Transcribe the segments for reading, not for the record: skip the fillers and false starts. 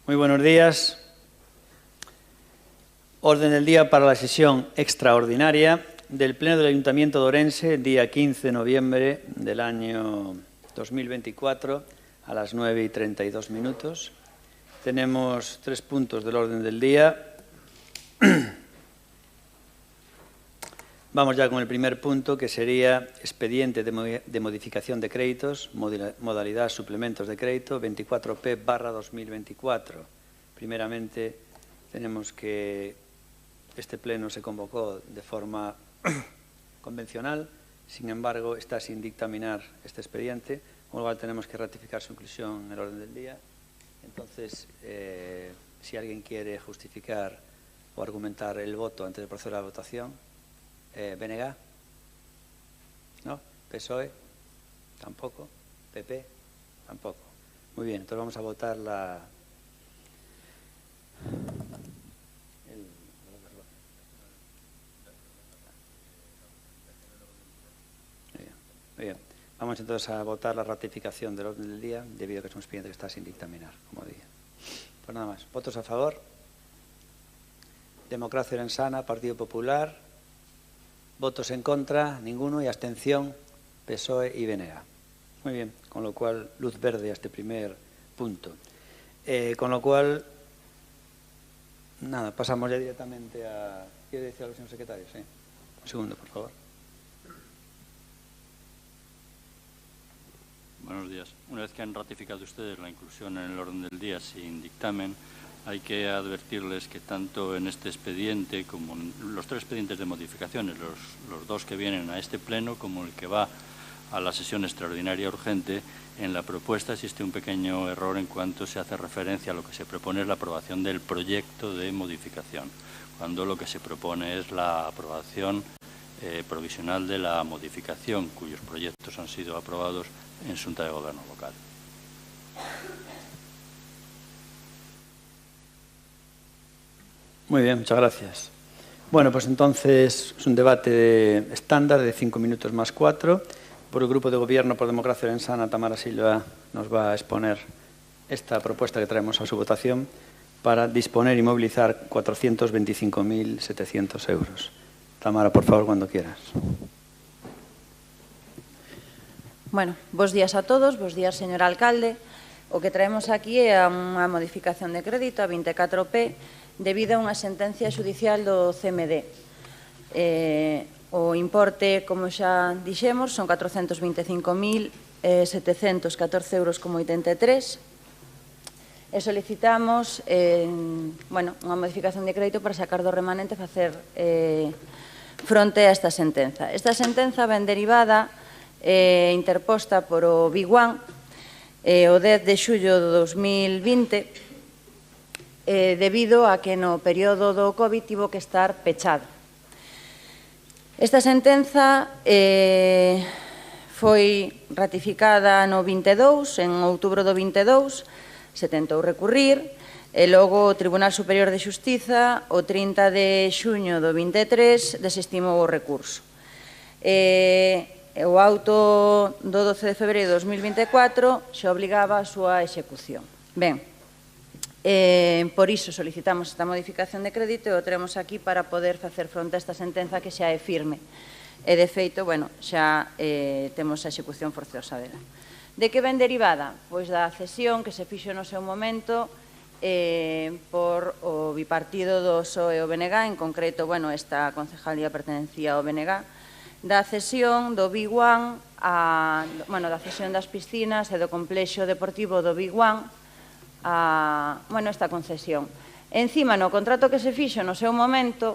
Muy buenos días. Orden del día para la sesión extraordinaria del Pleno del Ayuntamiento de Ourense, día 15 de noviembre del año 2024, a las 9:32. Tenemos 3 puntos del orden del día. Vamos ya con el primer punto, que sería expediente de modificación de créditos, modalidad suplementos de crédito, 24P/2024. Primeramente, tenemos que este pleno se convocó de forma convencional, sin embargo, está sin dictaminar este expediente, con lo cual tenemos que ratificar su inclusión en el orden del día. Entonces, si alguien quiere justificar o argumentar el voto antes de proceder a la votación. ¿BNG? ¿No? ¿PSOE? Tampoco. ¿PP? Tampoco. Muy bien, entonces vamos a votar Muy bien. Vamos entonces a votar la ratificación del orden del día, debido a que es un expediente que está sin dictaminar, como dije. Pues nada más. ¿Votos a favor? Democracia Orensana, Partido Popular. Votos en contra, ninguno, y abstención, PSOE y BNG. Muy bien, con lo cual, luz verde a este primer punto. Con lo cual, nada, pasamos ya directamente a... ¿Quiere decir algo, señor secretario? Sí. Un segundo, por favor. Buenos días. Una vez que han ratificado ustedes la inclusión en el orden del día sin dictamen, hay que advertirles que tanto en este expediente como en los 3 expedientes de modificaciones, los 2 que vienen a este pleno como el que va a la sesión extraordinaria urgente, en la propuesta existe un pequeño error en cuanto se hace referencia a lo que se propone es la aprobación del proyecto de modificación, cuando lo que se propone es la aprobación provisional de la modificación, cuyos proyectos han sido aprobados en Xunta de Gobierno local. Muy bien, muchas gracias. Bueno, pues entonces es un debate estándar de 5 minutos más 4. Por el Grupo de Gobierno por Democracia Orensana, Tamara Silva nos va a exponer esta propuesta que traemos a su votación para disponer y movilizar 425.700 euros. Tamara, por favor, cuando quieras. Bueno, bos días a todos, bos días, señor alcalde. O que traemos aquí é unha modificación de crédito a 24P debido a unha sentencia xudicial do CMD. O importe, como xa dixemos, son 425.714,83 euros e solicitamos unha modificación de crédito para sacar do remanente e facer fronte a esta sentenza. Esta sentenza ven derivada interposta por o BIGUAN o 10 de xullo de 2020 debido a que no período do COVID tivo que estar pechado. Esta sentenza foi ratificada no 22, en outubro do 22, se tentou recurrir, e logo o Tribunal Superior de Xustiza, o 30 de xuño do 23, desestimou o recurso. O auto do 12 de febreiro de 2024 xa obligaba a súa execución. Ben, por iso solicitamos esta modificación de crédito e o traemos aquí para poder facer fronte a esta sentenza que xa é firme. E, de feito, xa temos a execución forzosa dela. De que ven derivada? Pois da cesión que se fixo no seu momento por o bipartido do PSOE e o BNG, en concreto, esta concejalía pertenencía ao BNG, da cesión do BIGUAN, da cesión das piscinas e do complexo deportivo do BIGUAN a esta concesión. Encima, no contrato que se fixo no seu momento,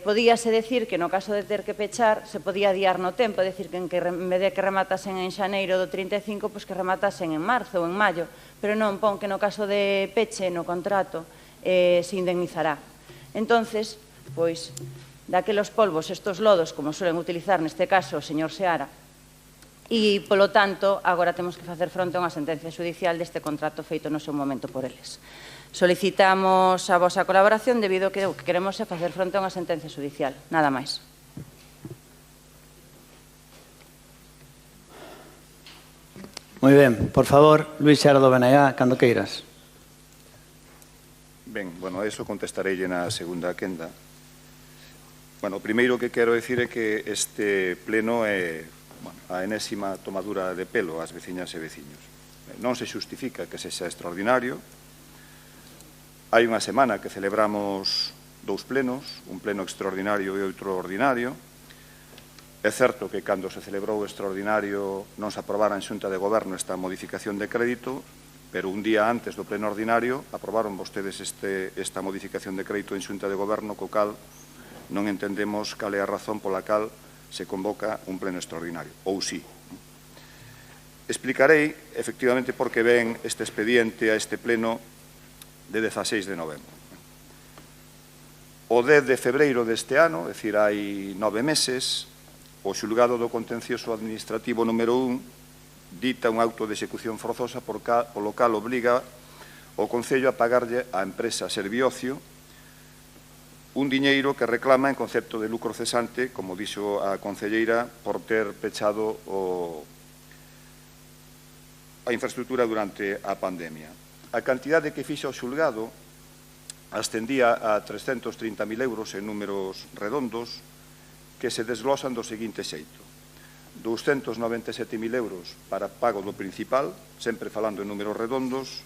podíase decir que no caso de ter que pechar se podía adiar no tempo, é dicir, que en vez de que rematasen en xaneiro do 35, pois que rematasen en marzo ou en maio, pero non pon que no caso de peche no contrato se indemnizará. Entonces, pois, daquelos polvos, estos lodos, como suelen utilizar neste caso o señor Seara, e, polo tanto, agora temos que facer fronte a unha sentencia xudicial deste contrato feito no seu momento por eles. Solicitamos a vosa colaboración debido a que o que queremos é facer fronte a unha sentencia xudicial. Nada máis. Moi ben. Por favor, Luís Seara do BNG, cando queiras. Ben, bueno, a eso contestareille na segunda quenda. Bueno, o primeiro que quero dicir é que este pleno é a enésima tomadura de pelo ás veciñas e veciños. Non se xustifica que sexa extraordinario. Hai unha semana que celebramos dous plenos, un pleno extraordinario e outro ordinario. É certo que cando se celebrou o extraordinario non se aprobara en Xunta de Goberno esta modificación de crédito, pero un día antes do pleno ordinario aprobaron vostedes esta modificación de crédito en Xunta de Goberno, co cal non entendemos cal é a razón pola cal se convoca un pleno extraordinario, ou sí. Explicarei, efectivamente, por que ven este expediente a este pleno de 16 de novembro. O 10 de febreiro deste ano, é dicir, hai 9 meses, o xulgado do contencioso administrativo número 1 dita un auto de execución forzosa polo cal obriga o Concello a pagarlle á empresa Serviocio un diñeiro que reclama en concepto de lucro cesante, como dixo a concelleira, por ter pechado a infraestructura durante a pandemia. A cantidade que fixo o xulgado ascendía a 330.000 euros en números redondos que se desglosan do seguinte xeito. 297.000 euros para pago do principal, sempre falando en números redondos,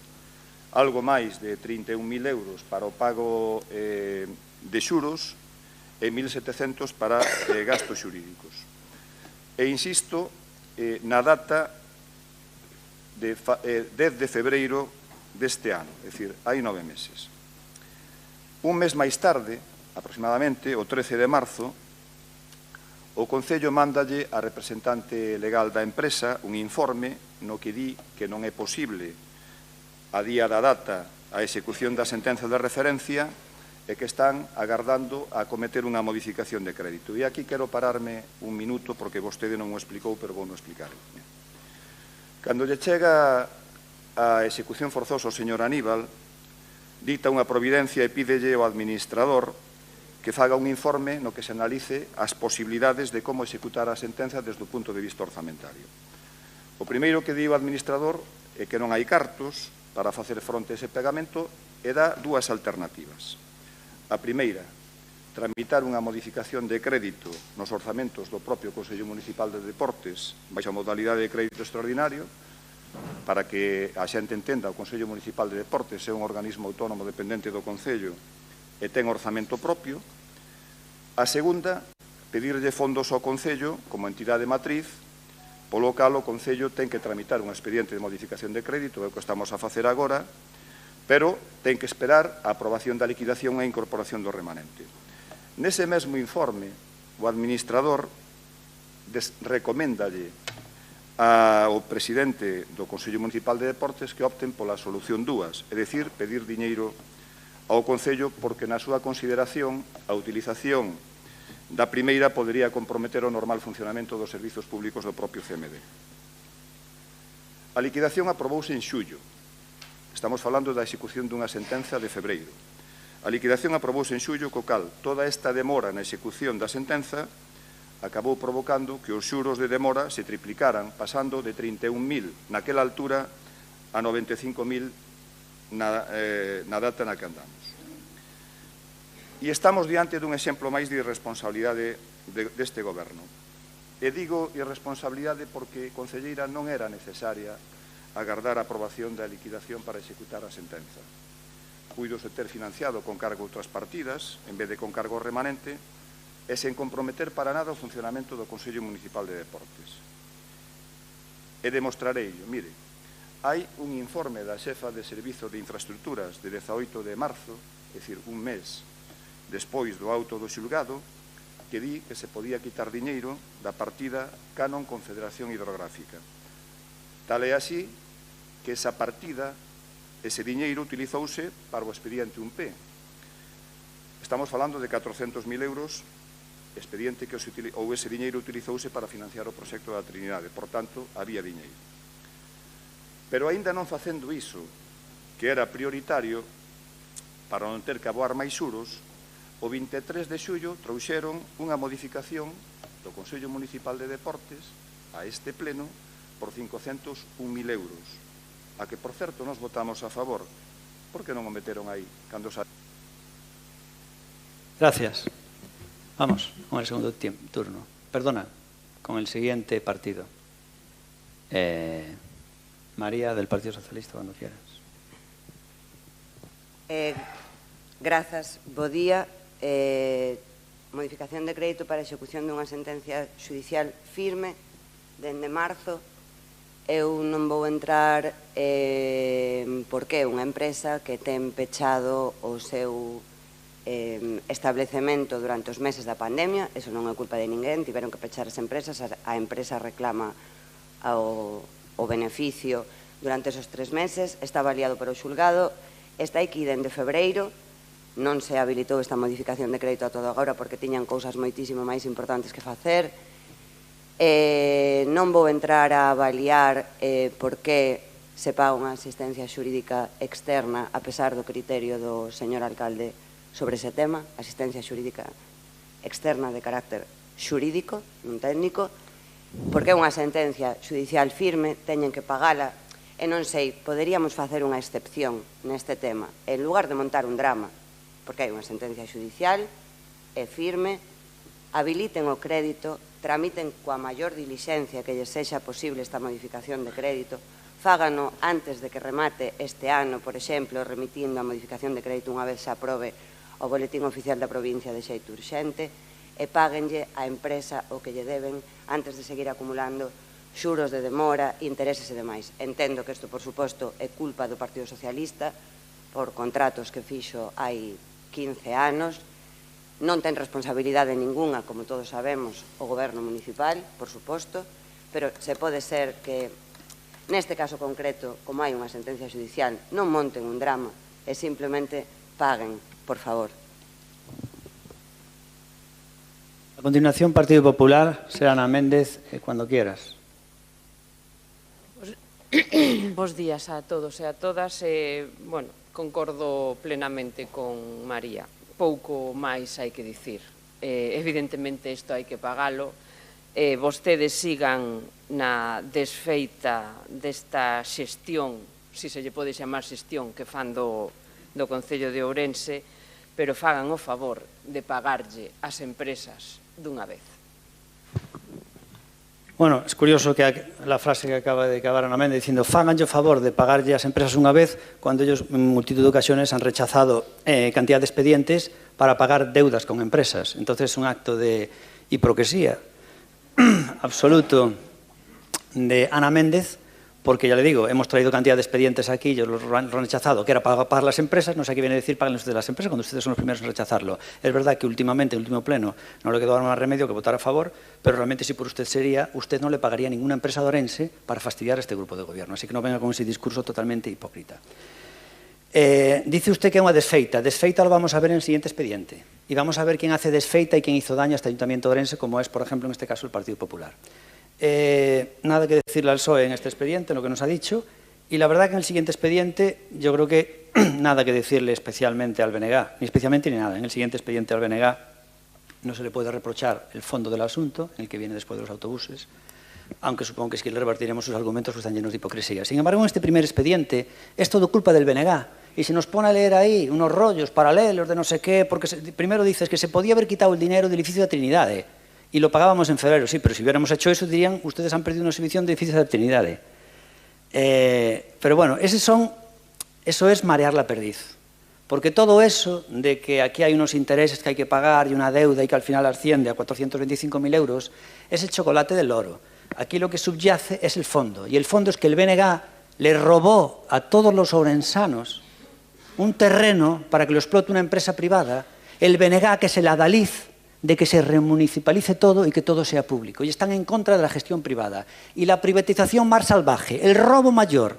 algo máis de 31.000 euros para o pago de xuros e 1.700 para gastos xurídicos. E insisto na data de 10 de febreiro deste ano, é dicir, hai 9 meses. Un mes máis tarde, aproximadamente, o 13 de marzo, o Concello mándalle a representante legal da empresa un informe no que di que non é posible a día da data a execución da sentenza de referencia e que están agardando a cometer unha modificación de crédito. E aquí quero pararme un minuto porque vostede non o explicou, pero vou non explicar. Cando lle chega a execución forzosa ao señor Aníbal, dicta unha providencia e pídelle ao administrador que faga un informe no que se analice as posibilidades de como executar a sentenza desde o punto de vista orzamentario. O primeiro que di o administrador é que non hai cartos para facer fronte a ese pagamento e dá dúas alternativas. A primeira, tramitar unha modificación de crédito nos orzamentos do propio Consello Municipal de Deportes baixo a modalidade de crédito extraordinario para que a xente entenda o Consello Municipal de Deportes é un organismo autónomo dependente do Concello e ten orzamento propio. A segunda, pedirlle fondos ao Concello como entidade matriz, polo cal o Concello ten que tramitar un expediente de modificación de crédito, é o que estamos a facer agora, pero ten que esperar a aprobación da liquidación e a incorporación do remanente. Nese mesmo informe, o administrador recoméndalle ao presidente do Consello Municipal de Deportes que opten pola solución 2, é dicir, pedir diñeiro ao Concello porque na súa consideración a utilización da primeira podería comprometer o normal funcionamento dos servizos públicos do propio CMD. A liquidación aprobouse en xullo. Estamos falando da execución dunha sentenza de febreiro. A liquidación aprobouse en xullo, co cal toda esta demora na execución da sentenza acabou provocando que os xuros de demora se triplicaran, pasando de 31.000 naquela altura a 95.000 na data na que andamos. E estamos diante dun exemplo máis de irresponsabilidade deste goberno. E digo irresponsabilidade porque, concelleira, non era necesaria agardar a aprobación da liquidación para executar a sentenza. Puidose ter financiado con cargo outras partidas, en vez de con cargo remanente, e sen comprometer para nada o funcionamento do Consello Municipal de Deportes. E demostrarei, mire, hai un informe da xefa de Servizo de Infraestructuras de 18 de marzo, é dicir, un mes despois do auto do xulgado, que di que se podía quitar diñeiro da partida Canon Confederación Hidrográfica. Tal é así que esa partida, ese diñeiro utilizouse para o expediente 1P. Estamos falando de 400.000 euros, expediente que ou ese diñeiro utilizouse para financiar o proxecto da Trinidade, por tanto, había diñeiro. Pero aínda non facendo iso, que era prioritario, para non ter que aboar máis xuros, o 23 de xullo trouxeron unha modificación do Consello Municipal de Deportes a este pleno por 501.000 euros, a que, por certo, nos votamos a favor, por que non o meteron aí? Cando Gracias. Vamos con el segundo turno. Perdona, con el siguiente partido. María, del Partido Socialista, cuando quieras. Grazas, bo día. Modificación de crédito para execución dunha sentencia judicial firme dende marzo. Eu non vou entrar porque é unha empresa que ten pechado o seu establecemento durante os meses da pandemia. Eso non é culpa de ninguén, tiveron que pechar as empresas, a empresa reclama o beneficio durante esos 3 meses, está avaliado por o xulgado, está aquí dende febreiro, non se habilitou esta modificación de crédito a todo agora porque tiñan cousas moitísimo máis importantes que facer. Non vou entrar a avaliar por que se paga unha asistencia xurídica externa a pesar do criterio do señor alcalde sobre ese tema, asistencia xurídica externa de carácter xurídico, non técnico, porque é unha sentencia judicial firme, teñen que pagala, e non sei, poderíamos facer unha excepción neste tema, en lugar de montar un drama, porque hai unha sentencia judicial, é firme, habiliten o crédito, tramiten coa maior dilixencia que lles sexa posible esta modificación de crédito, fágano antes de que remate este ano, por exemplo, remitindo a modificación de crédito unha vez se aprobe o boletín oficial da provincia de xeito urxente, e páguenlle á empresa o que lle deben antes de seguir acumulando xuros de demora, intereses e demais. Entendo que isto, por suposto, é culpa do Partido Socialista por contratos que fixo hai 15 anos. Non ten responsabilidade ningunha, como todos sabemos, o goberno municipal, por suposto, pero se pode ser que neste caso concreto, como hai unha sentencia judicial, non monten un drama e simplemente paguen, por favor. A continuación, Partido Popular, será Ana Méndez, cuando quieras. Bos días a todos e a todas. Bueno, concordo plenamente con María. Pouco máis hai que dicir. Evidentemente, isto hai que pagalo. Vostedes sigan na desfeita desta xestión, se lle pode chamar xestión, que fan do Concello de Ourense, pero fagan o favor de pagarlle ás empresas dunha vez. Bueno, es curioso que la frase que acaba de acabar Ana Méndez diciendo fáganlle o favor de pagarlle ás empresas unha vez cuando ellos en multitud de ocasiones han rechazado cantidad de expedientes para pagar deudas con empresas. Entonces es un acto de hipocresía absoluto de Ana Méndez, porque ya le digo, hemos traído cantidad de expedientes aquí, ellos los han rechazado, que era para pagar las empresas, no sé qué viene a decir paguen ustedes las empresas cuando ustedes son los primeros en rechazarlo. Es verdad que últimamente, en el último pleno, no le quedó más remedio que votar a favor, pero realmente si por usted sería, usted no le pagaría a ninguna empresa de Ourense para fastidiar a este grupo de gobierno, así que no venga con ese discurso totalmente hipócrita. Dice usted que é unha desfeita. Desfeita lo vamos a ver en el siguiente expediente. Y vamos a ver quién hace desfeita y quién hizo daño a este Ayuntamiento de Ourense, como es, por ejemplo, en este caso, el Partido Popular. Nada que decirle al PSOE en este expediente, lo que nos ha dicho. Y la verdad que en el siguiente expediente, yo creo que nada que decirle especialmente al BNG, ni especialmente ni nada. En el siguiente expediente al BNG no se le puede reprochar el fondo del asunto, el que viene después de los autobuses, aunque supongo que es que le repartiremos sus argumentos que están llenos de hipocresía. Sin embargo, en este primer expediente es todo culpa del BNG. Y se nos pone a leer ahí unos rollos paralelos de no sé qué, porque primero dices que se podía haber quitado el dinero del edificio de Trinidade y lo pagábamos en febrero. Sí, pero si hubiéramos hecho eso, dirían, ustedes han perdido una exhibición de edificios de Trinidade. Pero bueno, eso es marear la perdiz. Porque todo eso de que aquí hay unos intereses que hay que pagar y una deuda y que al final asciende a 425.000 euros, es el chocolate del loro. Aquí lo que subyace es el fondo. Y el fondo es que el BNG le robó a todos los ourensanos un terreno para que lo explote una empresa privada. El BNG que es el adalid de que se remunicipalice todo y que todo sea público. Y están en contra de la gestión privada. Y la privatización más salvaje, el robo mayor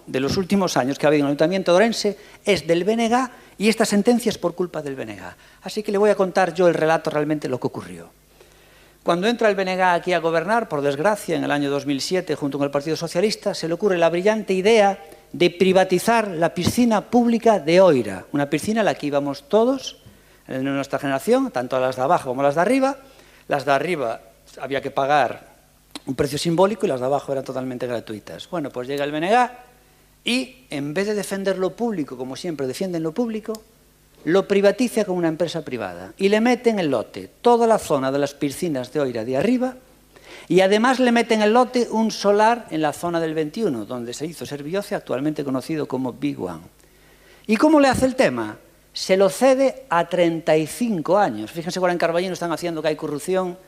de los últimos años que ha habido en el Ayuntamiento de Ourense es del BNG y esta sentencia es por culpa del BNG. Así que le voy a contar yo el relato realmente lo que ocurrió. Cuando entra el BNG aquí a gobernar, por desgracia, en el año 2007, junto con el Partido Socialista, se le ocurre la brillante idea de privatizar la piscina pública de Oira, una piscina a la que íbamos todos, en nuestra generación, tanto las de abajo como las de arriba. Las de arriba había que pagar un precio simbólico y las de abajo eran totalmente gratuitas. Bueno, pues llega el BNG y en vez de defender lo público, como siempre defienden lo público, lo privatiza con una empresa privada y le mete en el lote toda la zona de las piscinas de Oira de arriba y además le mete en el lote un solar en la zona del 21, donde se hizo Servioce, actualmente conocido como Big One. ¿Y cómo le hace el tema? Se lo cede a 35 años. Fíjense, ahora en Carballino están haciendo que hay corrupción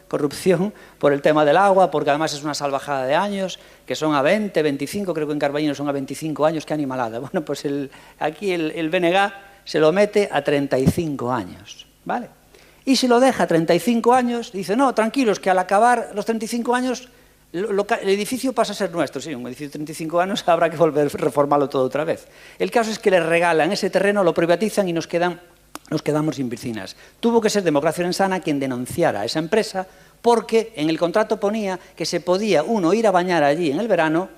por el tema del agua, porque además es una salvajada de años, que son a 20, 25, creo que en Carballino son a 25 años, qué animalada. Bueno, pues aquí el BNG se lo mete a 35 años, ¿vale? Y si lo deja a 35 años, dice, no, tranquilos, que al acabar los 35 años el edificio pasa a ser nuestro. Sí, un edificio de 35 años habrá que volver a reformarlo todo otra vez. El caso es que le regalan ese terreno, lo privatizan y nos quedamos sin piscinas. Tuvo que ser Democracia Orensana quien denunciara a esa empresa porque en el contrato ponía que se podía uno ir a bañar allí en el verano,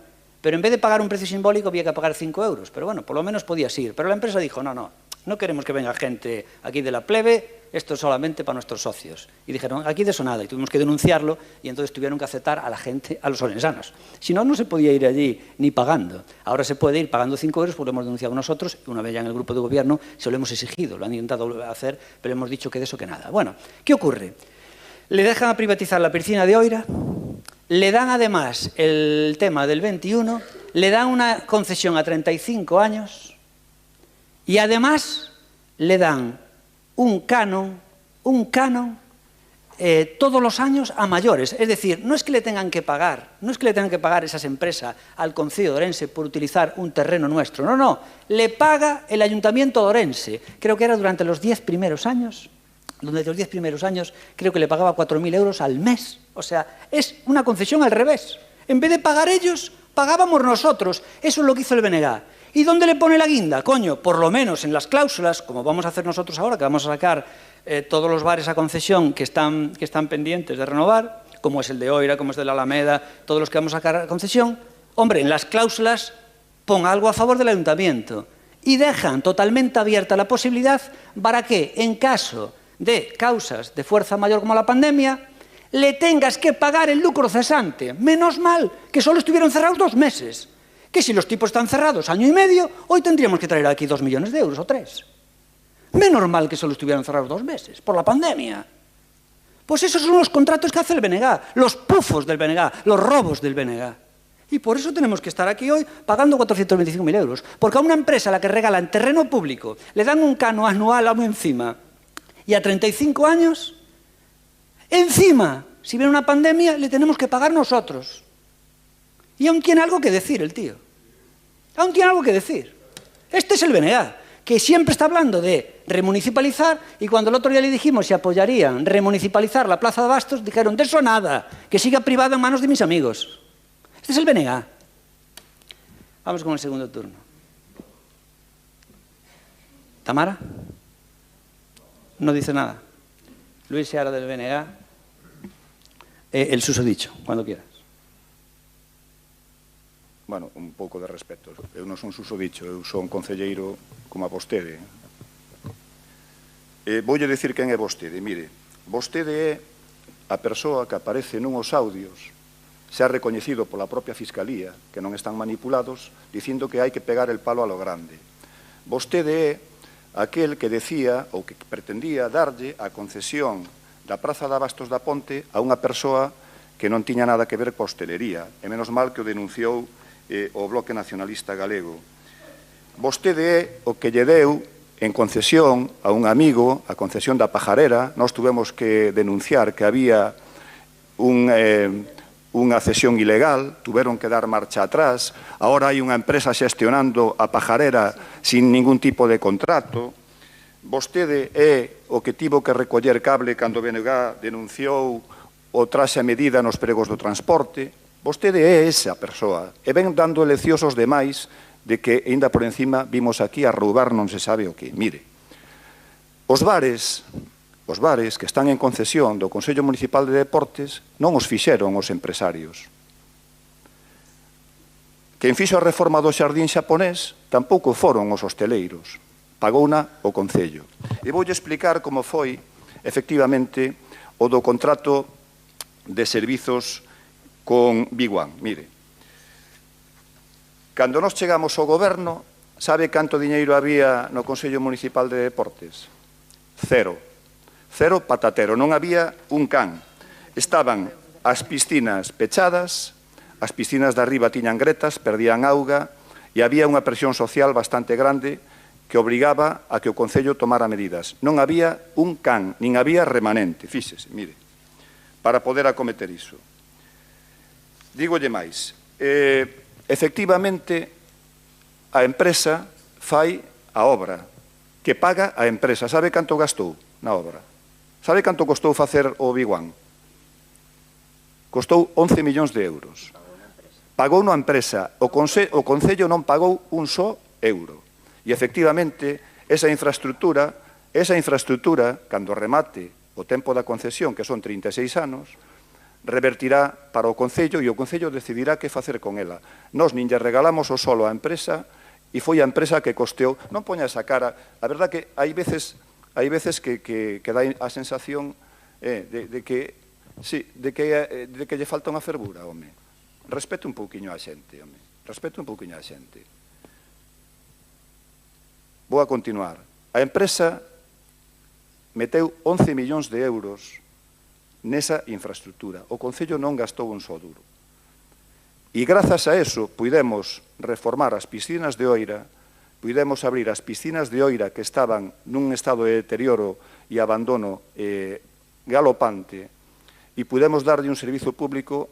pero en vez de pagar un precio simbólico había que pagar 5 euros. Pero bueno, por lo menos podías ir. Pero la empresa dijo, no queremos que venga gente aquí de la plebe, esto es solamente para nuestros socios. Y dijeron, aquí de eso nada, y tuvimos que denunciarlo, y entonces tuvieron que aceptar a la gente, a los orensanos. Si no, no se podía ir allí ni pagando. Ahora se puede ir pagando 5 euros, porque lo hemos denunciado nosotros, y una vez ya en el grupo de gobierno se lo hemos exigido, lo han intentado hacer, pero hemos dicho que de eso que nada. Bueno, ¿qué ocurre? Le dejan a privatizar la piscina de Oira, le dan además el tema del 21, le dan una concesión a 35 años, y además le dan un canon todos los años a mayores. Es decir, no es que le tengan que pagar esas empresas al Concello de Orense por utilizar un terreno nuestro. No, le paga el Ayuntamiento de Orense. Creo que era durante los 10 primeros años. Durante los 10 primeros años creo que le pagaba 4.000 euros al mes. O sea, es una concesión al revés. En vez de pagar ellos, pagábamos nosotros. Eso es lo que hizo el BNG. ¿Y dónde le pone la guinda? Coño, por lo menos en las cláusulas, como vamos a hacer nosotros ahora, que vamos a sacar todos los bares a concesión que están pendientes de renovar, como es el de Oira, como es de la Alameda, todos los que vamos a sacar a concesión, hombre, en las cláusulas pon algo a favor del ayuntamiento y dejan totalmente abierta la posibilidad para que, en caso de causas de fuerza mayor como la pandemia, le tengas que pagar el lucro cesante. Menos mal que solo estuvieron cerrados 2 meses. Que si los tipos están cerrados año y medio, hoy tendríamos que traer aquí 2 millones de euros o 3. Menos mal que solo estuvieran cerrados 2 meses, por la pandemia. Pues esos son los contratos que hace el BNG, los pufos del BNG, los robos del BNG. Y por eso tenemos que estar aquí hoy pagando 425.000 euros. Porque a una empresa a la que regalan terreno público, le dan un cano anual a encima, y a 35 años, encima, si viene una pandemia, le tenemos que pagar nosotros. Y aún tiene algo que decir el tío. Aún tiene algo que decir. Este es el BNG, que siempre está hablando de remunicipalizar, y cuando el otro día le dijimos si apoyarían remunicipalizar la Plaza de Bastos, dijeron, de eso nada, que siga privada en manos de mis amigos. Este es el BNG. Vamos con el segundo turno. ¿Tamara? No dice nada. Luis Seara del BNG. El susodicho, cuando quieras. Bueno, un pouco de respeto. Eu non son susodicho, eu son concelleiro como a vostede. Voulle dicir quen é vostede. Mire, vostede é a persoa que aparece nuns audios, se ha recoñecido pola propia Fiscalía, que non están manipulados, dicindo que hai que pegar el palo a lo grande. Vostede é aquel que decía ou que pretendía darlle a concesión da Praza de Abastos da Ponte a unha persoa que non tiña nada que ver coa hostelería, e menos mal que o denunciou o Bloque Nacionalista Galego. Vostede é o que lle deu en concesión a un amigo, a concesión da Pajarera. Nós tuvemos que denunciar que había unha cesión ilegal, tuveron que dar marcha atrás. Ahora hai unha empresa xestionando a Pajarera sin ningún tipo de contrato. Vostede é o que tivo que recoller cable cando BNG denunciou o traxe a medida nos pregos do transporte. Vostede é esa persoa e ven dando leccións aos demais de que, ainda por encima, vimos aquí a roubar non se sabe o que. Mire, os bares que están en concesión do Consello Municipal de Deportes non os fixeron os empresarios. Quen fixo a reforma do xardín xaponés tampouco foron os hosteleiros, pagouna o Concello. E voulle explicar como foi, efectivamente, o do contrato de servizos con Big One. Mire, Cando nos chegamos ao goberno, sabe canto diñeiro había no Consello Municipal de Deportes? Cero. Cero patatero, non había un can. Estaban as piscinas pechadas, as piscinas de arriba tiñan gretas, perdían auga, e había unha presión social bastante grande que obrigaba a que o Concello tomara medidas. Non había un can, nin había remanente, fíxese, mire, para poder acometer iso. Dígolle máis, efectivamente, a empresa fai a obra, que paga a empresa. Sabe canto gastou na obra? Sabe canto costou facer o Biguán? Costou 11 millóns de euros. Pagou unha empresa, o Concello non pagou un só euro. E, efectivamente, esa infraestructura, cando remate o tempo da concesión, que son 36 anos, revertirá para o Concello e o Concello decidirá que facer con ela. Nós nin lle regalamos o solo á empresa e foi a empresa que costeou. Non poña esa cara. A verdad que hai veces que dá a sensación de que lle falta unha fervura, home. Respete un pouquiño a xente, home. Respete un pouquiño a xente. Vou a continuar. A empresa meteu 11 millóns de euros nesa infraestructura. O Concello non gastou un só duro. E grazas a eso puidemos reformar as piscinas de Oira, puidemos abrir as piscinas de Oira que estaban nun estado de deterioro e abandono galopante e pudemos darlle un servizo público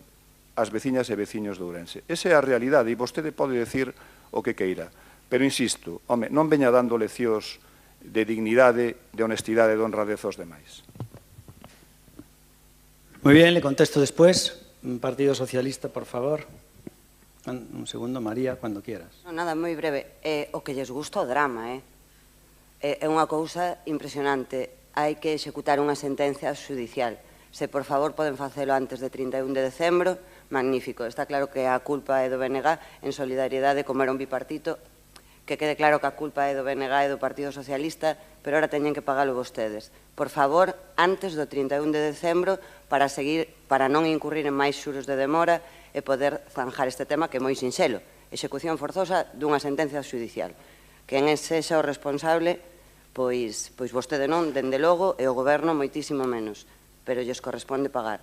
ás veciñas e veciños de Ourense. Esa é a realidade e vostede pode decir o que queira. Pero insisto, home, non veña dando leccións de dignidade, de honestidade e de honradez aos demais. Muy bien, le contesto después. Partido Socialista, por favor. Un segundo, María, cuando quieras. Non, nada, moi breve. O que lles gusta o drama, é unha cousa impresionante. Hai que executar unha sentencia judicial. Se, por favor, poden facelo antes de 31 de decembro, magnífico. Está claro que a culpa é do BNG en solidariedade, como era un bipartito, que quede claro que a culpa é do BNG e do Partido Socialista, pero ahora teñen que pagalo vostedes. Por favor, antes do 31 de decembro, para non incurrir en máis xuros de demora e poder zanjar este tema que é moi sinxelo. Execución forzosa dunha sentencia judicial. Quen sexa o responsable, pois vostede non, dende logo, e o Goberno moitísimo menos, pero lles corresponde pagar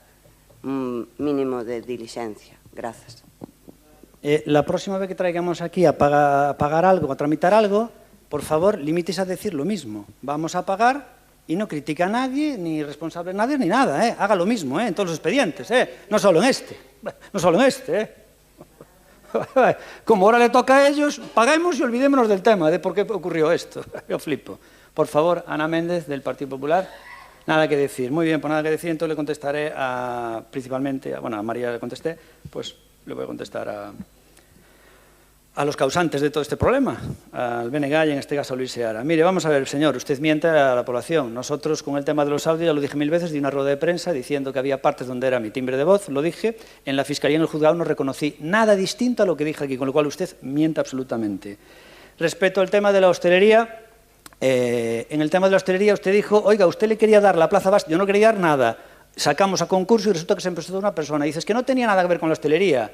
un mínimo de dilixencia. Grazas. La próxima vez que traigamos aquí a pagar algo, a tramitar algo, por favor, limítese a decir lo mismo. Vamos a pagar y no critica a nadie, ni responsable a nadie, ni nada. Haga lo mismo en todos los expedientes, no solo en este. No solo en este. Como ahora le toca a ellos, paguemos y olvidémonos del tema, de por qué ocurrió esto. Yo flipo. Por favor, Ana Méndez, del Partido Popular. Nada que decir. Muy bien, pues nada que decir. Entonces le contestaré principalmente, bueno, a María le contesté, pues le voy a contestar a los causantes de todo este problema, al BNG y en este caso a Luis Seara. Mire, vamos a ver, señor, usted miente a la población. Nosotros con el tema de los audios, ya lo dije 1000 veces, di una rueda de prensa diciendo que había partes donde era mi timbre de voz, lo dije, en la Fiscalía y en el Juzgado no reconocí nada distinto a lo que dije aquí, con lo cual usted miente absolutamente. Respecto al tema de la hostelería, en el tema de la hostelería usted dijo, oiga, usted le quería dar la Plaza Bastia, yo no quería dar nada, sacamos a concurso y resulta que se presentó una persona, y dices que no tenía nada que ver con la hostelería.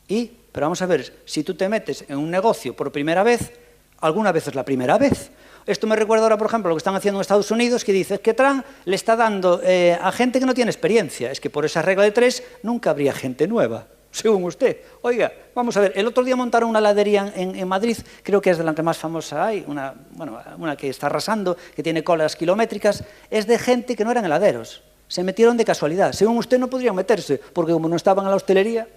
Pero vamos a ver, si tú te metes en un negocio por primera vez, alguna vez es la primera vez. Esto me recuerda ahora, por ejemplo, lo que están haciendo en Estados Unidos, que dice que Trump le está dando a gente que no tiene experiencia. Es que por esa regla de 3 nunca habría gente nueva, según usted. Oiga, vamos a ver, el otro día montaron una heladería en Madrid, creo que es de la que más famosa hay, una que está arrasando, que tiene colas kilométricas, es de gente que no eran heladeros. Se metieron de casualidad. Según usted no podrían meterse, porque como no estaban en la hostelería.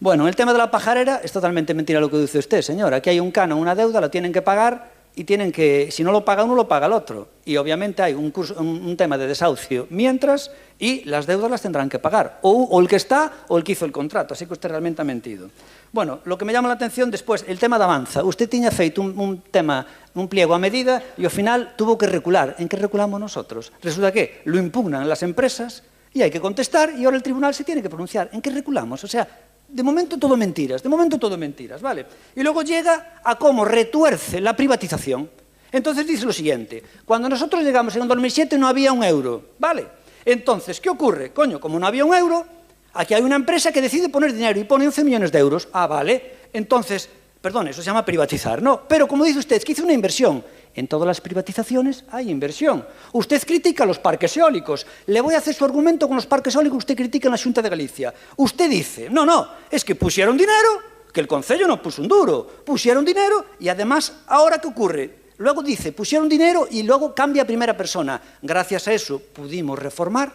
Bueno, el tema de la pajarera es totalmente mentira lo que dice usted, señor. Aquí hay un canon, una deuda, la tienen que pagar y tienen que, si no lo paga uno, lo paga el otro. Y obviamente hay un tema de desahucio mientras y las deudas las tendrán que pagar. O el que está o el que hizo el contrato. Así que usted realmente ha mentido. Bueno, lo que me llama la atención después, el tema de Avanza. Usted tiña feito un pliego a medida y al final tuvo que recular. ¿En qué reculamos nosotros? Resulta que lo impugnan las empresas y hay que contestar y ahora el tribunal se tiene que pronunciar. ¿En qué reculamos? O sea, de momento todo mentiras, ¿vale? Y luego llega a cómo retuerce la privatización. Entonces dice lo siguiente, cuando nosotros llegamos en el 2007 no había un euro, ¿vale? Entonces, ¿qué ocurre? Coño, como no había un euro, aquí hay una empresa que decide poner dinero y pone 11 millones de euros. Ah, vale. Entonces, perdón, eso se llama privatizar, ¿no? Pero como dice usted, que hizo una inversión. En todas las privatizaciones hay inversión. Usted critica los parques eólicos. Le voy a hacer su argumento con los parques eólicos que usted critica en la Xunta de Galicia. Usted dice, no, es que pusieron dinero, que el Concello no puso un duro. Pusieron dinero y además, ¿ahora qué ocurre? Luego dice, pusieron dinero y luego cambia a primera persona. Gracias a eso pudimos reformar.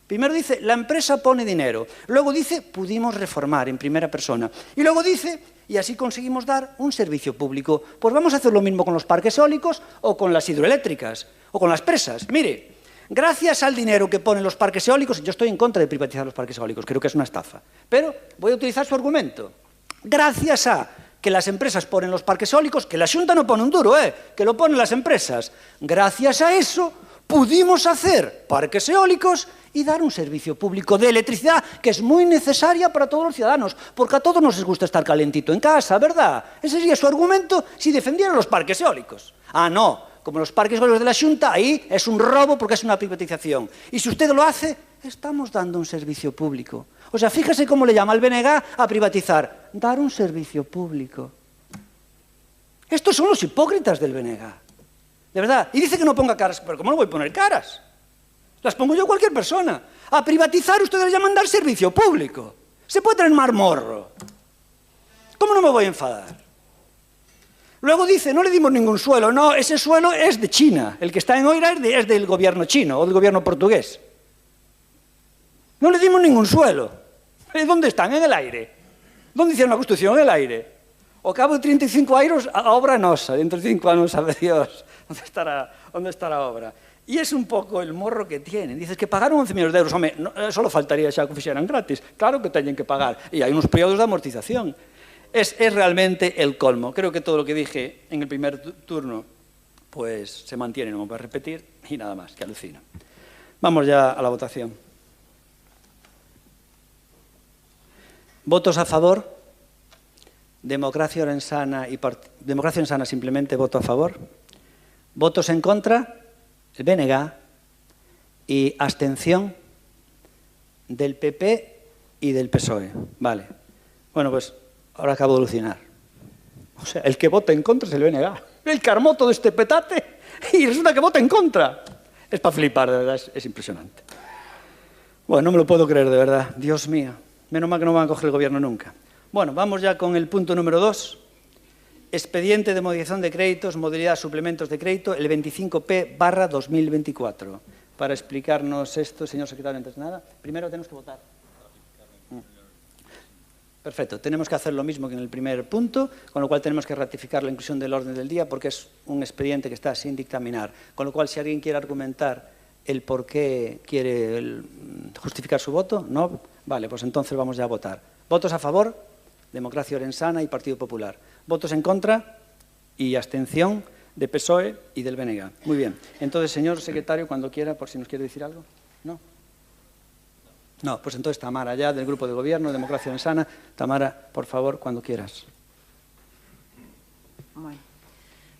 Primero dice, la empresa pone dinero. Luego dice, pudimos reformar en primera persona. Y luego dice, y así conseguimos dar un servicio público. Pues vamos a hacer lo mismo con los parques eólicos o con las hidroeléctricas o con las presas. Mire, gracias al dinero que ponen los parques eólicos, yo estoy en contra de privatizar los parques eólicos, creo que es una estafa, pero voy a utilizar su argumento. Gracias a que las empresas ponen los parques eólicos, que la Xunta no pone un duro, que lo ponen las empresas, gracias a eso pudimos hacer parques eólicos y dar un servicio público de electricidad que es muy necesaria para todos los ciudadanos, porque a todos nos gusta estar calentito en casa, ¿verdad? Ese sería su argumento si defendieran los parques eólicos. Ah, no, como los parques eólicos de la Xunta, ahí es un robo porque es una privatización. Y si usted lo hace, estamos dando un servicio público. O sea, fíjese cómo le llama el BNG a privatizar. Dar un servicio público. Estos son los hipócritas del BNG. De verdad. Y dice que no ponga caras. Pero ¿cómo no voy a poner caras? Las pongo yo a cualquier persona. A privatizar ustedes le llaman dar servicio público. Se puede tener marmorro. ¿Cómo no me voy a enfadar? Luego dice, no le dimos ningún suelo. No, ese suelo es de China. El que está en Oira es del gobierno chino o del gobierno portugués. No le dimos ningún suelo. ¿Dónde están? En el aire. ¿Dónde hicieron la construcción? En el aire. Ao cabo de 35 años, a obra nosa. Dentro de 5 años, sabe Dios dónde está a obra. E é un pouco el morro que tienen. Dices que pagaron 11 millones de euros. Home, só faltaría xa que fixeran gratis. Claro que teñen que pagar. E hai unos períodos de amortización. Es realmente el colmo. Creo que todo lo que dije en el primer turno pues se mantiene, no me voy a repetir, y nada más, que alucino. Vamos ya a la votación. ¿Votos a favor? Democracia Orensana Democracia Orensana simplemente voto a favor. ¿Votos en contra? El BNG. Y abstención del PP y del PSOE. Vale. Bueno, pues ahora acabo de alucinar. O sea, el que vota en contra es el BNG. El que armó todo este petate y resulta que vota en contra. Es para flipar, de verdad, es impresionante. Bueno, no me lo puedo creer, de verdad. Dios mío. Menos mal que no van a coger el gobierno nunca. Bueno, vamos ya con el punto número 2. Expediente de modificación de créditos, modalidad suplementos de crédito, el 25P/2024. Para explicarnos esto, señor secretario, antes de nada, primero tenemos que votar. Perfecto, tenemos que hacer lo mismo que en el primer punto, con lo cual tenemos que ratificar la inclusión del orden del día porque es un expediente que está sin dictaminar. Con lo cual, si alguien quiere argumentar el por qué quiere justificar su voto, ¿no? Vale, pues entonces vamos ya a votar. ¿Votos a favor? Democracia Orensana y Partido Popular. ¿Votos en contra? Y abstención de PSOE y del BNG. Muy bien. Entonces, señor secretario, cuando quiera, por si nos quiere decir algo. ¿No? No, pues entonces Tamara, ya del Grupo de Gobierno, Democracia Orensana. Tamara, por favor, cuando quieras. Bueno,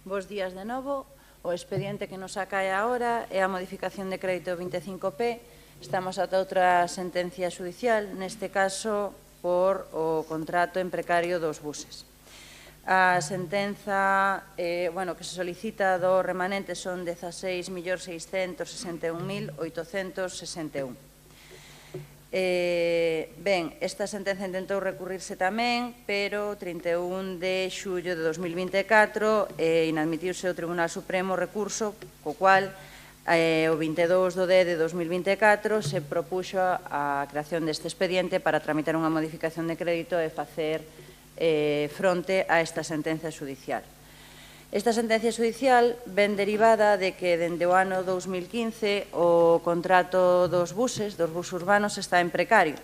bos días de novo. O expediente que nos acae agora é a modificación de crédito 25P. Estamos ata outra sentencia judicial, neste caso por o contrato en precario dos buses. A sentenza que se solicita do remanente son 16.661.861. Ben, esta sentenza intentou recurrirse tamén, pero o 31 de xullo de 2024 inadmitiuse o Tribunal Supremo recurso, co cual o 22 de 2024 se propuxo a creación deste expediente para tramitar unha modificación de crédito e facer fronte a esta sentenza judicial. Esta sentencia judicial ven derivada de que dende o ano 2015 o contrato dos buses urbanos está en precario.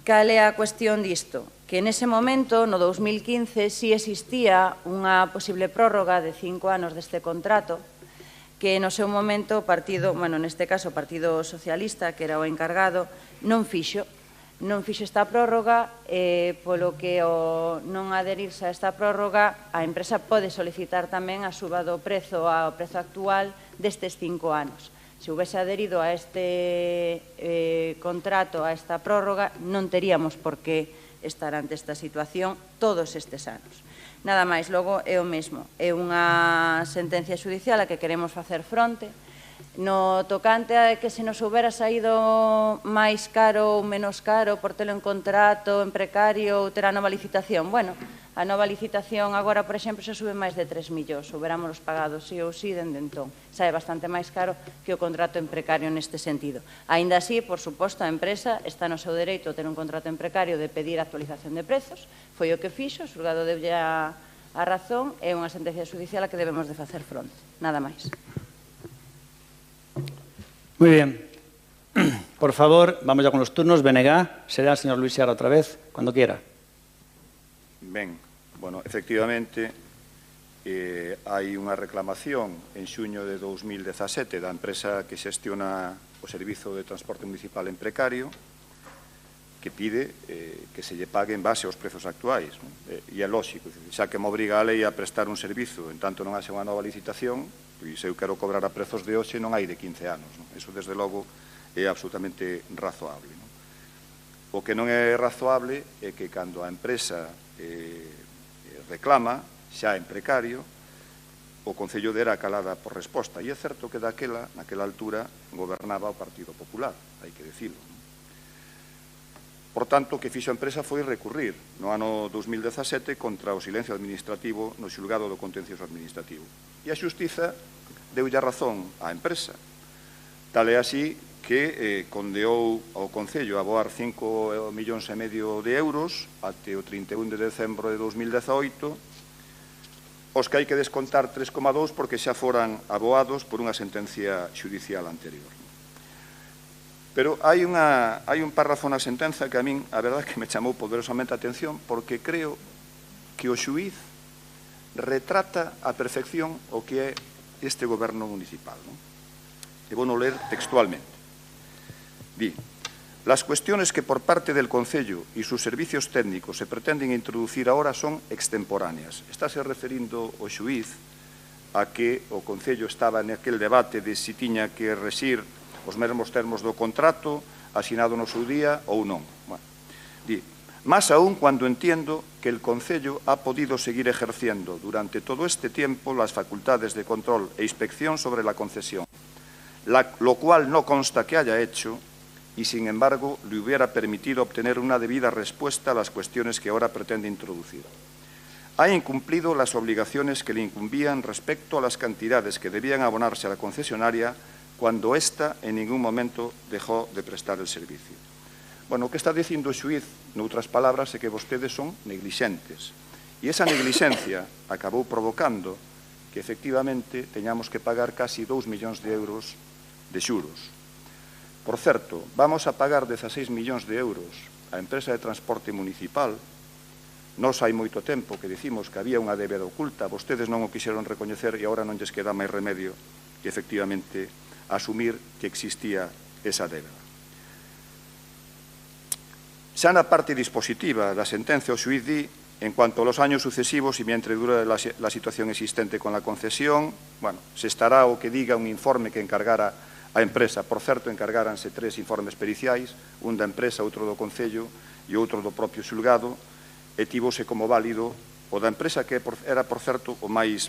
Cal é a cuestión disto? Que nese momento, no 2015, si existía unha posible prórroga de 5 anos deste contrato que no seu momento o partido, neste caso o Partido Socialista, que era o encargado, non fixo esta prórroga, polo que ao non adherirse a esta prórroga, a empresa pode solicitar tamén a suba do prezo ao prezo actual destes 5 anos. Se houvese adherido a este contrato, a esta prórroga, non teríamos por que estar ante esta situación todos estes anos. Nada máis, logo é o mesmo, é unha sentencia xudicial a que queremos facer fronte. No tocante a que se nos houbera saído máis caro ou menos caro por telo en contrato, en precario ou ter a nova licitación, bueno, a nova licitación agora, por exemplo, se sube máis de 3 millóns, houberámonos pagado sí ou sí dende entón. Sae bastante máis caro que o contrato en precario neste sentido. Aínda así, por suposto, a empresa está no seu dereito a ter un contrato en precario de pedir actualización de prezos, foi o que fixo, o xulgado deulle a razón, é unha sentencia judicial a que debemos de facer fronte. Nada máis. Muy bien. Por favor, vamos ya con los turnos. BNG, será el señor Luis Seara otra vez, cuando quiera. Ben, bueno, efectivamente, hai unha reclamación en xuño de 2017 da empresa que xestiona o Servizo de Transporte Municipal en Precario, que pide que se lle pague en base aos prezos actuais. E é lógico, xa que me obriga a lei a prestar un servizo, en tanto non haxe unha nova licitación, e se eu quero cobrar a prezos de hoxe non hai de 15 anos. Eso, desde logo, é absolutamente razoable. O que non é razoable é que cando a empresa reclama, xa en precario, o Concello dera calada por resposta. E é certo que naquela altura gobernaba o Partido Popular, hai que dicilo. Por tanto, o que fixo a empresa foi recurrir no ano 2017 contra o silencio administrativo no xulgado do contencioso administrativo. E a xustiza deulle a razón á empresa. Tal é así que condeou ao Concello a aboar 5,5 millóns de euros até o 31 de decembro de 2018, os que hai que descontar 3,2 porque xa foran aboados por unha sentencia xudicial anterior. Pero hai un párrafo na sentenza que a min, a verdade, que me chamou poderosamente a atención, porque creo que o xuíz retrata a perfección o que é este goberno municipal. E vou ler textualmente. Di: las cuestiones que por parte del Concello y sus servicios técnicos se pretenden introducir ahora son extemporáneas. Estáse referindo o xuíz a que o Concello estaba naquel debate de si tiña que rexir os mesmos termos do contrato asinado no seu día ou non. Bueno, di: más aún cuando entiendo que el Concello ha podido seguir ejerciendo durante todo este tiempo las facultades de control e inspección sobre la concesión, lo cual no consta que haya hecho y, sin embargo, le hubiera permitido obtener una debida respuesta a las cuestiones que ahora pretende introducir. Ha incumplido las obligaciones que le incumbían respecto a las cantidades que debían abonarse a la concesionaria cuando ésta en ningún momento dejó de prestar el servicio. Bueno, o que está dicindo o xuíz, noutras palabras, é que vostedes son neglixentes. E esa neglixencia acabou provocando que, efectivamente, teñamos que pagar casi 2 millóns de euros de xuros. Por certo, vamos a pagar 16 millóns de euros á empresa de transporte municipal. Nos hai moito tempo que dicimos que había unha débeda oculta, vostedes non o quixeron recoñecer e agora non lles queda máis remedio que, efectivamente, asumir que existía esa débeda. Xa na parte dispositiva da sentencia, o xuíz di: en cuanto a los años sucesivos y mientras dure la situación existente con la concesión, bueno, se estará o que diga un informe que encargara a empresa. Por certo, encargáranse 3 informes periciais, un da empresa, outro do Concello e outro do propio xulgado, e tivose como válido o da empresa, que era, por certo, o máis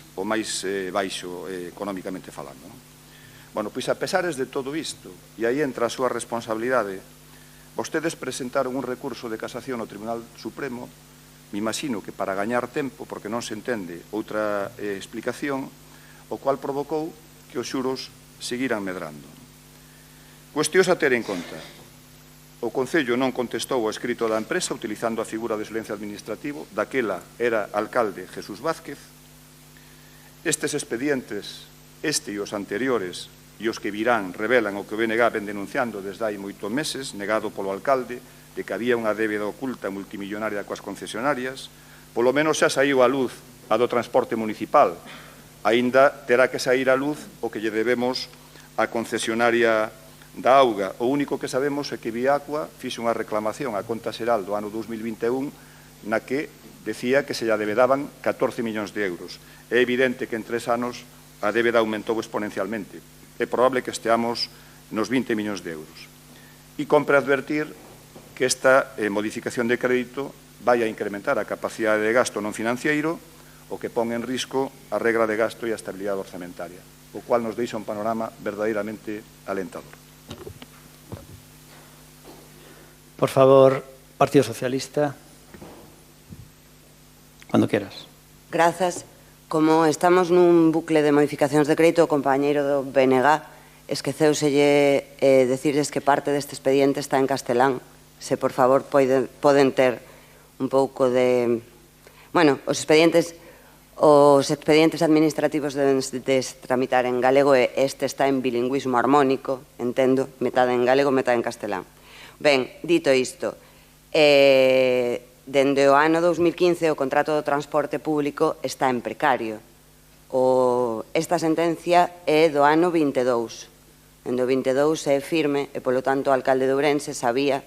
baixo económicamente falando. Bueno, pois a pesares de todo isto, e aí entra a súa responsabilidade, vostedes presentaron un recurso de casación ao Tribunal Supremo, me imagino que para gañar tempo, porque non se entende outra explicación, o cual provocou que os xuros seguiran medrando. Cuestións a ter en conta. O Concello non contestou ao escrito da empresa utilizando a figura de silencio administrativo, daquela era alcalde Jesús Vázquez. Estes expedientes, este e os anteriores, e os que virán, revelan o que o BNG ven denunciando desde hai moitos meses, negado polo alcalde, de que había unha débeda oculta multimillonaria coas concesionarias. Polo menos xa saiu a luz a do transporte municipal. Aínda terá que sair a luz o que lle debemos á concesionaria da auga. O único que sabemos é que Viacua fixe unha reclamación á conta xeral do ano 2021 na que decía que se lle debedaban 14 millóns de euros. É evidente que en 3 anos a débeda aumentou exponencialmente. É probable que esteamos nos 20 millóns de euros. E compre advertir que esta modificación de crédito vai a incrementar a capacidade de gasto non financiero, o que pon en risco a regra de gasto e a estabilidade orzamentaria, o cual nos deixa un panorama verdadeiramente alentador. Por favor, Partido Socialista, cuando quieras. Grazas. Como estamos nun bucle de modificacións de crédito, o compañeiro do BNG esqueceuselle decirles que parte deste expediente está en castelán. Se, por favor, poden ter un pouco de... Bueno, os expedientes administrativos deben de tramitar en galego e este está en bilingüismo armónico, entendo, metade en galego, metade en castelán. Ben, dito isto, dende o ano 2015 o contrato do transporte público está en precario. Esta sentencia é do ano 22. Dende o 22 é firme e, polo tanto, o alcalde de Ourense sabía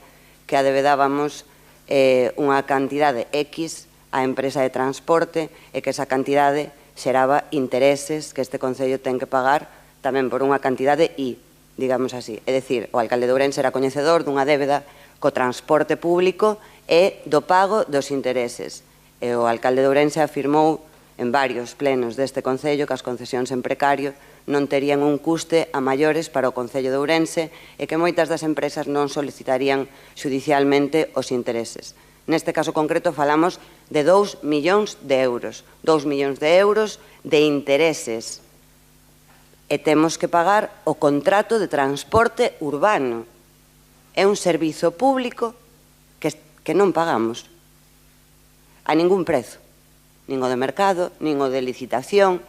que adebedábamos unha cantidade X á empresa de transporte e que esa cantidade xeraba intereses que este Concello ten que pagar tamén por unha cantidade Y, digamos así. É dicir, o alcalde de Ourense era coñecedor dunha débeda co transporte público e do pago dos intereses. E o alcalde de Ourense afirmou en varios plenos deste Concello que as concesións en precario non terían un custe a maiores para o Concello de Ourense e que moitas das empresas non solicitarían xudicialmente os intereses. Neste caso concreto falamos de 2 millóns de euros. 2 millóns de euros de intereses. E temos que pagar o contrato de transporte urbano. É un servizo público que non pagamos a ningún prezo. Nin o de mercado, nin o de licitación,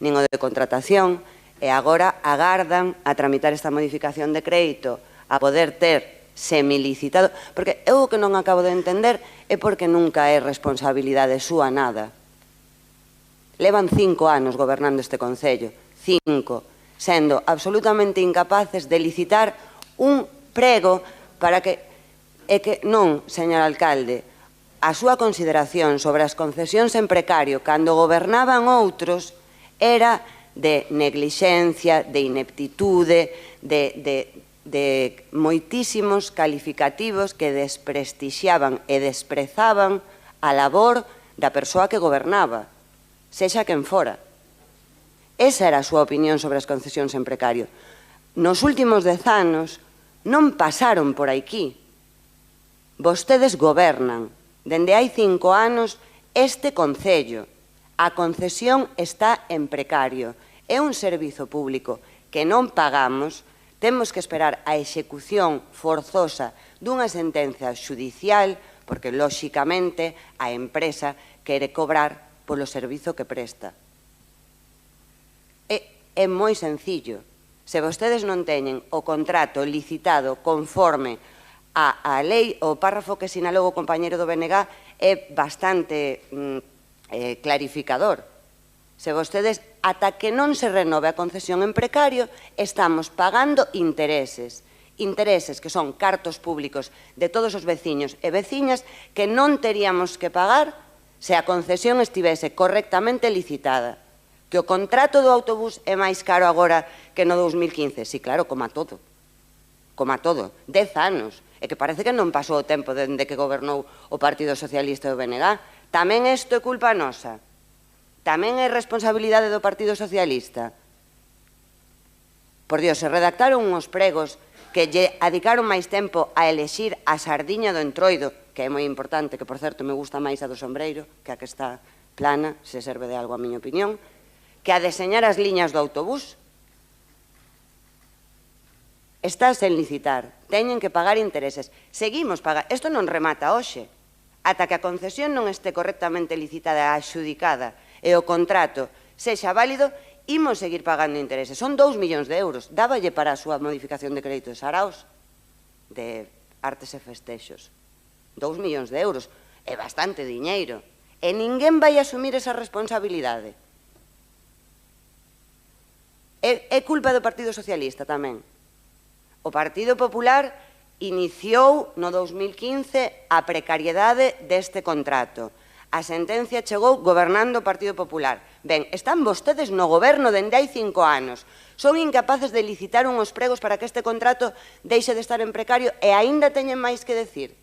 nin o de contratación. E agora agardan a tramitar esta modificación de crédito a poder ter semilicitado, porque eu o que non acabo de entender é porque nunca é responsabilidade súa nada. Levan 5 anos gobernando este Concello, 5, sendo absolutamente incapaces de licitar un prego para que, e que non, señor alcalde, a súa consideración sobre as concesións en precario cando gobernaban outros era de neglixencia, de ineptitude, de moitísimos calificativos que desprestixiaban e desprezaban a labor da persoa que gobernaba, sexa quen fora. Esa era a súa opinión sobre as concesións en precario. Nos últimos 10 anos non pasaron por aquí. Vostedes gobernan. Dende hai 5 anos este Concello. A concesión está en precario. É un servizo público que non pagamos, temos que esperar a execución forzosa dunha sentenza xudicial, porque, lóxicamente, a empresa quere cobrar polo servizo que presta. É moi sencillo. Se vostedes non teñen o contrato licitado conforme a lei, o párrafo que sinalou o compañeiro do BNG é bastante clarificador. Se vostedes, ata que non se renove a concesión en precario, estamos pagando intereses. Intereses que son cartos públicos de todos os veciños e veciñas que non teríamos que pagar se a concesión estivese correctamente licitada. Que o contrato do autobús é máis caro agora que no 2015. Sí, claro, como a todo. Como a todo. 10 anos. E que parece que non pasou o tempo dende que gobernou o Partido Socialista e o BNG. Tamén isto é culpa nosa. Tamén é responsabilidade do Partido Socialista. Por Dios, se redactaron uns pregos que lle adicaron máis tempo a elexir a sardiña do entroido, que é moi importante, que, por certo, me gusta máis a do sombreiro, que a que está plana, se serve de algo a miña opinión, que a deseñar as liñas do autobús. Está sen licitar, teñen que pagar intereses. Seguimos pagando, isto non remata hoxe, ata que a concesión non este correctamente licitada, axudicada, e o contrato sexa válido, imos seguir pagando intereses. Son 2 millóns de euros. Dáballe para a súa modificación de crédito de Saraos, de artes e festexos. 2 millóns de euros. É bastante diñeiro. E ninguén vai asumir esa responsabilidade. É culpa do Partido Socialista tamén. O Partido Popular iniciou no 2015 a precariedade deste contrato. A sentencia chegou gobernando o Partido Popular. Ben, están vostedes no goberno dende hai 5 anos. Son incapaces de licitar unhos pregos para que este contrato deixe de estar en precario e aínda teñen máis que decir.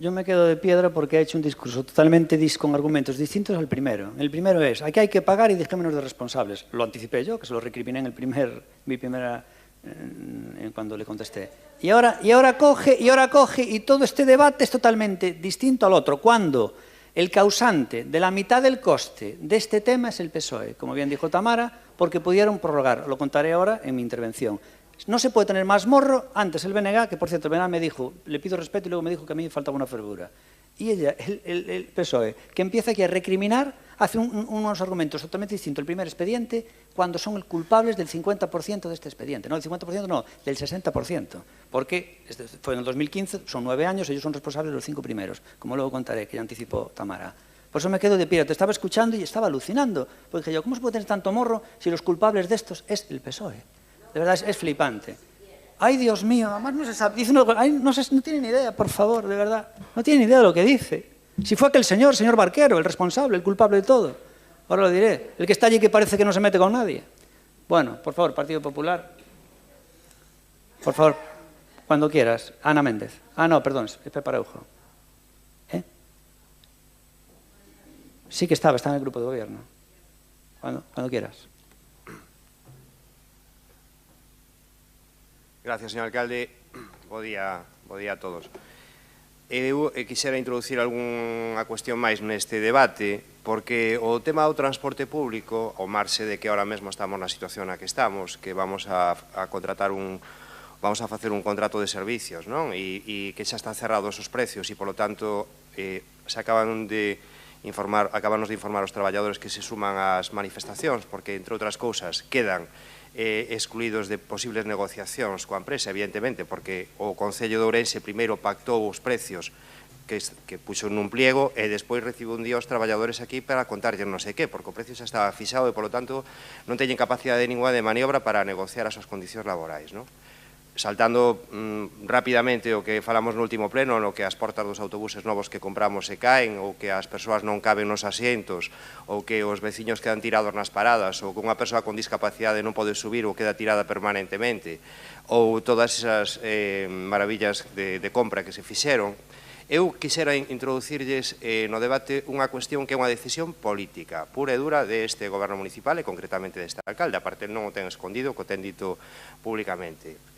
yo me quedo de piedra porque ha hecho un discurso totalmente con argumentos distintos al primero. El primero es, aquí hay que pagar y dejémonos de responsables. Lo anticipé yo, que se lo recriminé en cuando le contesté. Y ahora coge y todo este debate es totalmente distinto al otro. Cuando el causante de la mitad del coste de este tema es el PSOE, como bien dijo Tamara, porque pudieron prorrogar. Lo contaré ahora en mi intervención. No se puede tener más morro. Antes el BNG, que por cierto el BNG me dijo, le pido respeto, y luego me dijo que a mí me faltaba una fervura. Y ella, el PSOE, que empieza aquí a recriminar, hace unos argumentos totalmente distintos. El primer expediente, cuando son el culpables del 50% de este expediente. No, del 50% no, del 60%. Porque fue en el 2015, son 9 años, ellos son responsables de los 5 primeros, como luego contaré, que ya anticipó Tamara. Por eso me quedo de pie. Te estaba escuchando y estaba alucinando. Porque dije yo, ¿cómo se puede tener tanto morro si los culpables de estos es el PSOE? De verdad, es flipante. Ay, Dios mío, además no se sabe, dice no tiene ni idea, por favor, de verdad. No tiene ni idea de lo que dice. Si fue aquel señor Barquero, el responsable, el culpable de todo. Ahora lo diré. El que está allí que parece que no se mete con nadie. Bueno, por favor, Partido Popular. Por favor, cuando quieras. Ana Méndez. Ah, no, perdón, es Pepe Araujo. Sí que estaba en el grupo de gobierno. Cuando quieras. Gracias, señor alcalde. Bo día a todos. Eu quixera introducir algunha cuestión máis neste debate, porque o tema do transporte público, ao marxe de que ahora mesmo estamos na situación na que estamos, que vamos a facer un contrato de servicios, non? E que xa están cerrados os precios e, polo tanto, acabanos de informar os traballadores que se suman ás manifestacións, porque, entre outras cousas, quedan excluídos de posibles negociacións coa empresa, evidentemente, porque o Concello de Ourense primeiro pactou os precios que puxo nun pliego e despois recibe un día os traballadores aquí para contarlle non sei que, porque o precio xa estaba fixado e, polo tanto, non teñen capacidade ninguna de maniobra para negociar as súas condicións laborais, non? Saltando rapidamente o que falamos no último pleno, no que as portas dos autobuses novos que compramos se caen, ou que as persoas non caben nos asientos, ou que os veciños quedan tirados nas paradas, ou que unha persoa con discapacidade non pode subir ou queda tirada permanentemente, ou todas esas maravillas de compra que se fixeron. Eu quixera introducirlles no debate unha cuestión que é unha decisión política, pura e dura deste goberno municipal e concretamente deste alcalde, aparte non o ten escondido, que o ten dito públicamente.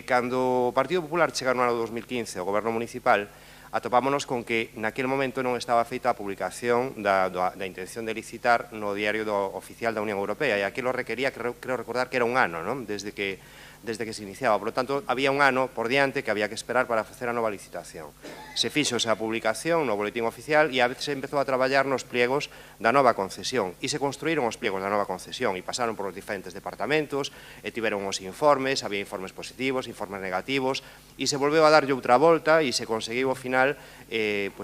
Cando o Partido Popular chega no ano 2015 ao goberno municipal, atopámonos con que naquele momento non estaba feita a publicación da intención de licitar no diario oficial da Unión Europea, e aquilo requería, creo recordar que era un ano, non? Desde que se iniciaba. Por lo tanto, había un ano por diante que había que esperar para facer a nova licitación. Se fixo esa publicación no boletín oficial e a veces se empezou a traballar nos pliegos da nova concesión. E se construíron os pliegos da nova concesión e pasaron por os diferentes departamentos e tiveron os informes, había informes positivos, informes negativos, e se volveu a darlle outra volta e se conseguiu ao final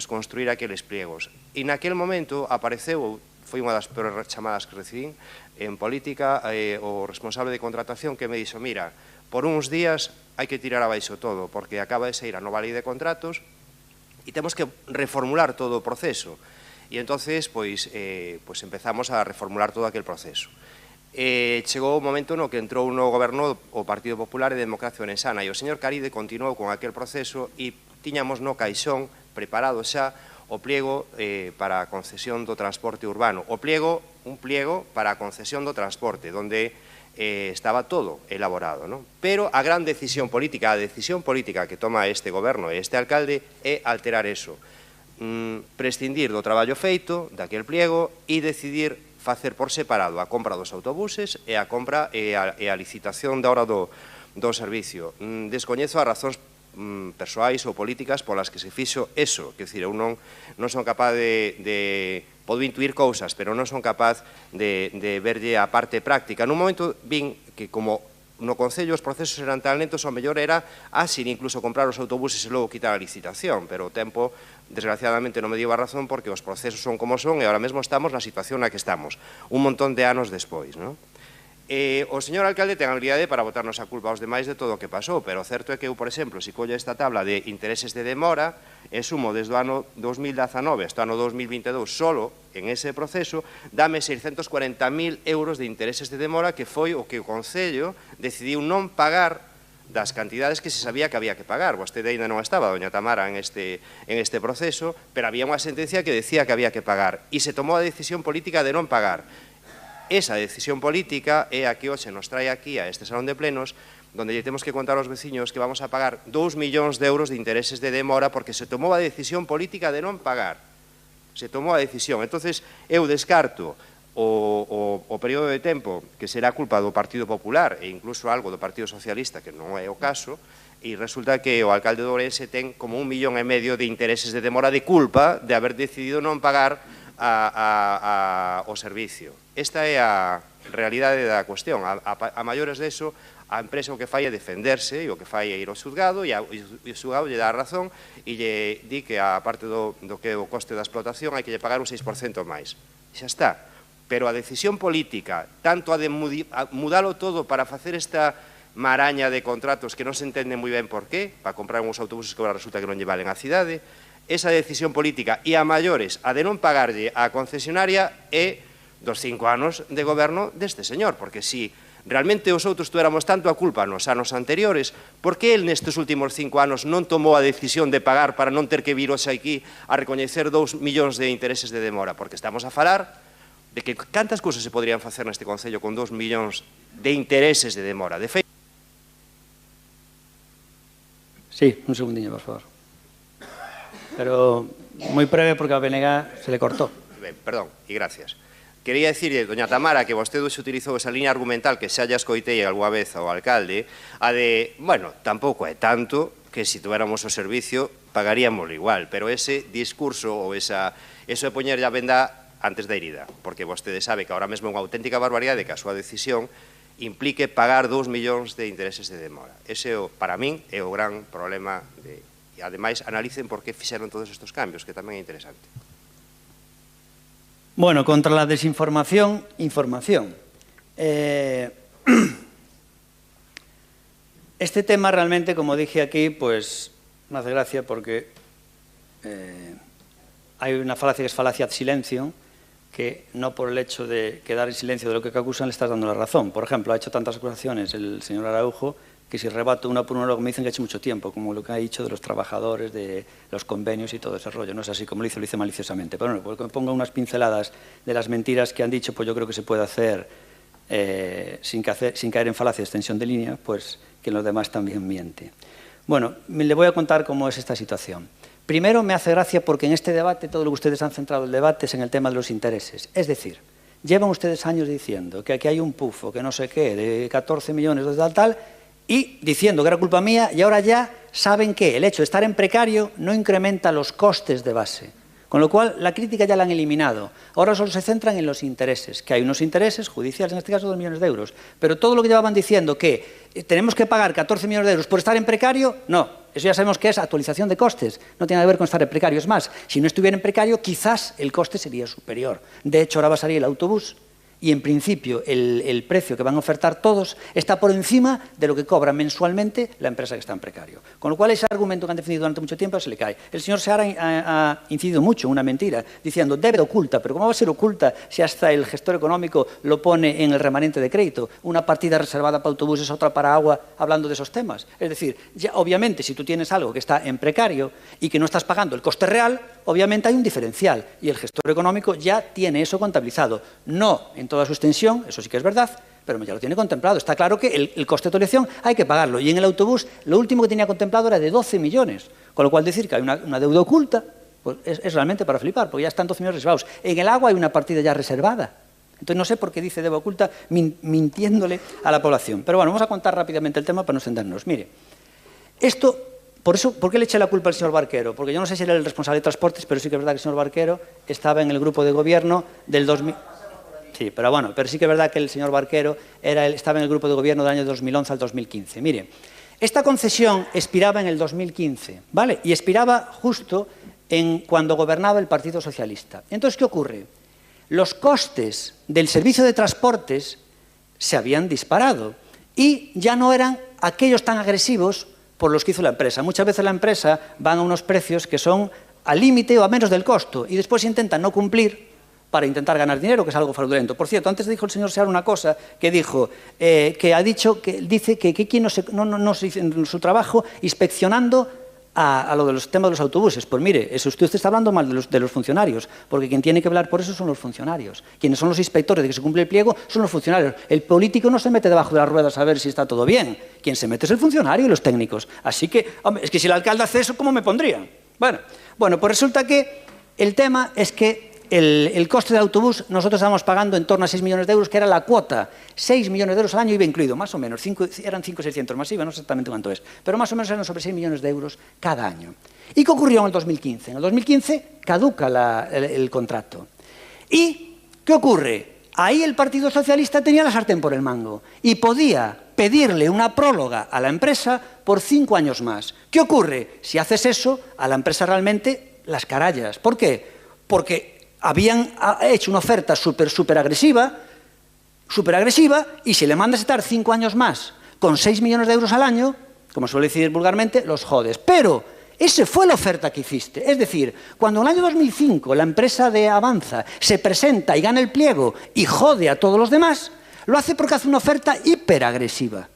construir aqueles pliegos. E naquele momento apareceu, foi unha das peores chamadas que recibín en política, o responsable de contratación que me dixo, mira, por uns días hai que tirar abaixo todo, porque acaba de sair a nova lei de contratos e temos que reformular todo o proceso. E entonces, pois empezamos a reformular todo aquel proceso. Chegou o momento no que entrou no goberno o Partido Popular e Democracia Ourense e o señor Caride continuou con aquel proceso e tiñamos no caixón preparado xa o pliego para a concesión do transporte urbano. Un pliego para a concesión do transporte, onde estaba todo elaborado, non? Pero a gran decisión política, a decisión política que toma este goberno e este alcalde é alterar eso, prescindir do traballo feito, daquel pliego, e decidir facer por separado a compra dos autobuses e a compra e a licitación da hora do servicio. Descoñezo as razóns persoais ou políticas polas que se fixo eso, que dicir, eu non son capaz de podo intuir cousas, pero non son capaz de verlle a parte práctica. Nun momento vin que como no Concello os procesos eran tan lentos, o mellor era así incluso comprar os autobuses e logo quitar a licitación, pero o tempo desgraciadamente non me dio a razón porque os procesos son como son e ahora mesmo estamos na situación na que estamos, un montón de anos despois, non? O señor alcalde ten a habilidade para botarnos a culpa aos demais de todo o que pasou, pero o certo é que eu, por exemplo, se collo esta tabla de intereses de demora e sumo desde o ano 2019 hasta o ano 2022 solo en ese proceso, dame 640.000 euros de intereses de demora, que foi o que o Concello decidiu non pagar das cantidades que se sabía que había que pagar. Vostede ainda non estaba, doña Tamara, en este proceso, pero había unha sentencia que decía que había que pagar e se tomou a decisión política de non pagar. Esa decisión política é a que hoxe nos trae aquí a este salón de plenos, donde lle temos que contar aos veciños que vamos a pagar 2 millóns de euros de intereses de demora porque se tomou a decisión política de non pagar. Se tomou a decisión. Entonces, eu descarto o período de tempo que será culpa do Partido Popular e incluso algo do Partido Socialista, que non é o caso, e resulta que o alcalde de Ourense ten como 1,5 millón de intereses de demora de culpa de haber decidido non pagar o servicio. Esta é a realidade da cuestión. A maiores deso, a empresa o que fai é defenderse e o que fai é ir ao xulgado e o xulgado lle dá a razón e lle di que a parte do que é o coste da explotación hai que lle pagar un 6% máis. Xa está. Pero a decisión política, tanto a de mudalo todo para facer esta maraña de contratos que non se entende moi ben por qué, para comprar uns autobuses que agora resulta que non lle valen a cidade, esa decisión política e a maiores, a de non pagarlle á concesionaria é dos 5 anos de goberno deste señor, porque si realmente os outros tuéramos tanto a culpa nos anos anteriores, por que el nestes últimos 5 anos non tomou a decisión de pagar para non ter que vir hoxe aquí a recoñecer 2 millóns de intereses de demora? Porque estamos a falar de que cantas cousas se podrían facer neste Concello con 2 millóns de intereses de demora. De feito... Sí, un segundinho, por favor. Pero moi breve porque a BNG se le cortó. Ben, perdón, e gracias. Quería dicirle, doña Tamara, que vostede se utilizou esa línea argumental que xa lla escoitei algunha vez ao alcalde, a de, bueno, tampouco é tanto que se tuéramos o servicio pagaríamos igual, pero ese discurso ou eso de poñer a venda antes da herida, porque vostede sabe que ahora mesmo é unha auténtica barbaridade que a súa decisión implique pagar 2 millóns de intereses de demora. Ese, para min, é o gran problema e ademais analicen por que fixeron todos estes cambios, que tamén é interesante. Bueno, contra la desinformación, información. Este tema realmente, como dije aquí, pues me hace gracia porque hay una falacia que es falacia ad silencio, que no por el hecho de quedar en silencio de lo que acusan le estás dando la razón. Por ejemplo, ha hecho tantas acusaciones el señor Araujo que si rebato una por una luego me dicen que ha hecho mucho tiempo, como lo que ha dicho de los trabajadores, de los convenios y todo ese rollo. No es así como lo hice maliciosamente. Pero bueno, porque me ponga unas pinceladas de las mentiras que han dicho, pues yo creo que se puede hacer sin caer en falacia de extensión de línea, pues que los demás también miente. Bueno, le voy a contar cómo es esta situación. Primero, me hace gracia porque en este debate, todo lo que ustedes han centrado el debate es en el tema de los intereses. Es decir, llevan ustedes años diciendo que aquí hay un pufo, que no sé qué, de 14 millones de tal, y diciendo que era culpa mía, y ahora ya saben que el hecho de estar en precario no incrementa los costes de base. Con lo cual, la crítica ya la han eliminado. Ahora solo se centran en los intereses, que hay unos intereses judiciales, en este caso 2 millones de euros. Pero todo lo que llevaban diciendo que tenemos que pagar 14 millones de euros por estar en precario, no. Eso ya sabemos que es actualización de costes. No tiene nada que ver con estar en precario. Es más, si no estuviera en precario, quizás el coste sería superior. De hecho, ahora va a salir el autobús y, en principio, el precio que van a ofertar todos está por encima de lo que cobra mensualmente la empresa que está en precario. Con lo cual, ese argumento que han defendido durante mucho tiempo se le cae. El señor Seara ha incidido mucho en una mentira, diciendo deuda oculta, pero ¿cómo va a ser oculta si hasta el gestor económico lo pone en el remanente de crédito? Una partida reservada para autobuses, otra para agua, hablando de esos temas. Es decir, ya, obviamente, si tú tienes algo que está en precario y que no estás pagando el coste real, obviamente hay un diferencial y el gestor económico ya tiene eso contabilizado. No en toda su extensión, eso sí que es verdad, pero ya lo tiene contemplado. Está claro que el coste de actualización hay que pagarlo. Y en el autobús, lo último que tenía contemplado era de 12 millones. Con lo cual, decir que hay una deuda oculta pues es realmente para flipar, porque ya están 12 millones reservados. En el agua hay una partida ya reservada. Entonces, no sé por qué dice deuda oculta mintiéndole a la población. Pero bueno, vamos a contar rápidamente el tema para no extendernos. Mire, esto... ¿Por qué le eché la culpa al señor Barquero? Porque yo no sé si era el responsable de transportes, pero sí que es verdad que el señor Barquero estaba en el grupo de gobierno del 2000... Sí, pero bueno, pero sí que es verdad que el señor Barquero estaba en el grupo de gobierno del año 2011 al 2015. Mire, esta concesión expiraba en el 2015, ¿vale? Y expiraba justo cuando gobernaba el Partido Socialista. Entonces, ¿qué ocurre? Los costes del servicio de transportes se habían disparado y ya no eran aquellos tan agresivos por los que hizo la empresa. Muchas veces la empresa van a unos precios que son al límite o a menos del costo y después intentan no cumplir para intentar ganar dinero, que es algo fraudulento. Por cierto, antes dijo el señor Seara una cosa que dijo, dice que quien no se hizo en su trabajo inspeccionando a lo de los temas de los autobuses. Pues mire, usted está hablando mal de los funcionarios, porque quien tiene que hablar por eso son los funcionarios. Quienes son los inspectores de que se cumple el pliego son los funcionarios. El político no se mete debajo de las ruedas a ver si está todo bien. Quien se mete es el funcionario y los técnicos. Así que, hombre, es que si el alcalde hace eso, ¿cómo me pondrían? Bueno, pues resulta que el tema es que el coste del autobús nosotros estábamos pagando en torno a 6 millones de euros, que era la cuota. 6 millones de euros al año iba incluido, más o menos. Eran 5.600 más IVA, no sé exactamente cuánto es. Pero más o menos eran sobre 6 millones de euros cada año. ¿Y qué ocurrió en el 2015? En el 2015 caduca el contrato. ¿Y qué ocurre? Ahí el Partido Socialista tenía la sartén por el mango y podía pedirle una próloga a la empresa por 5 años más. ¿Qué ocurre? Si haces eso, a la empresa realmente las carallas. ¿Por qué? Porque habían hecho una oferta súper agresiva, y si le mandas a estar 5 años más con 6 millones de euros al año, como suele decir vulgarmente, los jodes. Pero esa fue la oferta que hiciste. Es decir, cuando en el año 2005 la empresa de Avanza se presenta y gana el pliego y jode a todos los demás, lo hace porque hace una oferta hiperagresiva.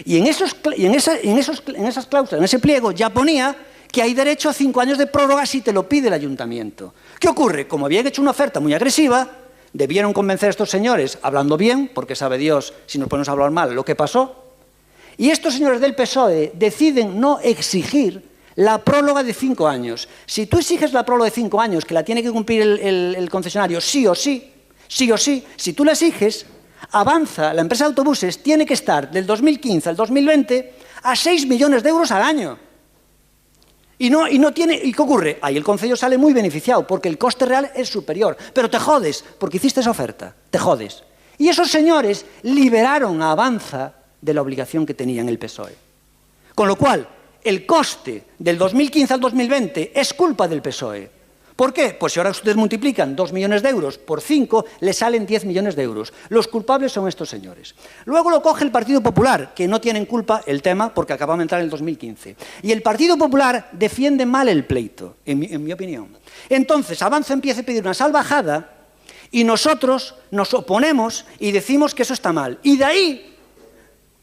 Y en esas cláusulas, en ese pliego, ya ponía que hay derecho a 5 años de prórroga si te lo pide el ayuntamiento. ¿Qué ocurre? Como habían hecho una oferta muy agresiva, debieron convencer a estos señores hablando bien, porque sabe Dios, si nos ponemos a hablar mal, lo que pasó. Y estos señores del PSOE deciden no exigir la próloga de 5 años. Si tú exiges la próloga de 5 años, que la tiene que cumplir el concesionario sí o sí, si tú la exiges, Avanza, la empresa de autobuses, tiene que estar del 2015 al 2020 a 6 millones de euros al año. ¿Y qué ocurre? Ahí el concello sale muy beneficiado, porque el coste real es superior. Pero te jodes, porque hiciste esa oferta. Te jodes. Y esos señores liberaron a Avanza de la obligación que tenía en el PSOE. Con lo cual, el coste del 2015 al 2020 es culpa del PSOE. ¿Por qué? Pues si ahora ustedes multiplican 2 millones de euros por 5, le salen 10 millones de euros. Los culpables son estos señores. Luego lo coge el Partido Popular, que no tienen culpa el tema porque acabamos de entrar en el 2015. Y el Partido Popular defiende mal el pleito, en mi opinión. Entonces, Avanza empieza a pedir una salvajada y nosotros nos oponemos y decimos que eso está mal. Y de ahí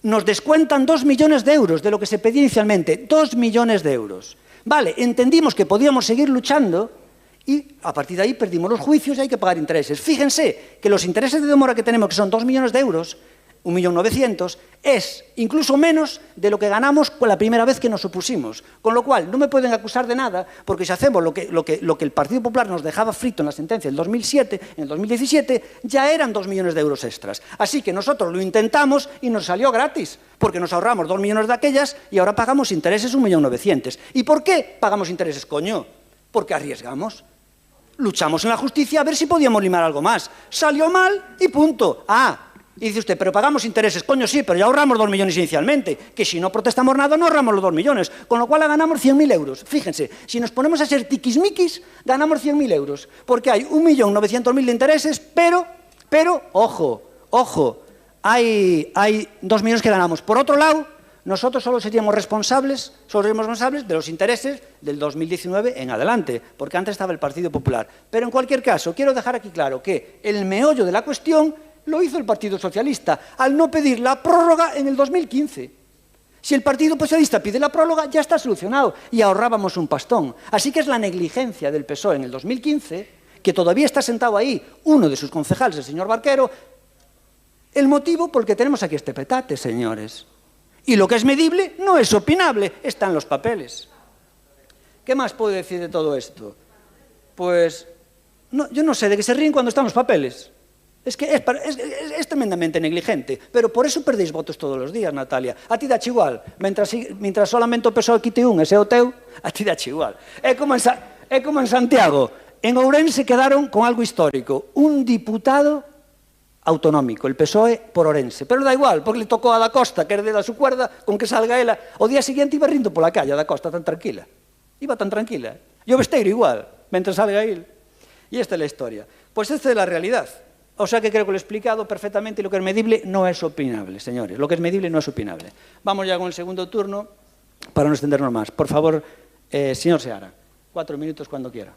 nos descuentan 2 millones de euros de lo que se pedía inicialmente. 2 millones de euros. Vale, entendimos que podíamos seguir luchando. Y a partir de ahí perdimos los juicios y hay que pagar intereses. Fíjense que los intereses de demora que tenemos, que son 2 millones de euros, 1.900.000, es incluso menos de lo que ganamos con la primera vez que nos opusimos. Con lo cual, no me pueden acusar de nada, porque si hacemos lo que el Partido Popular nos dejaba frito en la sentencia del 2007, en el 2017, ya eran 2 millones de euros extras. Así que nosotros lo intentamos y nos salió gratis, porque nos ahorramos 2 millones de aquellas y ahora pagamos intereses 1.900.000. ¿Y por qué pagamos intereses, coño? Porque arriesgamos. Luchamos en la justicia a ver si podíamos limar algo más. Salió mal y punto. Y dice usted, pero pagamos intereses. Coño, sí, pero ya ahorramos 2 millones inicialmente. Que si no protestamos nada, no ahorramos los 2 millones. Con lo cual ganamos 100.000 euros. Fíjense, si nos ponemos a ser tiquismiquis, ganamos 100.000 euros. Porque hay 1.900.000 de intereses, pero, ojo, hay 2 millones que ganamos. Por otro lado, nosotros solo seríamos responsables de los intereses del 2019 en adelante, porque antes estaba el Partido Popular. Pero en cualquier caso, quiero dejar aquí claro que el meollo de la cuestión lo hizo el Partido Socialista, al no pedir la prórroga en el 2015. Si el Partido Socialista pide la prórroga, ya está solucionado y ahorrábamos un pastón. Así que es la negligencia del PSOE en el 2015, que todavía está sentado ahí uno de sus concejales, el señor Barquero, el motivo por el que tenemos aquí este petate, señores. Y lo que es medible no es opinable, está en los papeles. ¿Qué más puedo decir de todo esto? Pues, yo no sé, de qué se ríen cuando están los papeles. Es que es tremendamente negligente, pero por eso perdéis votos todos los días, Natalia. A ti dache igual, mientras solamente o PSOE quite un, ese o teu, a ti dache igual. É como en Santiago, en Ourense quedaron con algo histórico, un diputado autonómico, el PSOE por Ourense. Pero da igual, porque le tocou a da Costa, que herde da su cuerda, con que salga ela. O día seguinte iba rindo pola calle, a da Costa, tan tranquila. Iba tan tranquila. E o Besteiro igual, mentre salga él. E esta é a historia. Pois esta é a realidad. O sea que creo que lo he explicado perfectamente y lo que es medible no es opinable, señores. Lo que es medible no es opinable. Vamos ya con el segundo turno para no extendernos más. Por favor, señor Seara, 4 minutos cuando quiera.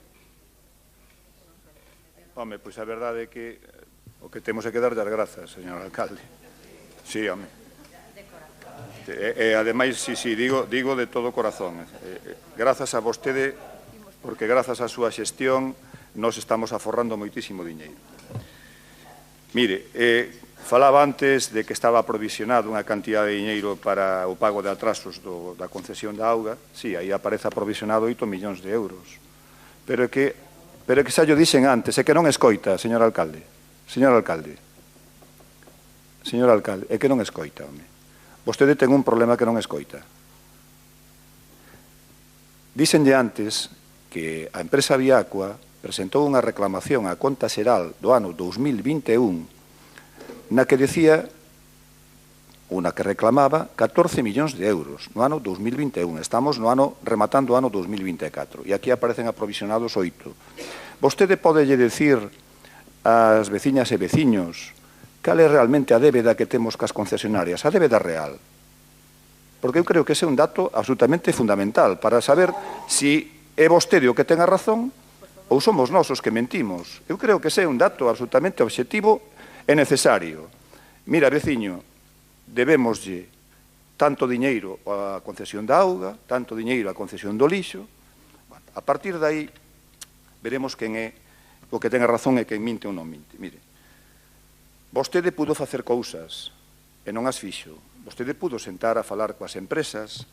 Home, pois a verdade é que o que temos é que dar as grazas, señor alcalde. Sí, home. E ademais, digo de todo corazón. Grazas a vostede, porque grazas á súa xestión nos estamos aforrando moitísimo diñeiro. Mire, falaba antes de que estaba aprovisionado unha cantidad de diñeiro para o pago de atrasos da concesión da auga. Sí, aí aparece aprovisionado 8 millóns de euros. Pero é que xa llo dixen antes, é que non escoita, señor alcalde. Señor alcalde, é que non escoita, home. Vostede ten un problema que non escoita. Díxenlle antes que a empresa Viacua presentou unha reclamación á conta xeral do ano 2021 na que decía, unha que reclamaba 14 millóns de euros no ano 2021. Estamos rematando o ano 2024 e aquí aparecen aprovisionados 8. Vostede podelle decir ás veciñas e veciños cal é realmente a débeda que temos cas concesionarias, a débeda real. Porque eu creo que ese é un dato absolutamente fundamental para saber se é vostede o que ten a razón ou somos nós os que mentimos. Eu creo que ese é un dato absolutamente obxectivo e necesario. Mira, veciño, debémoslle tanto diñeiro á concesión da auga, tanto diñeiro á concesión do lixo. A partir de aí, veremos quen é o que ten a razón e quen minte ou non minte. Mire, vostede pudo facer cousas e non as fixo. Vostede pudo sentar a falar coas empresas,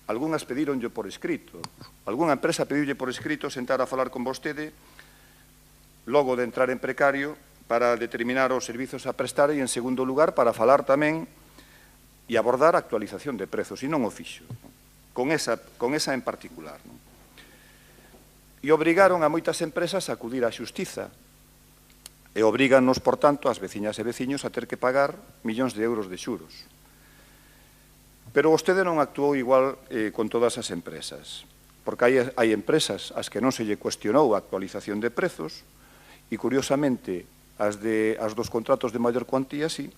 algunhas pedíronlle por escrito, algunha empresa pediulle por escrito sentar a falar con vostede logo de entrar en precario para determinar os servizos a prestar e, en segundo lugar, para falar tamén e abordar a actualización de prezos, e non o fixo, con esa en particular. E obrigaron a moitas empresas a acudir á xustiza e obriganos, por tanto, as veciñas e veciños a ter que pagar millóns de euros de xuros. Pero vostede non actuou igual con todas as empresas, porque hai empresas ás que non se lle cuestionou a actualización de prezos e, curiosamente, as dos contratos de maior cuantía, sí.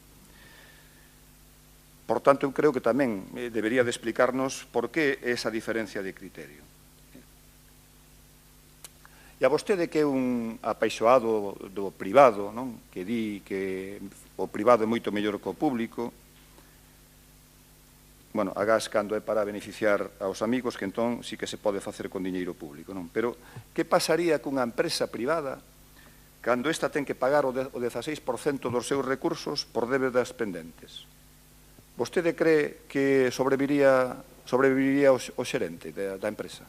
Por tanto, eu creo que tamén debería de explicarnos por que esa diferencia de criterio. E a vostede que é un apaixoado do privado, non? Que di que o privado é moito mellor que o público, bueno, agás cando é para beneficiar aos amigos, que entón sí que se pode facer con diñeiro público, non? Pero que pasaría cunha empresa privada cando esta ten que pagar o 16% dos seus recursos por débedas pendentes? Vostede cree que sobreviviría o xerente da empresa?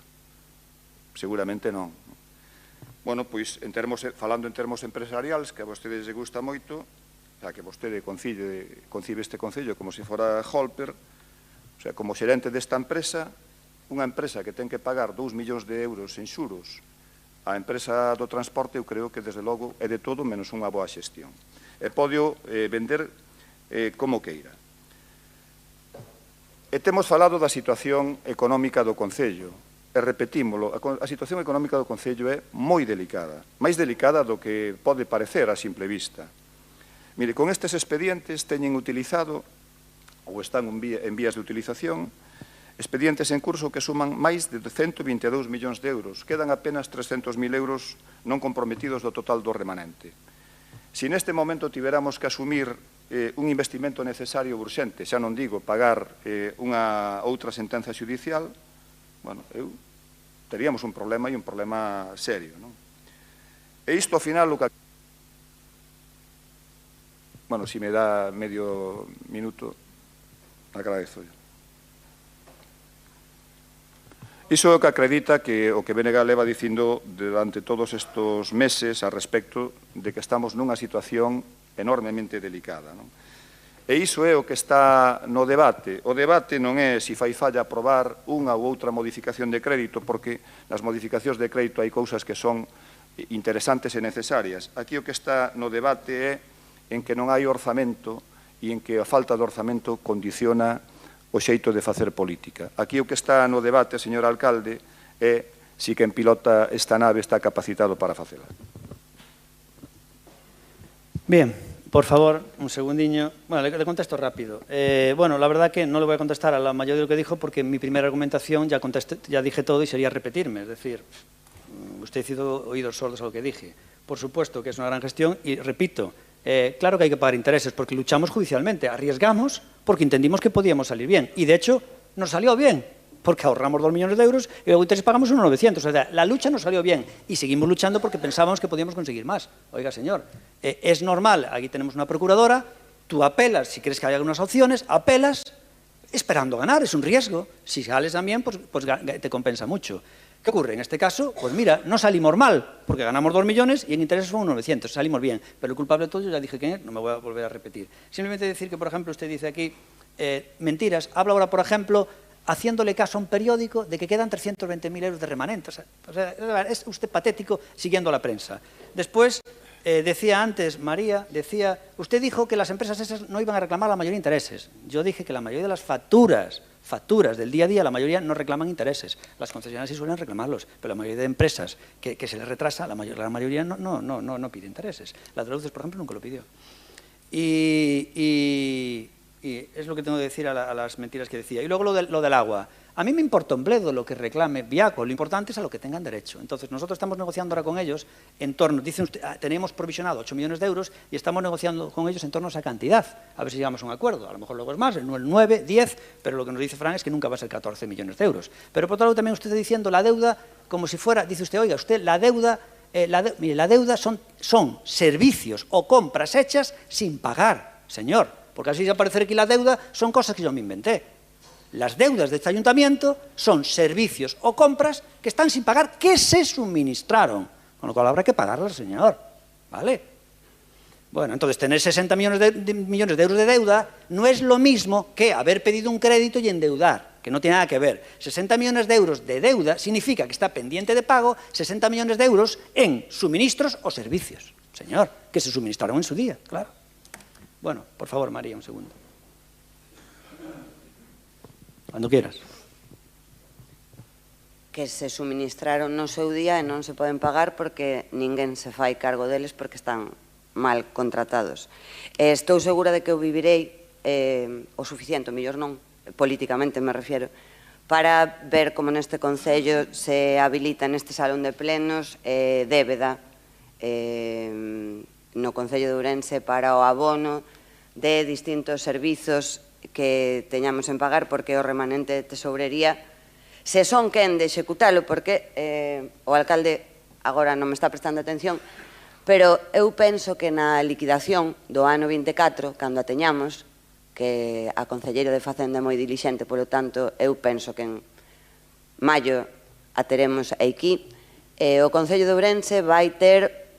Seguramente non. Bueno, pois, falando en termos empresariais, que a vostedes lle gusta moito, xa que vostede concibe este concello como se fora Holper, o sea, como xerente desta empresa, unha empresa que ten que pagar 2 millóns de euros en xuros a empresa do transporte, eu creo que, desde logo, é de todo menos unha boa xestión. E podio vender como queira. E temos falado da situación económica do Concello. E repetímolo, a situación económica do Concello é moi delicada, máis delicada do que pode parecer a simple vista. Mire, con estes expedientes teñen utilizado, ou están en vías de utilización, expedientes en curso que suman máis de 122 millóns de euros. Quedan apenas 300.000 euros non comprometidos do total do remanente. Se neste momento tiveramos que asumir un investimento necesario urxente, xa non digo pagar unha outra sentenza xudicial, bueno, teríamos un problema, e un problema serio, non? E isto, ao final, o que... Bueno, se me dá medio minuto, agradezo. Iso é o que acredita que o que BNG leva dicindo durante todos estes meses a respecto de que estamos nunha situación enormemente delicada, non? E iso é o que está no debate. O debate non é se fai falla aprobar unha ou outra modificación de crédito, porque nas modificacións de crédito hai cousas que son interesantes e necesarias. Aquí o que está no debate é en que non hai orzamento e en que a falta de orzamento condiciona o xeito de facer política. Aquí o que está no debate, señor alcalde, é se quen pilota esta nave está capacitado para facela. Bien, por favor, un segundiño. Bueno, le contesto rápido. Bueno, la verdad que no le voy a contestar a la mayoría de lo que dijo porque en mi primera argumentación ya dije todo y sería repetirme. Es decir, usted hizo oídos sordos a lo que dije. por supuesto que es una gran gestión y, repito, claro que hay que pagar intereses porque luchamos judicialmente, arriesgamos porque entendimos que podíamos salir bien y, de hecho, nos salió bien porque ahorramos 2 millones de euros y luego intereses pagamos 1.900. O sea, la lucha nos salió bien y seguimos luchando porque pensábamos que podíamos conseguir más. Oiga, señor, es normal, aquí tenemos una procuradora, tú apelas, si crees que hay algunas opciones, apelas esperando ganar, es un riesgo. Si sales también, pues te compensa mucho. ¿Qué ocurre? En este caso, pues mira, no salimos mal, porque ganamos 2 millones y en intereses son 900, salimos bien. Pero el culpable de todo, yo ya dije que no me voy a volver a repetir. Simplemente decir que, por ejemplo, usted dice aquí, mentiras. Habla ahora, por ejemplo, haciéndole caso a un periódico de que quedan 320.000 euros de remanentes. O sea, es usted patético siguiendo la prensa. Después, decía antes, María, usted dijo que las empresas esas no iban a reclamar la mayoría de intereses. Yo dije que la mayoría de las facturas del día a día, la mayoría no reclaman intereses. Las concesionarias sí suelen reclamarlos, pero la mayoría de empresas que se les retrasa, la mayoría no pide intereses. La de Luces, por ejemplo, nunca lo pidió. Y es lo que tengo que decir a las mentiras que decía. Y luego lo del agua. A mí me importa un bledo lo que reclame Viaco, lo importante es a lo que tengan derecho. Entonces, nosotros estamos negociando ahora con ellos en torno, dicen usted, tenemos provisionado 8 millones de euros y estamos negociando con ellos en torno a esa cantidad. A ver si llegamos a un acuerdo. A lo mejor luego es más, el 9, 10, pero lo que nos dice Fran es que nunca va a ser 14 millones de euros. Pero por otro lado también usted está diciendo la deuda como si fuera, dice usted, oiga, usted, la deuda mire, la deuda son servicios o compras hechas sin pagar, señor. Porque así va a parecer que la deuda son cosas que yo me inventé. Las deudas de este ayuntamiento son servicios o compras que están sin pagar, que se suministraron. Con lo cual habrá que pagarlas, señor. ¿Vale? Bueno, entonces tener 60 millones de euros de deuda no es lo mismo que haber pedido un crédito y endeudar, que no tiene nada que ver. 60 millones de euros de deuda significa que está pendiente de pago 60 millones de euros en suministros o servicios, señor, que se suministraron en su día, claro. Bueno, por favor, María, un segundo. Cuando quieras. Que se suministraron no seu día e non se poden pagar porque ninguén se fai cargo deles porque están mal contratados. Estou segura de que eu vivirei o suficiente, o mellor non, políticamente me refiero, para ver como neste Concello se habilita neste salón de plenos débeda no Concello de Ourense para o abono de distintos servizos que teñamos en pagar porque o remanente de tesourería se son quen de executalo porque o alcalde agora non me está prestando atención, pero eu penso que na liquidación do ano 24, cando a teñamos, que a concelleira de Facenda é moi dilixente, polo tanto, eu penso que en maio a teremos aquí, o Concello de Ourense vai ter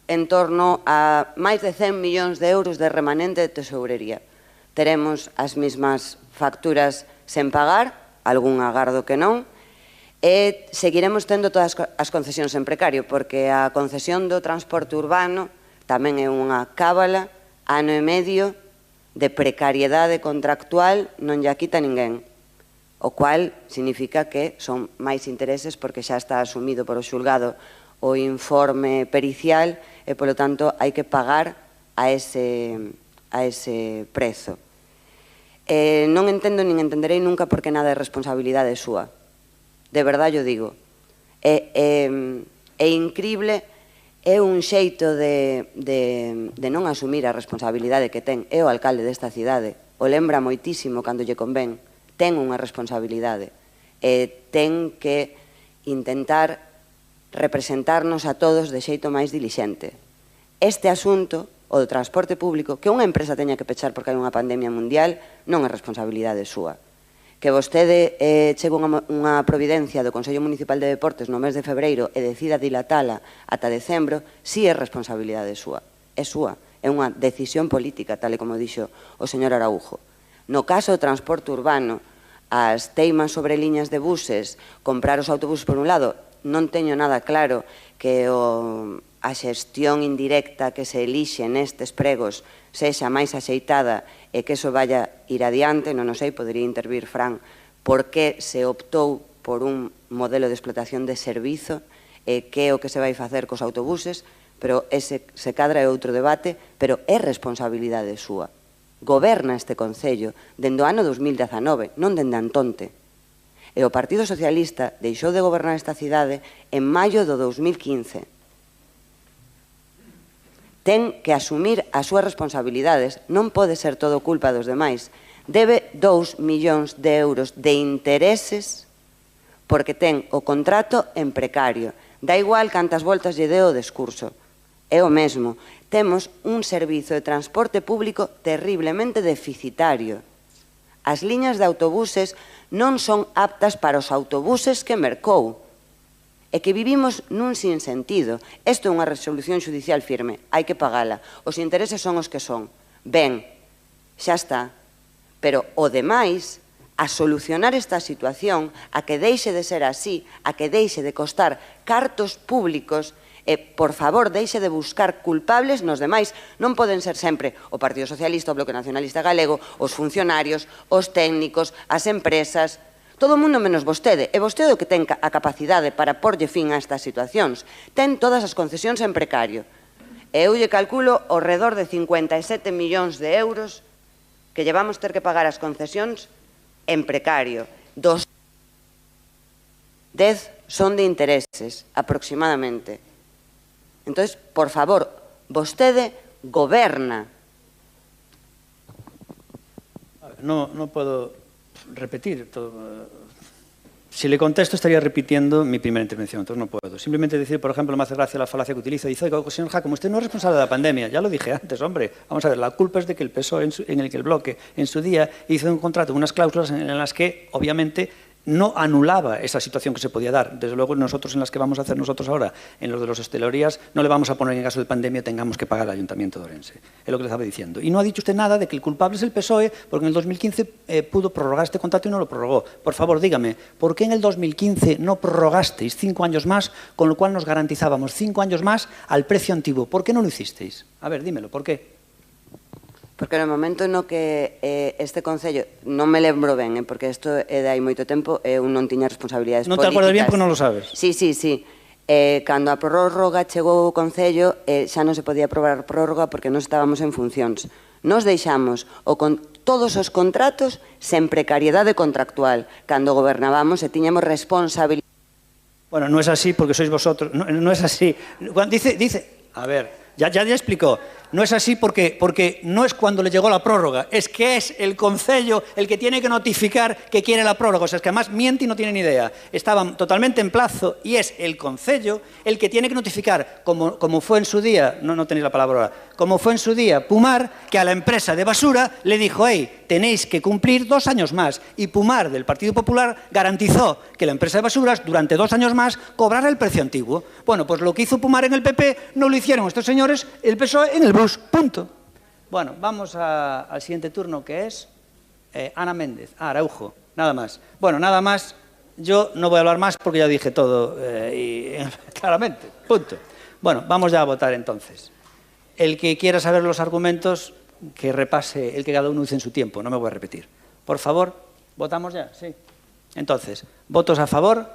en torno a máis de 100 millóns de euros de remanente de tesourería. Teremos as mesmas facturas sen pagar, algún agardo que non, e seguiremos tendo todas as concesións en precario, porque a concesión do transporte urbano tamén é unha cábala, ano e medio de precariedade contractual, non lla quita ninguén, o cual significa que son máis intereses porque xa está asumido por o xulgado o informe pericial e, polo tanto, hai que pagar a ese prezo. Non entendo nin entenderei nunca porque nada é responsabilidade súa. De verdade o digo. É incrible, é un xeito de non asumir a responsabilidade que ten. É o alcalde desta cidade. O lembra moitísimo cando lle convén. Ten unha responsabilidade. Ten que intentar representarnos a todos de xeito máis dilixente. Este asunto, o do transporte público, que unha empresa teña que pechar porque hai unha pandemia mundial, non é responsabilidade súa. Que vostede chegue unha providencia do Consello Municipal de Deportes no mes de febreiro e decida dilatala ata decembro, si é responsabilidade súa. É súa. É unha decisión política, tal e como dixo o señor Araujo. No caso do transporte urbano, as teimas sobre liñas de buses, comprar os autobuses por un lado, non teño nada claro que a xestión indirecta que se elixe nestes pregos sexa máis axeitada e que eso vaya ir adiante, non o sei, podería intervir Fran, por que se optou por un modelo de explotación de servizo e que é o que se vai facer cos autobuses, pero ese se cadra é outro debate, pero é responsabilidade súa. Goberna este Concello dende o ano 2019, non dende Antonte. E o Partido Socialista deixou de gobernar esta cidade en maio do 2015. ten que asumir as súas responsabilidades. Non pode ser todo culpa dos demais. Debe 2 millóns de euros de intereses porque ten o contrato en precario. Da igual cantas voltas lle dé o discurso. É o mesmo. Temos un servizo de transporte público terriblemente deficitario. As liñas de autobuses non son aptas para os autobuses que mercou. É que vivimos nun sinsentido. Isto é unha resolución judicial firme. Hai que pagala. Os intereses son os que son. Ben, xa está. Pero o demais, a solucionar esta situación, a que deixe de ser así, a que deixe de costar cartos públicos, por favor, deixe de buscar culpables nos demais. Non poden ser sempre o Partido Socialista, o Bloque Nacionalista Galego, os funcionarios, os técnicos, as empresas. Todo o mundo menos vostede. É vostede o que ten a capacidade para porlle fin a estas situacións. Ten todas as concesións en precario. E eu lle calculo ao redor de 57 millóns de euros que llevamos ter que pagar as concesións en precario. 10 son de intereses, aproximadamente. Entón, por favor, vostede goberna. No puedo repetir todo. Si le contesto estaría repitiendo mi primera intervención, entonces no puedo. Simplemente decir, por ejemplo, me hace gracia la falacia que utiliza. Dice, oiga, señor Jácome, usted no es responsable de la pandemia. Ya lo dije antes, hombre. Vamos a ver, la culpa es de que el PSOE, en el que el bloque, en su día, hizo un contrato, unas cláusulas en las que, obviamente, no anulaba esa situación que se podía dar. Desde luego, nosotros en las que vamos a hacer nosotros ahora, en los de los hostelerías, no le vamos a poner en caso de pandemia tengamos que pagar al Ayuntamiento de Orense. Es lo que le estaba diciendo. Y no ha dicho usted nada de que el culpable es el PSOE, porque en el 2015 pudo prorrogar este contrato y no lo prorrogó. Por favor, dígame, ¿por qué en el 2015 no prorrogasteis 5 años más, con lo cual nos garantizábamos 5 años más al precio antiguo? ¿Por qué no lo hicisteis? A ver, dímelo, ¿por qué? Porque no momento no que este Concello, non me lembro ben, porque isto é de hai moito tempo, eu non tiña responsabilidades políticas. Non te acordas bien porque non lo sabes. Sí. Cando a prórroga chegou ao Concello, xa non se podía aprobar prórroga porque non estábamos en funcións. Nos deixamos todos os contratos sen precariedade contractual. Cando gobernábamos e tiñamos responsabilidade. Bueno, no es así porque sois vosotros. No es así. Dice, a ver, ya explicó. No es así porque no es cuando le llegó la prórroga, es que es el Concello el que tiene que notificar que quiere la prórroga. O sea, es que además miente y no tiene ni idea. Estaban totalmente en plazo y es el Concello el que tiene que notificar, como fue en su día, no tenéis la palabra ahora, como fue en su día Pumar, que a la empresa de basura le dijo, hey, tenéis que cumplir 2 años más. Y Pumar, del Partido Popular, garantizó que la empresa de basuras, durante 2 años más, cobrara el precio antiguo. Bueno, pues lo que hizo Pumar en el PP, no lo hicieron estos señores, el PSOE en el bus, punto. Bueno, vamos al siguiente turno, que es Ana Méndez. Araujo, nada más. Bueno, nada más, yo no voy a hablar más porque ya dije todo, claramente, punto. Bueno, vamos ya a votar entonces. El que quiera saber los argumentos, que repase el que cada uno use en su tiempo, no me voy a repetir. Por favor, ¿votamos ya? Sí. Entonces, votos a favor,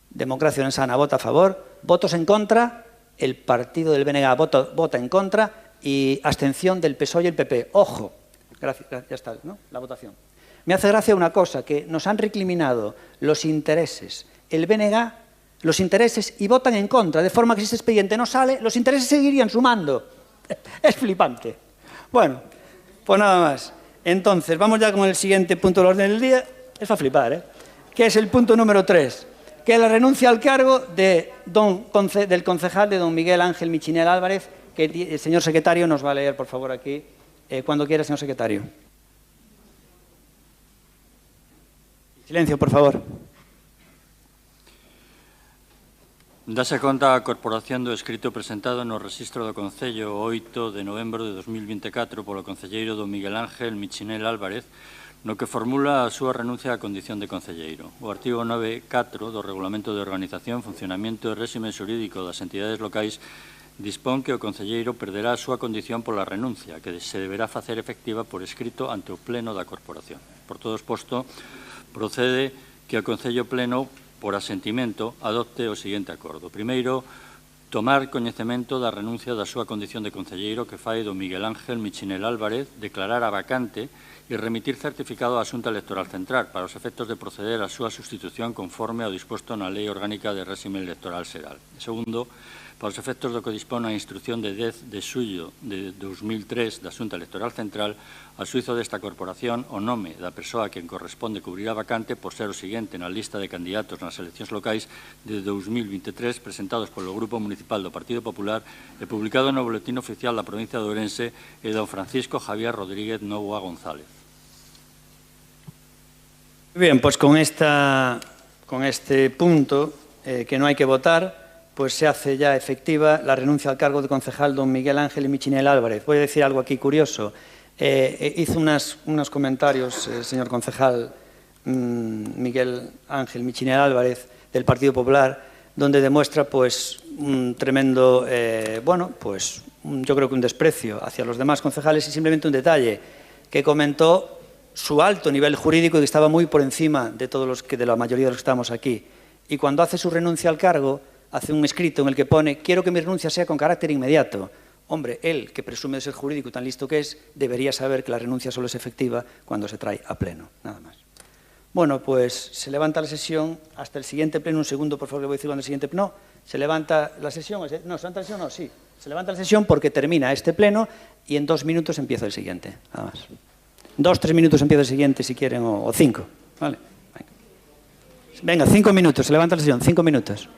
Democracia Orensana vota a favor, votos en contra, el partido del BNG vota en contra y abstención del PSOE y el PP. Ojo, gracias, ya está, ¿no? La votación. Me hace gracia una cosa, que nos han recriminado los intereses, el BNG, los intereses y votan en contra, de forma que si este expediente no sale, los intereses seguirían sumando. Es flipante. Bueno, pues nada más. Entonces, vamos ya con el siguiente punto del orden del día. Es para flipar, ¿eh? Que es el punto número 3, que es la renuncia al cargo del concejal de don Miguel Ángel Michinel Álvarez, que el señor secretario nos va a leer, por favor, aquí, cuando quiera, señor secretario. Silencio, por favor. Dase conta a Corporación do escrito presentado no Rexistro do Concello o 8 de novembro de 2024 polo concelleiro don Miguel Ángel Michinel Álvarez, no que formula a súa renuncia á condición de concelleiro. O artigo 9.4 do Regulamento de Organización, Funcionamento e Réxime Xurídico das Entidades Locais dispón que o concelleiro perderá a súa condición pola renuncia, que se deberá facer efectiva por escrito ante o Pleno da Corporación. Por todo exposto, procede que o Concello Pleno, por asentimento, adopte o seguinte acordo. Primeiro, tomar coñecemento da renuncia da súa condición de concelleiro que fai do Miguel Ángel Michinel Álvarez, declarar a vacante e remitir certificado á Xunta Electoral Central para os efectos de proceder á súa sustitución conforme ao disposto na Lei Orgánica de Réxime Electoral Xeral. Segundo, para os efectos do que dispón a instrucción de 10 de xullo de 2003 da Xunta Electoral Central, a xuizo desta corporación, o nome da persoa a quen corresponde cubrir a vacante por ser o seguinte na lista de candidatos nas eleccións locais de 2023 presentados polo Grupo Municipal do Partido Popular e publicado no Boletín Oficial da provincia de Ourense e don Francisco Javier Rodríguez Novoa González. Bien, pues con este punto que no hay que votar, pues se hace ya efectiva la renuncia al cargo de concejal don Miguel Ángel Michinel Álvarez. Voy a decir algo aquí curioso. Hizo unos comentarios el señor concejal Miguel Ángel Michinel Álvarez del Partido Popular, donde demuestra pues un tremendo, yo creo que un desprecio hacia los demás concejales, y simplemente un detalle, que comentó su alto nivel jurídico y que estaba muy por encima de de la mayoría de los que estamos aquí. Y cuando hace su renuncia al cargo, hace un escrito en el que pone: quiero que mi renuncia sea con carácter inmediato. Hombre, él, que presume de ser jurídico y tan listo que es, debería saber que la renuncia solo es efectiva cuando se trae a pleno, nada más. Bueno, pues se levanta la sesión hasta el siguiente pleno. Un segundo, por favor, le voy a decir cuándo el siguiente pleno. No, se levanta la sesión. No, ¿se levanta la sesión? No, sí. Se levanta la sesión porque termina este pleno y en 2 minutos empieza el siguiente, nada más. 2, 3 minutos empieza el siguiente, si quieren, o 5. ¿Vale? Venga, 5 minutos, se levanta la sesión, 5 minutos.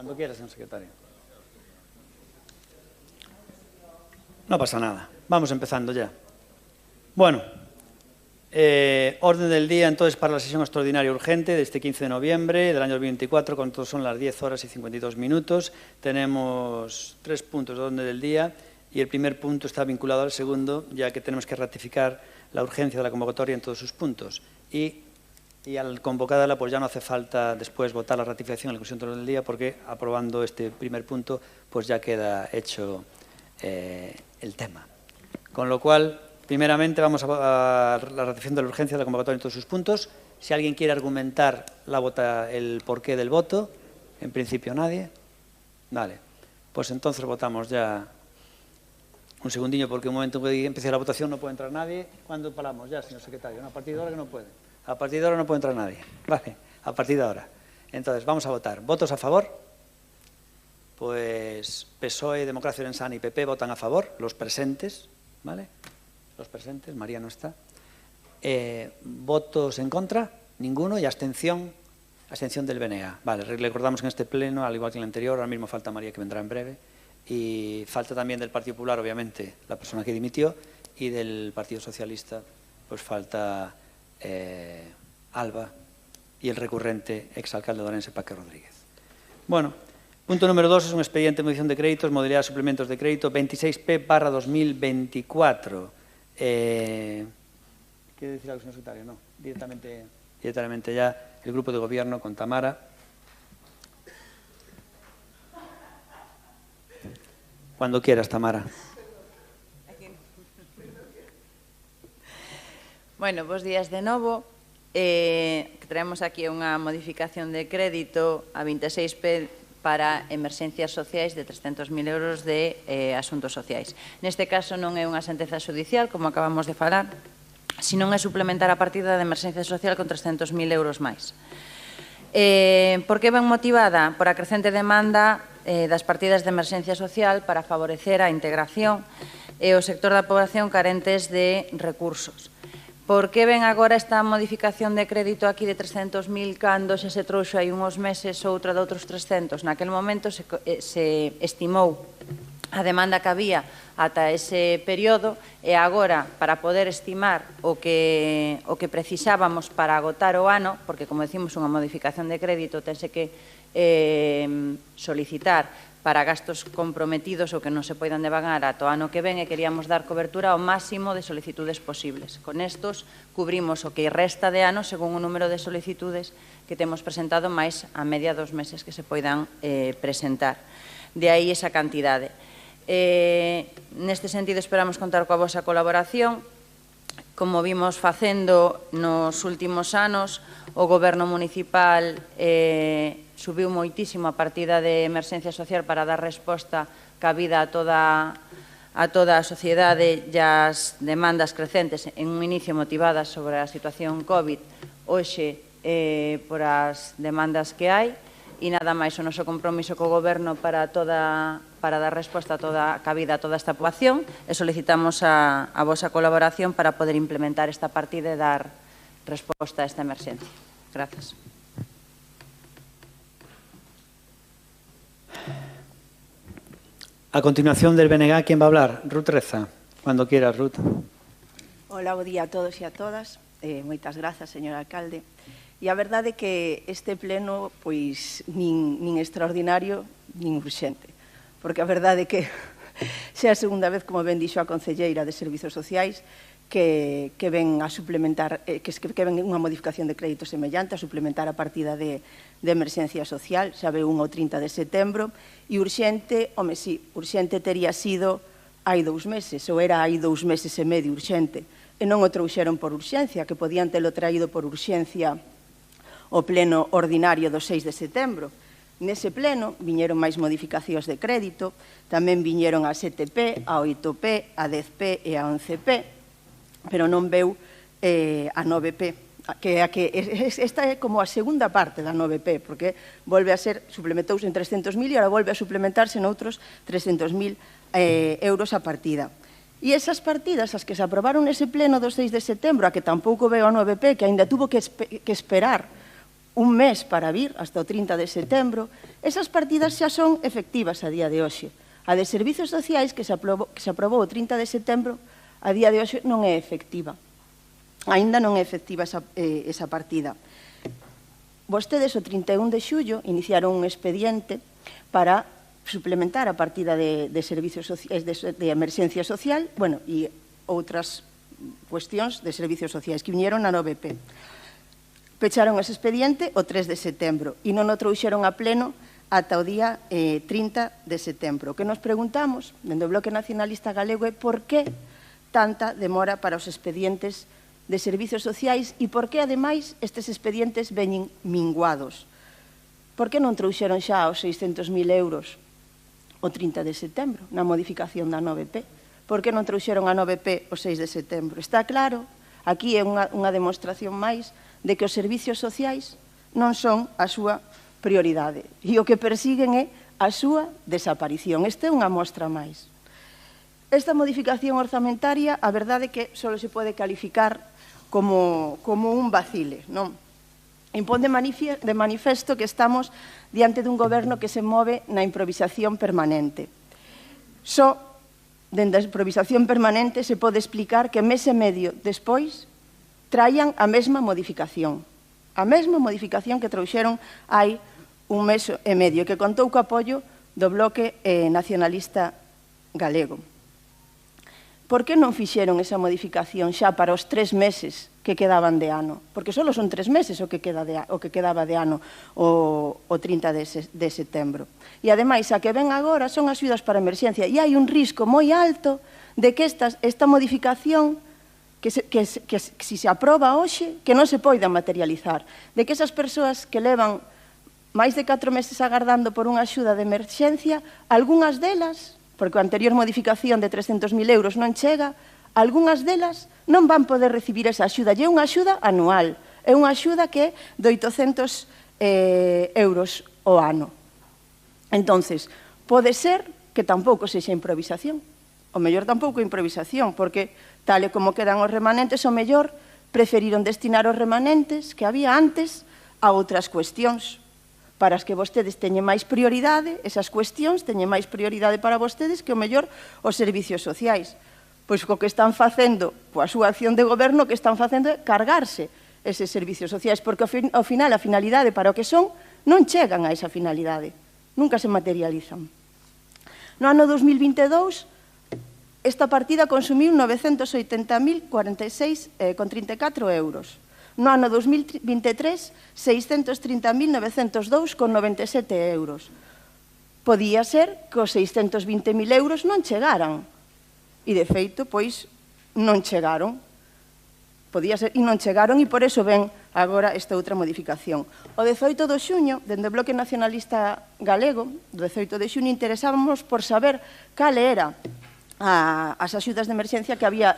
Cuando quiera, señor secretario. No pasa nada. Vamos empezando ya. Bueno, orden del día entonces para la sesión extraordinaria urgente de este 15 de noviembre del año 2024, cuando son las 10 horas y 52 minutos. Tenemos 3 puntos de orden del día y el primer punto está vinculado al segundo, ya que tenemos que ratificar la urgencia de la convocatoria en todos sus puntos. Y al convocarla, pues ya no hace falta después votar la ratificación en la comisión de orden del día, porque aprobando este primer punto, pues ya queda hecho el tema. Con lo cual, primeramente vamos a la ratificación de la urgencia de la convocatoria en todos sus puntos. Si alguien quiere argumentar el porqué del voto, en principio nadie. Vale, pues entonces votamos ya. Un segundillo, porque un momento que empiece la votación no puede entrar nadie. ¿Cuándo paramos ya, señor secretario? No, a partir de ahora que no puede. A partir de ahora no puede entrar nadie. Vale, a partir de ahora. Entonces, vamos a votar. ¿Votos a favor? Pues PSOE, Democracia Ourensana y PP votan a favor, los presentes, ¿vale? Los presentes, María no está. ¿Votos en contra? Ninguno. ¿Y abstención? Abstención del BNA. Vale, recordamos que en este pleno, al igual que en el anterior, ahora mismo falta María, que vendrá en breve, y falta también del Partido Popular, obviamente, la persona que dimitió, y del Partido Socialista, pues falta Alba y el recurrente exalcalde de Orense, Paco Rodríguez. Bueno, punto número 2 es un expediente de modificación de créditos, modalidad de suplementos de crédito 26P/2024. ¿Quiere decir algo, señor secretario? No, directamente ya el grupo de gobierno con Tamara. Cuando quieras, Tamara. Bueno, bos días de novo. Traemos aquí unha modificación de crédito a 26P para emerxencias sociais de 300.000 euros de asuntos sociais. Neste caso non é unha sentenza xudicial, como acabamos de falar, senón é suplementar a partida de emerxencia social con 300.000 euros máis. Por que ben motivada? Por a crecente demanda das partidas de emerxencia social para favorecer a integración e o sector da poboación carentes de recursos. Por que ven agora esta modificación de crédito aquí de 300.000 cando xa se trouxo hai uns meses outra de outros 300? Naquel momento se estimou a demanda que había ata ese período e agora, para poder estimar o que precisábamos para agotar o ano, porque, como decimos, unha modificación de crédito tense que solicitar para gastos comprometidos ou que non se poidan devagar ata o ano que ven, e queríamos dar cobertura ao máximo de solicitudes posibles. Con estos cubrimos o que resta de ano según o número de solicitudes que temos presentado máis a media dos meses que se poidan presentar. De aí esa cantidade. Neste sentido esperamos contar coa vosa colaboración. Como vimos facendo nos últimos anos, o Goberno municipal subiu moitísimo a partida de emerxencia social para dar resposta cabida a toda a sociedade e as demandas crecentes en un inicio motivadas sobre a situación COVID, hoxe por as demandas que hai, e nada máis o noso compromiso co Goberno para dar resposta a toda cabida a toda esta poboación, e solicitamos a vosa colaboración para poder implementar esta partida e dar resposta a esta emerxencia. Grazas. A continuación del BNG, ¿quién va a hablar? Ruth Reza. Cuando quieras, Ruth. Hola, bo día a todos e a todas. Moitas grazas, señor alcalde. E a verdade é que este pleno, pois, nin extraordinario, nin urxente. Porque a verdade é que xa a segunda vez, como ben dixo a concelleira de Servizos Sociais, que ven a suplementar, que ven unha modificación de crédito semellante a suplementar a partida de emerxencia social, xa veu o 30 de setembro, e urxente, home, sí, urxente tería sido hai 2 meses, ou era hai 2 meses e medio urxente, e non o trouxeron por urxencia, que podían telo traído por urxencia o pleno ordinario do 6 de setembro. Nese pleno viñeron máis modificacións de crédito, tamén viñeron a 7P, a 8P, a 10P e a 11P, pero non veu a 9P, que esta é como a segunda parte da 9P, porque volve a ser, suplementouse en 300.000 e agora volve a suplementarse noutros 300.000 euros a partida. E esas partidas, as que se aprobaron nese pleno do 6 de setembro, a que tampouco veo a 9P, que aínda tuvo que esperar un mes para vir, hasta o 30 de setembro, esas partidas xa son efectivas a día de hoxe. A de servizos sociais que se aprobou o 30 de setembro, a día de hoxe non é efectiva. Aínda non é efectiva esa partida. Vostedes o 31 de xullo iniciaron un expediente para suplementar a partida de servizos sociais de emerxencia social, e outras cuestións de servizos sociais que viñeron na 9P. Pecharon ese expediente o 3 de setembro e non o trouxeron a pleno ata o día 30 de setembro. O que nos preguntamos, dende o Bloque Nacionalista Galego, é por que tanta demora para os expedientes de servizos sociais e por que, ademais, estes expedientes veñen minguados. Por que non trouxeron xa os 600.000 euros o 30 de setembro, na modificación da 9P? Por que non trouxeron a 9P o 6 de setembro? Está claro, aquí é unha demostración máis de que os servizos sociais non son a súa prioridade e o que persiguen é a súa desaparición. Esta é unha mostra máis. Esta modificación orzamentaria, a verdade é que só se pode calificar como un vacile, non? Impón de manifesto que estamos diante dun goberno que se move na improvisación permanente. Só dende a improvisación permanente se pode explicar que mes e medio despois traían a mesma modificación que trouxeron hai un mes e medio, que contou co apoio do Bloque Nacionalista Galego. Por que non fixeron esa modificación xa para os 3 meses que quedaban de ano? Porque só son 3 meses o que quedaba de ano o 30 de setembro. E, ademais, a que ven agora son axudas para emerxencia e hai un risco moi alto de que esta modificación que si se aproba hoxe, que non se poida materializar, de que esas persoas que levan máis de 4 meses agardando por unha axuda de emerxencia, algunhas delas, porque a anterior modificación de 300.000 euros non chega, algunhas delas non van poder recibir esa axuda. E é unha axuda anual, é unha axuda que é de 800 euros ao ano. Entonces, pode ser que tampouco sexa improvisación. O mellor tampouco é improvisación, porque tal e como quedan os remanentes, o mellor preferiron destinar os remanentes que había antes a outras cuestións, para as que vostedes teñen máis prioridade, esas cuestións teñen máis prioridade para vostedes que o mellor os servizos sociais. Pois co que están facendo, coa súa acción de goberno, o que están facendo é cargarse eses servizos sociais, porque ao final a finalidade para o que son non chegan a esa finalidade, nunca se materializan. No ano 2022, esta partida consumiu 980.046,34 euros. No ano 2023, 630.902,97 euros. Podía ser que os 620.000 euros non chegaran. E, de feito, pois, non chegaron. Podía ser, e non chegaron, e por eso ven agora esta outra modificación. O 18 de xuño, dende o Bloque Nacionalista Galego, do 18 de xuño, interesábamos por saber cal era as axudas de emerxencia que había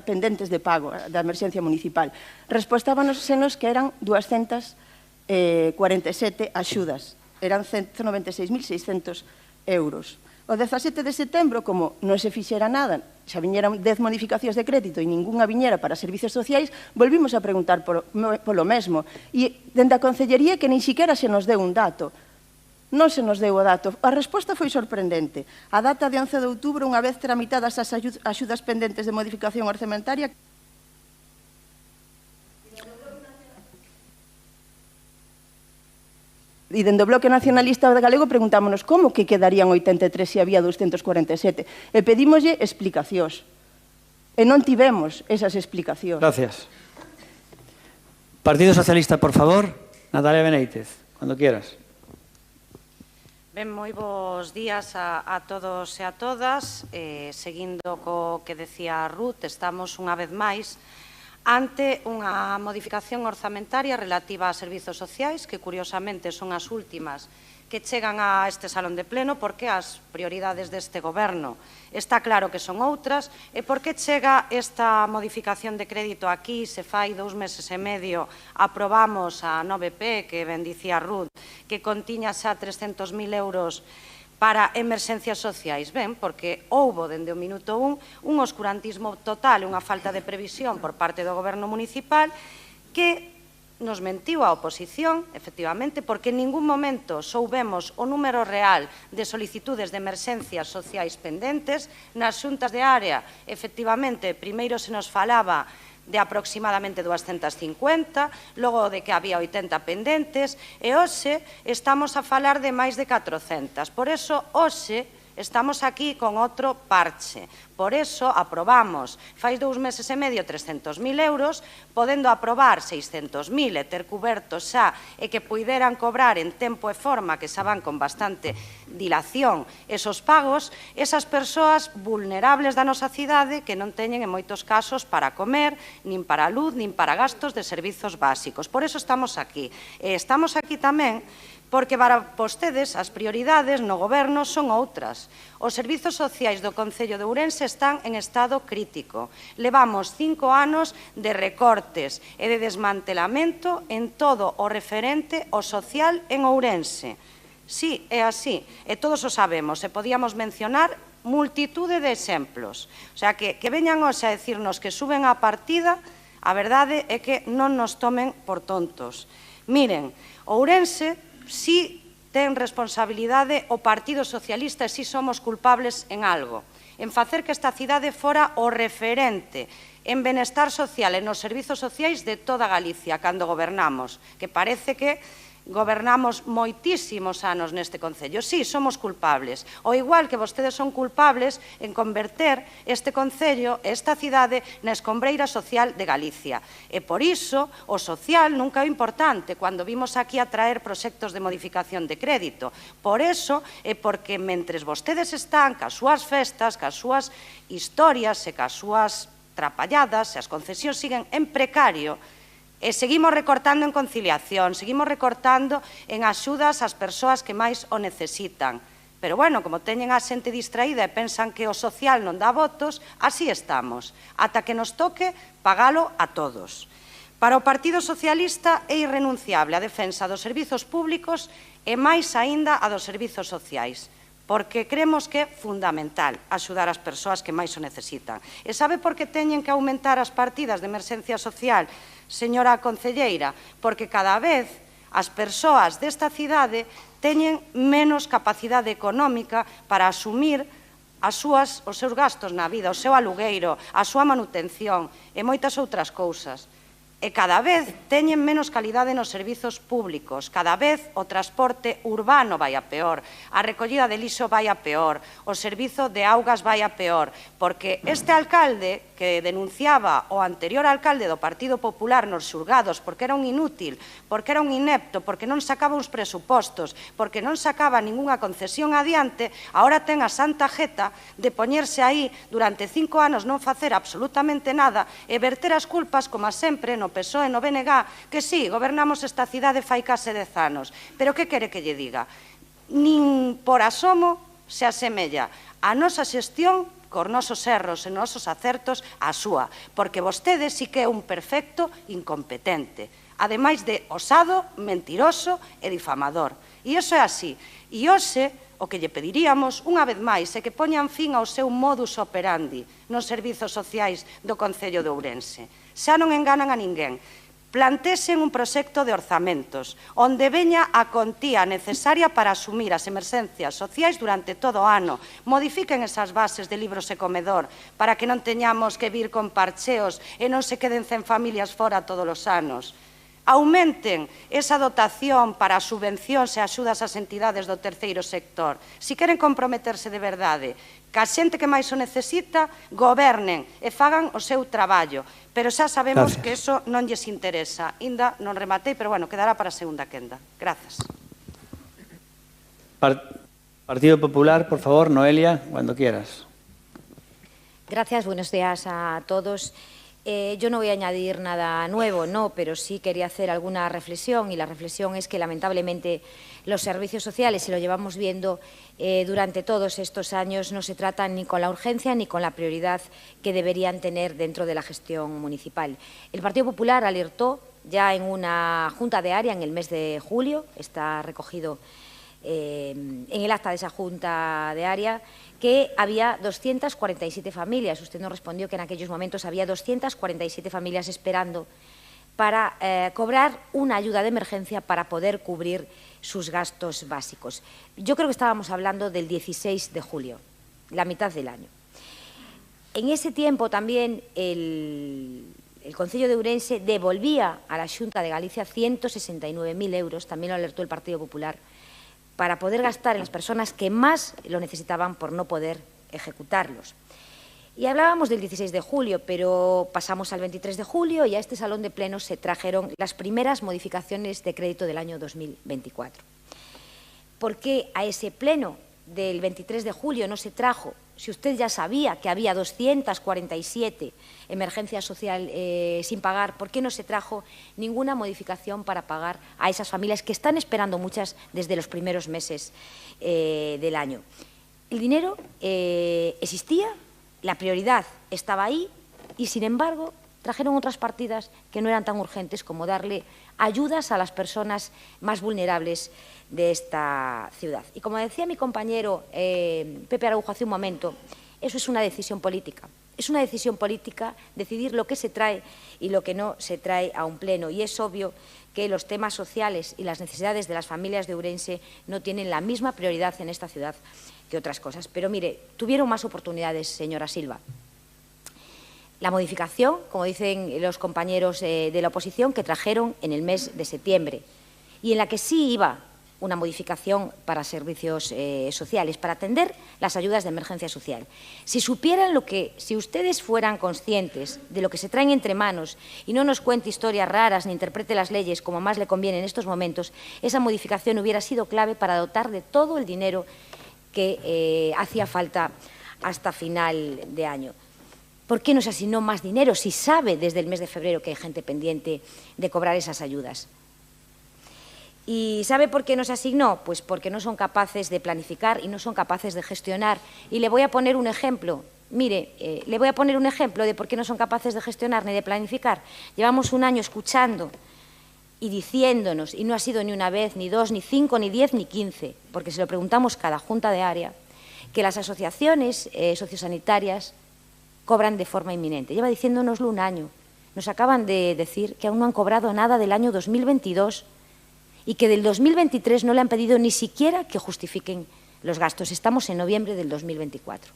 pendentes de pago da emerxencia municipal. Respostábanos que eran 247 axudas, eran 196.600 euros. O 17 de setembro, como non se fixera nada, xa viñeran 10 modificacións de crédito e ningunha viñera para servizos sociais, volvimos a preguntar polo mesmo. E dende a Concellería que nin siquiera se nos deu un dato. Non se nos deu o dato. A resposta foi sorprendente. A data de 11 de outubro, unha vez tramitadas as axudas pendentes de modificación orzamentaria, e dende o Bloque Nacionalista Galego preguntámonos como que quedarían 83 se había 247. E pedímoslle explicacións. E non tivemos esas explicacións. Gracias. Partido Socialista, por favor. Natalia Beneitez, cando quieras. Ben, moi bons días a todos e a todas. Seguindo co que decía Ruth, estamos unha vez máis ante unha modificación orzamentaria relativa a servizos sociais, que curiosamente son as últimas que chegan a este salón de pleno, porque as prioridades deste goberno está claro que son outras, e por que chega esta modificación de crédito aquí, se fai 2 meses e medio aprobamos a 9P, que ben dicía Ruth, que contiña xa 300.000 euros para emerxencias sociais. Ben, porque houbo, dende o minuto 1, un oscurantismo total, unha falta de previsión por parte do goberno municipal que nos mentiu a oposición, efectivamente, porque en ningún momento soubemos o número real de solicitudes de emerxencias sociais pendentes. Nas xuntas de área, efectivamente, primeiro se nos falaba de aproximadamente 250, logo de que había 80 pendentes, e hoxe estamos a falar de máis de 400. Por eso, hoxe, estamos aquí con outro parche. Por eso, aprobamos, fai 2 meses e medio, 300.000 euros, podendo aprobar 600.000 e ter cubertos xa e que puideran cobrar en tempo e forma, que xa van con bastante dilación, esos pagos, esas persoas vulnerables da nosa cidade que non teñen en moitos casos para comer, nin para luz, nin para gastos de servizos básicos. Por eso estamos aquí. E estamos aquí tamén porque para vostedes as prioridades no goberno son outras. Os servizos sociais do Concello de Ourense están en estado crítico. Levamos 5 anos de recortes e de desmantelamento en todo o referente ao social en Ourense. Sí, é así, e todos o sabemos, e podíamos mencionar multitude de exemplos. O sea, que veñan hoxe a decirnos que suben a partida, a verdade é que non nos tomen por tontos. Miren, Ourense si ten responsabilidade o Partido Socialista e si somos culpables en algo, en facer que esta cidade fora o referente en benestar social e nos servizos sociais de toda Galicia cando gobernamos, que parece que gobernamos moitísimos anos neste Concello. Sí, somos culpables. O igual que vostedes son culpables en converter este Concello, esta cidade, na escombreira social de Galicia. E por iso, o social nunca é importante cando vimos aquí a traer proxectos de modificación de crédito. Por iso, é porque mentres vostedes están cas súas festas, cas súas historias e cas súas trapalladas, e as concesións siguen en precario, e seguimos recortando en conciliación, seguimos recortando en axudas ás persoas que máis o necesitan. Pero, bueno, como teñen a xente distraída e pensan que o social non dá votos, así estamos, ata que nos toque pagalo a todos. Para o Partido Socialista é irrenunciable a defensa dos servizos públicos e máis aínda a dos servizos sociais, porque creemos que é fundamental axudar as persoas que máis o necesitan. E sabe por que teñen que aumentar as partidas de emerxencia social, señora concelleira? Porque cada vez as persoas desta cidade teñen menos capacidade económica para asumir os seus gastos na vida, o seu alugueiro, a súa manutención e moitas outras cousas. E cada vez teñen menos calidade nos servizos públicos, cada vez o transporte urbano vai a peor, a recollida de lixo vai a peor, o servizo de augas vai a peor, porque este alcalde que denunciaba o anterior alcalde do Partido Popular nos xulgados porque era un inútil, porque era un inepto, porque non sacaba uns presupostos, porque non sacaba ningunha concesión adiante, agora ten a santa jeta de poñerse aí durante 5 anos non facer absolutamente nada e verter as culpas, como sempre, no PSOE e no BNG, que sí, gobernamos esta cidade fai case 10 anos, pero que quere que lle diga? Nin por asomo se asemella a nosa xestión cos nosos erros e nosos acertos a súa, porque vostede sí que é un perfecto incompetente, ademais de osado, mentiroso e difamador. E iso é así. E hoxe, o que lle pediríamos, unha vez máis, é que poñan fin ao seu modus operandi nos servizos sociais do Concello de Ourense. Xa non enganan a ninguén. Plantexen un proxecto de orzamentos onde veña a contía necesaria para asumir as emerxencias sociais durante todo o ano. Modifiquen esas bases de libros e comedor para que non teñamos que vir con parcheos e non se queden 100 familias fora todos os anos. Aumenten esa dotación para subvencións e axudas ás entidades do terceiro sector. Si queren comprometerse de verdade que a xente que máis o necesita, gobernen e fagan o seu traballo. Pero xa sabemos que eso non lles interesa. Ainda non rematei, pero, bueno, quedará para a segunda quenda. Grazas. Partido Popular, por favor, Noelia, cuando quieras. Gracias, buenos días a todos. Yo no voy a añadir nada nuevo, no, pero sí quería hacer alguna reflexión, y la reflexión es que lamentablemente los servicios sociales, y lo llevamos viendo durante todos estos años, no se tratan ni con la urgencia ni con la prioridad que deberían tener dentro de la gestión municipal. El Partido Popular alertó ya en una junta de área en el mes de julio, está recogido en el acta de esa junta de área, que había 247 familias. Usted nos respondió que en aquellos momentos había 247 familias esperando para cobrar una ayuda de emergencia para poder cubrir sus gastos básicos. Yo creo que estábamos hablando del 16 de julio, la mitad del año. En ese tiempo también el Concello de Ourense devolvía a la Xunta de Galicia 169.000 euros, también lo alertó el Partido Popular, para poder gastar en las personas que más lo necesitaban por no poder ejecutarlos. Y hablábamos del 16 de julio, pero pasamos al 23 de julio y a este salón de plenos se trajeron las primeras modificaciones de crédito del año 2024. ¿Por qué a ese pleno del 23 de julio no se trajo? Si usted ya sabía que había 247 emergencias sociales sin pagar, ¿por qué no se trajo ninguna modificación para pagar a esas familias que están esperando muchas desde los primeros meses del año? El dinero existía, la prioridad estaba ahí y, sin embargo, trajeron otras partidas que no eran tan urgentes como darle ayudas a las personas más vulnerables de esta ciudad. Y como decía mi compañero Pepe Araujo hace un momento, eso es una decisión política. Es una decisión política decidir lo que se trae y lo que no se trae a un pleno. Y es obvio que los temas sociales y las necesidades de las familias de Ourense no tienen la misma prioridad en esta ciudad que otras cosas. Pero mire, tuvieron más oportunidades, señora Silva. La modificación, como dicen los compañeros de la oposición, que trajeron en el mes de septiembre y en la que sí iba una modificación para servicios sociales, para atender las ayudas de emergencia social. Si supieran si ustedes fueran conscientes de lo que se traen entre manos y no nos cuente historias raras ni interprete las leyes como más le conviene en estos momentos, esa modificación hubiera sido clave para dotar de todo el dinero que hacía falta hasta final de año. ¿Por qué no se asignó más dinero si sabe desde el mes de febrero que hay gente pendiente de cobrar esas ayudas? ¿Y sabe por qué no se asignó? Pues porque no son capaces de planificar y no son capaces de gestionar. Y le voy a poner un ejemplo. Mire, le voy a poner un ejemplo de por qué no son capaces de gestionar ni de planificar. Llevamos un año escuchando y diciéndonos, y no ha sido ni una vez, ni dos, ni 5, ni 10, ni 15, porque se lo preguntamos cada junta de área, que las asociaciones sociosanitarias cobran de forma inminente. Lleva diciéndonoslo un año. Nos acaban de decir que aún no han cobrado nada del año 2022 y que del 2023 no le han pedido ni siquiera que justifiquen los gastos. Estamos en noviembre del 2024.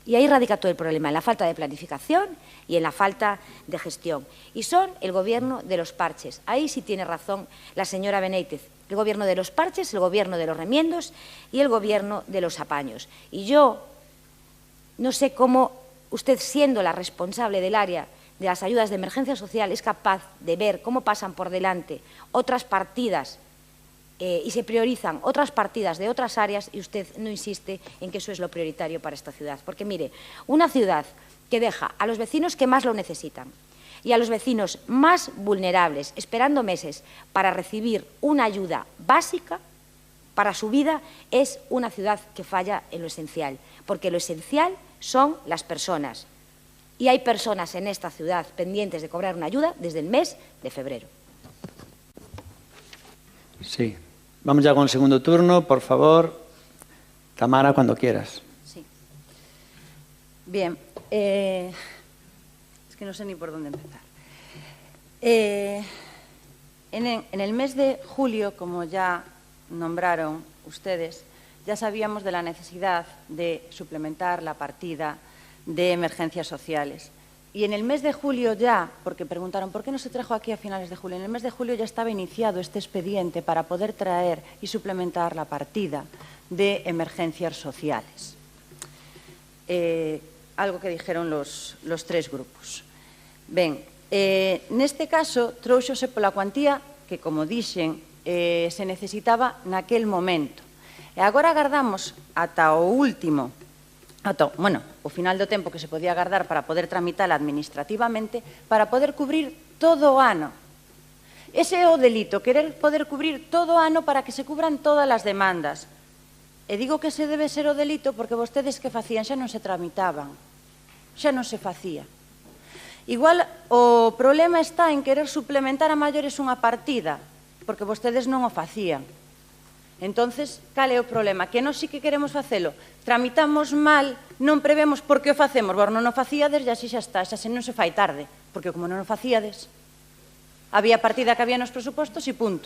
Y ahí radica todo el problema, en la falta de planificación y en la falta de gestión. Y son el gobierno de los parches. Ahí sí tiene razón la señora Benítez. El gobierno de los parches, el gobierno de los remiendos y el gobierno de los apaños. Y yo no sé cómo usted, siendo la responsable del área de las ayudas de emergencia social, es capaz de ver cómo pasan por delante otras partidas y se priorizan otras partidas de otras áreas y usted no insiste en que eso es lo prioritario para esta ciudad. Porque, mire, una ciudad que deja a los vecinos que más lo necesitan y a los vecinos más vulnerables esperando meses para recibir una ayuda básica para su vida es una ciudad que falla en lo esencial, porque lo esencial son las personas. Y hay personas en esta ciudad pendientes de cobrar una ayuda desde el mes de febrero. Sí. Vamos ya con el segundo turno. Por favor, Tamara, cuando quieras. Sí. Bien. Es que no sé ni por dónde empezar. En el mes de julio, como ya nombraron ustedes, ya sabíamos de la necesidad de suplementar la partida de emergencias sociales. Y en el mes de julio ya, porque preguntaron ¿por qué no se trajo aquí a finales de julio? En el mes de julio ya estaba iniciado este expediente para poder traer y suplementar la partida de emergencias sociales. Algo que dijeron los tres grupos. Ben, neste caso, trouxose pola cuantía que, como dixen, se necesitaba naquel momento. E agora agardamos ata o último, o final do tempo que se podía agardar para poder tramitala administrativamente, para poder cubrir todo o ano. Ese é o delito, querer poder cubrir todo o ano para que se cubran todas as demandas. E digo que ese debe ser o delito porque vostedes que facían xa non se tramitaban, xa non se facía. Igual o problema está en querer suplementar a maiores unha partida, porque vostedes non o facían. Entonces, cal é o problema? Que nós sí que queremos facelo. Tramitamos mal, non prevemos por que o facemos. Vos non o facíades e así xa está, xa se non se fai tarde. Porque como non o facíades, Había partida que había nos presupostos e punto.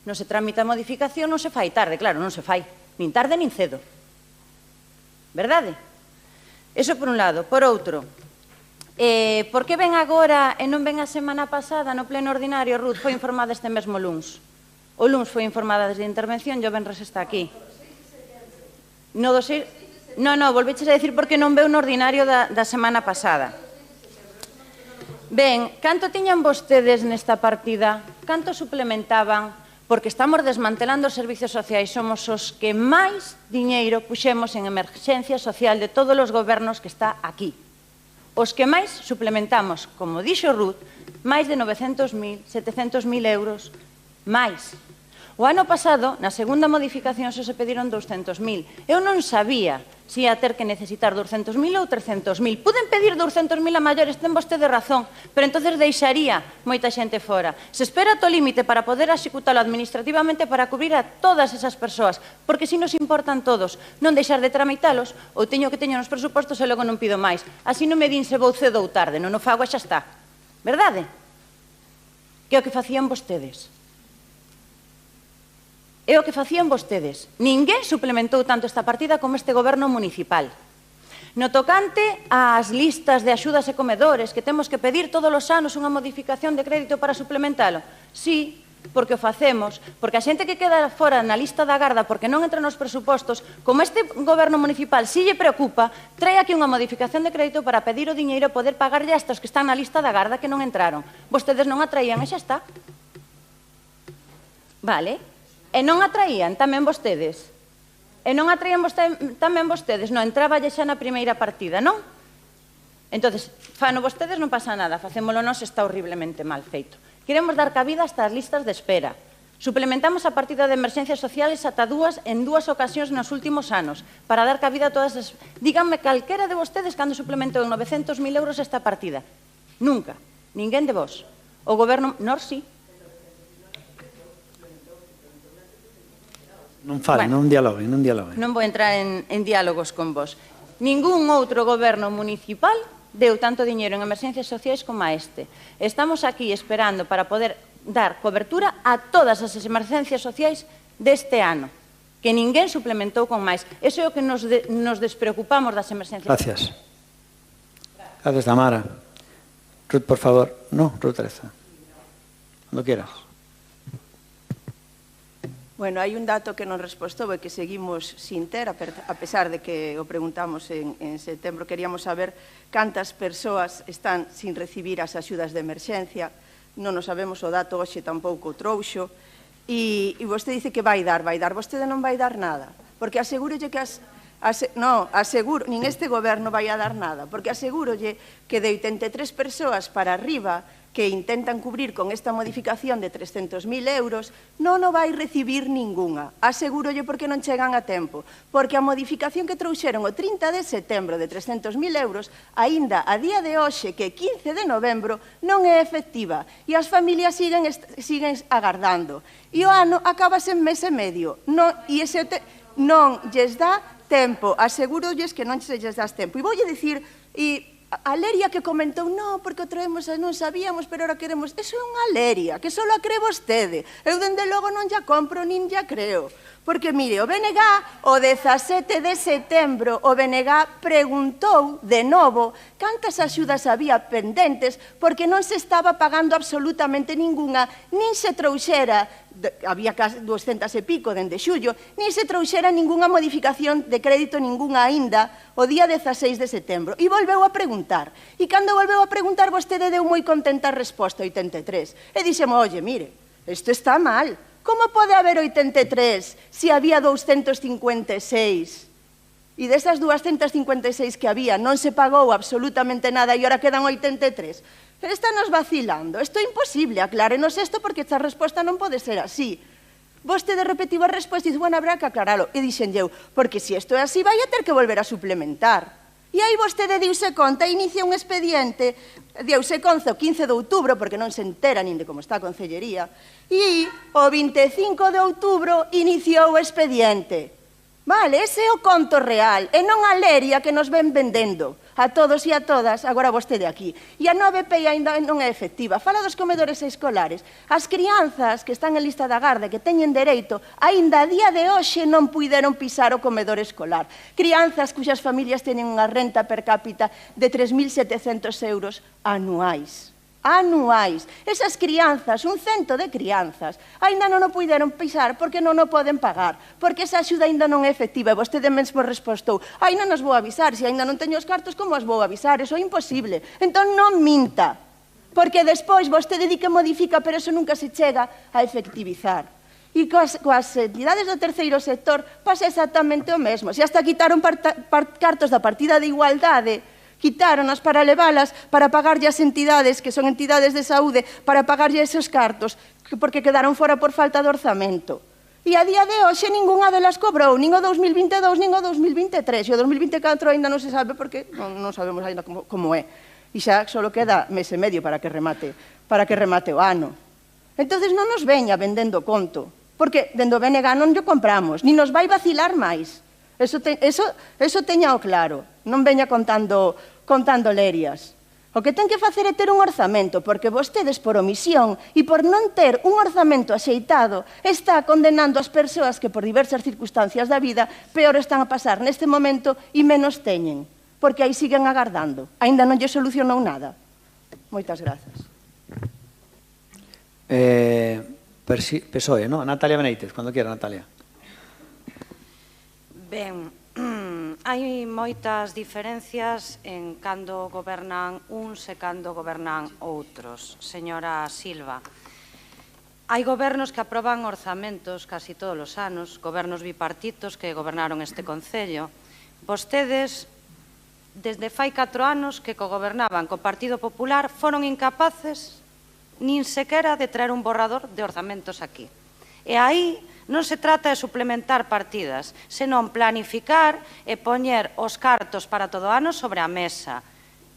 Non se tramita a modificación, non se fai tarde, claro, non se fai, nin tarde nin cedo. Verdade? Eso por un lado. Por outro, por que ven agora e non ven a semana pasada no pleno ordinario? Ruth foi informada este mesmo luns. O luns foi informada desde a intervención e o venres está aquí. No, volveches a decir porque non veu no ordinario da semana pasada. Ben, canto tiñan vostedes nesta partida? Canto suplementaban? Porque estamos desmantelando os servicios sociais, somos os que máis diñeiro puxemos en emerxencia social de todos os gobernos que está aquí. Os que máis suplementamos, como dixo Ruth, máis de 900.000, 700.000 euros, máis. O ano pasado, na segunda modificación, só se pediron 200.000. Eu non sabía se ia ter que necesitar 200.000 ou 300.000. Puden pedir 200.000 a maiores, ten vostede razón, pero entonces deixaría moita xente fora. Se espera to límite para poder executalo administrativamente para cubrir a todas esas persoas, porque se nos importan todos, non deixar de tramitalos, ou teño que teño nos presupostos e logo non pido máis. Así non me din se vou cedo ou tarde, non o fago e xa está. Verdade? Que é o que facían vostedes. É o que facían vostedes. Ninguén suplementou tanto esta partida como este goberno municipal. No tocante ás listas de axudas e comedores, que temos que pedir todos os anos unha modificación de crédito para suplementalo, sí, porque o facemos, porque a xente que queda fora na lista da garda porque non entra nos presupostos, como este goberno municipal si lle preocupa, trae aquí unha modificación de crédito para pedir o diñeiro e poder pagarlle a estos que están na lista da garda que non entraron. Vostedes non a traían e xa está. Vale? E non atraían tamén vostedes. E non atraían tamén vostedes. Non entraba xa na primeira partida, non? Entonces, fano vostedes non pasa nada. Facémolo nós, está horriblemente mal feito. Queremos dar cabida a estas listas de espera. Suplementamos a partida de emerxencias sociales ata en dúas ocasións nos últimos anos para dar cabida a todas as... Díganme calquera de vostedes cando suplementou en 900.000 euros esta partida. Nunca. Ninguén de vos. O goberno... Nor sí. Non falen, non dialoguen, non dialoguen. Non vou entrar en diálogos con vos. Ningún outro goberno municipal deu tanto diñeiro en emerxencias sociais como a este. Estamos aquí esperando para poder dar cobertura a todas as emerxencias sociais deste ano, que ninguén suplementou con máis. Eso é o que nos despreocupamos das emerxencias. Gracias. Gracias, Tamara. Ruth, por favor. No, Ruth Teresa. Cuando quieras. Bueno, hai un dato que non respostou e que seguimos sin ter, a pesar de que o preguntamos en setembro. Queríamos saber cantas persoas están sin recibir as axudas de emerxencia. Non o sabemos, o dato hoxe tampouco o trouxo. E vostede dice que vai dar. Vostede non vai dar nada. Porque asegúrolle que nin este goberno vai a dar nada. Porque asegúrolle que de 83 persoas para arriba que intentan cubrir con esta modificación de 300.000 euros, non o vai recibir ningunha. Asegúrolle porque non chegan a tempo. Porque a modificación que trouxeron o 30 de setembro de 300.000 euros, aínda a día de hoxe, que é 15 de novembro, non é efectiva. E as familias siguen agardando. E o ano acabase en mes e medio. Non lles dá tempo. Asegúrolles que non lles dá tempo. E voulle dicir... A Leria que comentou, non, porque o traemos e non sabíamos, pero ahora queremos... Eso é unha Leria, que só a cree vostede. Eu, dende logo, non ya compro, nin ya creo. Porque, mire, o BNG, o 17 de setembro, o BNG preguntou de novo cantas axudas había pendentes porque non se estaba pagando absolutamente ningunha, nin se trouxera, había 200 e pico dende xullo, nin se trouxera ningunha modificación de crédito, ningunha aínda, o día 16 de setembro. E volveu a preguntar. E cando volveu a preguntar, vostede deu moi contenta a resposta, 83. E dixemos, oye, mire, isto está mal. Como pode haber 83 se había 256? E desas 256 que había non se pagou absolutamente nada e ahora quedan 83. Estános vacilando. Isto é imposible. Aclárenos isto porque esta resposta non pode ser así. Vostede repetiu a resposta e dice, bueno, habrá que aclaralo. E dixen eu, porque se isto é así, vai a ter que volver a suplementar. E aí vostede diuse conta, inicia un expediente, diouse conta o 15 de outubro, porque non se entera nin de como está a Concellería, e o 25 de outubro iniciou o expediente. Vale, ese é o conto real, e non a leria que nos ven vendendo a todos e a todas, agora vostede aquí. E a 9P ainda non é efectiva. Fala dos comedores escolares. As crianzas que están en lista da garda, que teñen dereito, ainda a día de hoxe non puideron pisar o comedor escolar. Crianzas cuxas familias teñen unha renta per cápita de 3.700 euros anuais. Anuais. Esas crianzas, un cento de crianzas, ainda non o puideron pisar porque non o poden pagar, porque esa axuda ainda non é efectiva. E vostede mesmo respostou, ainda nos vou avisar, se ainda non teño os cartos, como as vou avisar? Eso é imposible. Entón non minta, porque despois vostede di que modifica, pero eso nunca se chega a efectivizar. E coas entidades do terceiro sector pasa exactamente o mesmo. Se hasta quitaron cartos da partida de igualdade, quitáronas para leválas para pagarlle as entidades, que son entidades de saúde, para pagarlle esos cartos, porque quedaron fora por falta de orzamento. E a día de hoxe ningunha delas cobrou, nin o 2022, nin o 2023, e o 2024 ainda non se sabe porque non sabemos ainda como é. E xa só queda mes e medio para que remate o ano. Entonces non nos veña vendendo conto, porque dende o BNG non lle compramos, nin nos vai vacilar máis. Eso teñao claro, non veña contando lerias. O que ten que facer é ter un orzamento, porque vostedes, por omisión e por non ter un orzamento axeitado, está condenando as persoas que por diversas circunstancias da vida peor están a pasar neste momento e menos teñen, porque aí siguen agardando. Aínda non lle solucionou nada. Moitas grazas. PSOE, ¿no? Natalia Benítez, cuando quiera, Natalia. Ben, hai moitas diferencias en cando gobernan uns e cando gobernan outros. Señora Silva, hai gobernos que aproban orzamentos casi todos os anos, gobernos bipartitos que gobernaron este Concello. Vostedes, desde fai 4 anos que gobernaban co Partido Popular, foron incapaces nin sequera de traer un borrador de orzamentos aquí. E aí non se trata de suplementar partidas, senón planificar e poñer os cartos para todo o ano sobre a mesa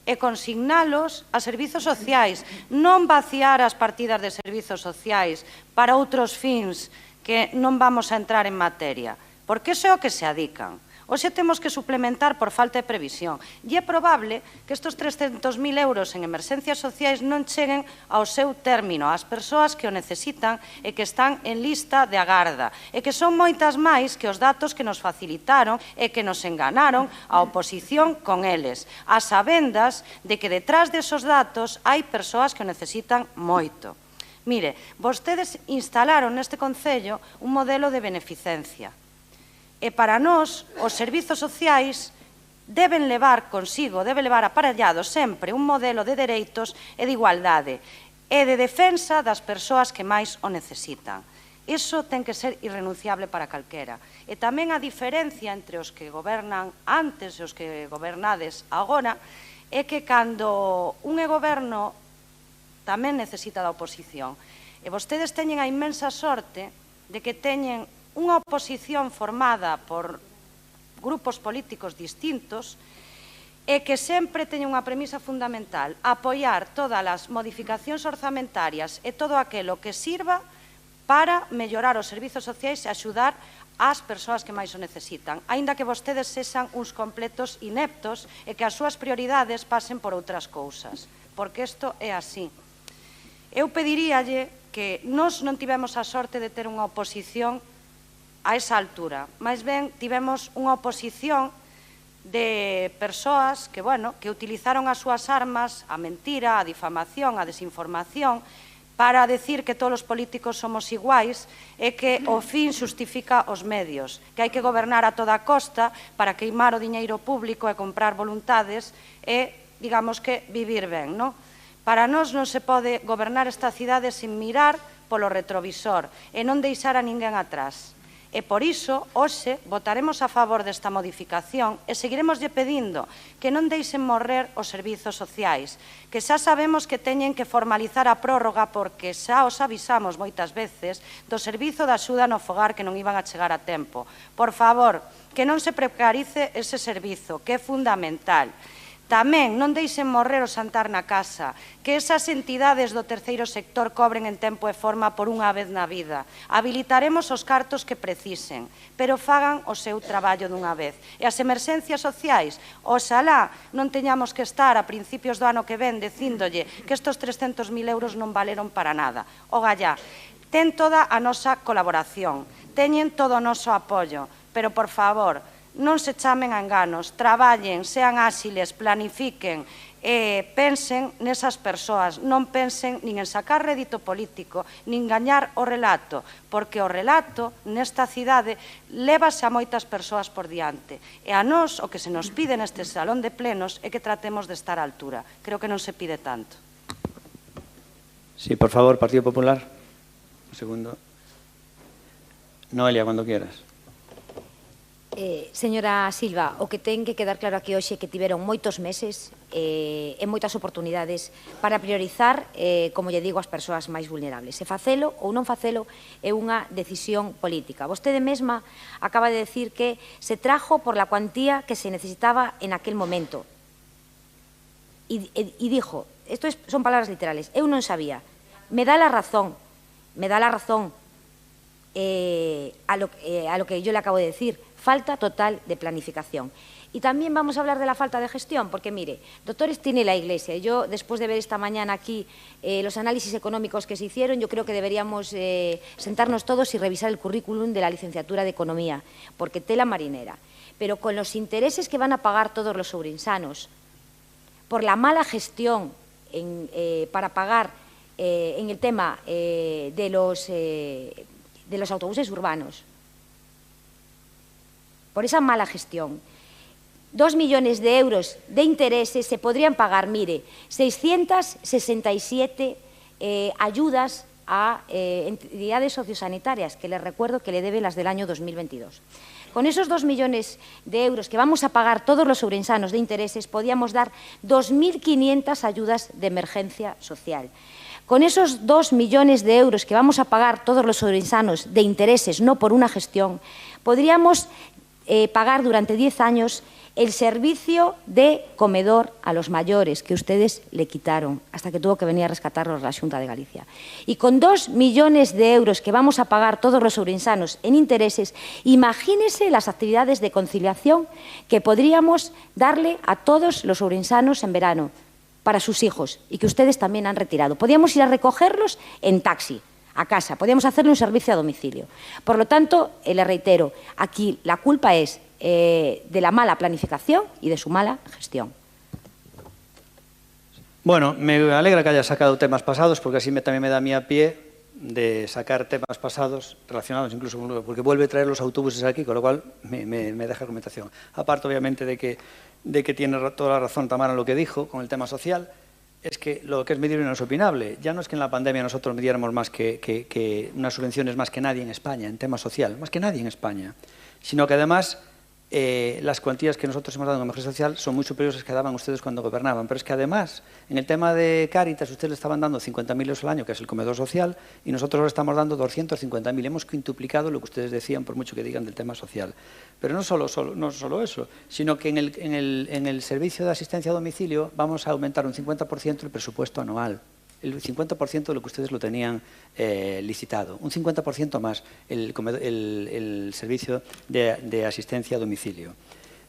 e consignalos a servizos sociais, non vaciar as partidas de servizos sociais para outros fins que non vamos a entrar en materia, porque iso é o que se adican. Hoxe temos que suplementar por falta de previsión. E é probable que estes 300.000 euros en emerxencias sociais non cheguen ao seu término, ás persoas que o necesitan e que están en lista de agarda, e que son moitas máis que os datos que nos facilitaron e que nos enganaron a oposición con eles, a sabendas de que detrás desos datos hai persoas que o necesitan moito. Mire, vostedes instalaron neste Concello un modelo de beneficencia. E para nós, os servizos sociais deben levar consigo, deben levar aparellado sempre un modelo de dereitos e de igualdade e de defensa das persoas que máis o necesitan. Iso ten que ser irrenunciable para calquera. E tamén a diferencia entre os que gobernan antes e os que gobernades agora é que cando un é goberno tamén necesita da oposición. E vostedes teñen a inmensa sorte de que teñen unha oposición formada por grupos políticos distintos e que sempre teñen unha premisa fundamental, apoiar todas as modificacións orzamentarias e todo aquilo que sirva para mellorar os servizos sociais e axudar ás persoas que máis o necesitan, aínda que vostedes sexan uns completos ineptos e que as súas prioridades pasen por outras cousas, porque isto é así. Eu pediríalle que nós non tivemos a sorte de ter unha oposición a esa altura. Mais ben, tivemos unha oposición de persoas que, bueno, que utilizaron as súas armas, a mentira, a difamación, a desinformación, para decir que todos os políticos somos iguais e que o fin xustifica os medios, que hai que gobernar a toda costa para queimar o diñeiro público e comprar voluntades e, digamos que, vivir ben, non? Para nós non se pode gobernar esta cidade sin mirar polo retrovisor e non deixar a ninguén atrás. E por iso, hoxe, votaremos a favor desta modificación e seguiremoslle pedindo que non deixen morrer os servizos sociais, que xa sabemos que teñen que formalizar a prórroga porque xa os avisamos moitas veces do servizo de axuda no fogar que non iban a chegar a tempo. Por favor, que non se precarice ese servizo, que é fundamental. Tamén non deixen morrer o xantar na casa, que esas entidades do terceiro sector cobren en tempo e forma por unha vez na vida. Habilitaremos os cartos que precisen, pero fagan o seu traballo dunha vez. E as emerxencias sociais, oxalá non teñamos que estar a principios do ano que ven dicíndolle que estes 300.000 euros non valeron para nada. O gallá, ten toda a nosa colaboración, teñen todo o noso apoio, pero, por favor, non se chamen a enganos, traballen, sean áxiles, planifiquen, pensen nesas persoas, non pensen nin en sacar rédito político, nin gañar o relato, porque o relato nesta cidade lévase a moitas persoas por diante. E a nós, o que se nos pide neste salón de plenos é que tratemos de estar á altura. Creo que non se pide tanto. Sí, por favor, Partido Popular. Un segundo. Noelia, cuando quieras. Señora Silva, o que ten que quedar claro aquí hoxe é que tiveron moitos meses e moitas oportunidades para priorizar, como lle digo, as persoas máis vulnerables. Se facelo ou non facelo é unha decisión política. Vostede mesma acaba de decir que se trajo por la cuantía que se necesitaba en aquel momento. E dijo, isto son palabras literales, eu non sabía, me dá la razón a lo que yo le acabo de decir, falta total de planificación. Y también vamos a hablar de la falta de gestión, porque mire, doctores tiene la Iglesia. Yo, después de ver esta mañana aquí los análisis económicos que se hicieron, yo creo que deberíamos sentarnos todos y revisar el currículum de la licenciatura de Economía, porque tela marinera. Pero con los intereses que van a pagar todos los ourensanos, por la mala gestión para pagar en el tema de los autobuses urbanos, por esa mala gestión, 2 millones de euros de intereses se podrían pagar, mire, 667 ayudas a entidades sociosanitarias, que les recuerdo que le deben las del año 2022. Con esos 2 millones de euros que vamos a pagar todos los ourensanos de intereses, podíamos dar 2.500 ayudas de emergencia social. Con esos 2 millones de euros que vamos a pagar todos los ourensanos de intereses, no por una gestión, podríamos pagar durante 10 años el servicio de comedor a los mayores que ustedes le quitaron hasta que tuvo que venir a rescatarlos la Xunta de Galicia. Y con 2 millones de euros que vamos a pagar todos los ourensanos en intereses, imagínese las actividades de conciliación que podríamos darle a todos los ourensanos en verano para sus hijos y que ustedes también han retirado. Podíamos ir a recogerlos en taxi a casa, podíamos hacerle un servicio a domicilio. Por lo tanto, le reitero, aquí la culpa es de la mala planificación y de su mala gestión. Bueno, me alegra que haya sacado temas pasados, porque así también me da a mí a pie de sacar temas pasados relacionados incluso con porque vuelve a traer los autobuses aquí, con lo cual me deja argumentación. Aparte, obviamente, de que tiene toda la razón Tamara en lo que dijo con el tema social, es que lo que es medible no es opinable. Ya no es que en la pandemia nosotros midiéramos más que unas subvenciones más que nadie en España, en tema social, más que nadie en España, sino que además las cuantías que nosotros hemos dado en emergencia social son muy superiores a las que daban ustedes cuando gobernaban. Pero es que además, en el tema de Cáritas, ustedes le estaban dando 50.000 euros al año, que es el comedor social, y nosotros ahora estamos dando 250.000. Hemos quintuplicado lo que ustedes decían, por mucho que digan del tema social. Pero no solo eso, sino que en el servicio de asistencia a domicilio vamos a aumentar un 50% el presupuesto anual. El 50% de lo que ustedes lo tenían licitado, un 50% más el servicio de asistencia a domicilio.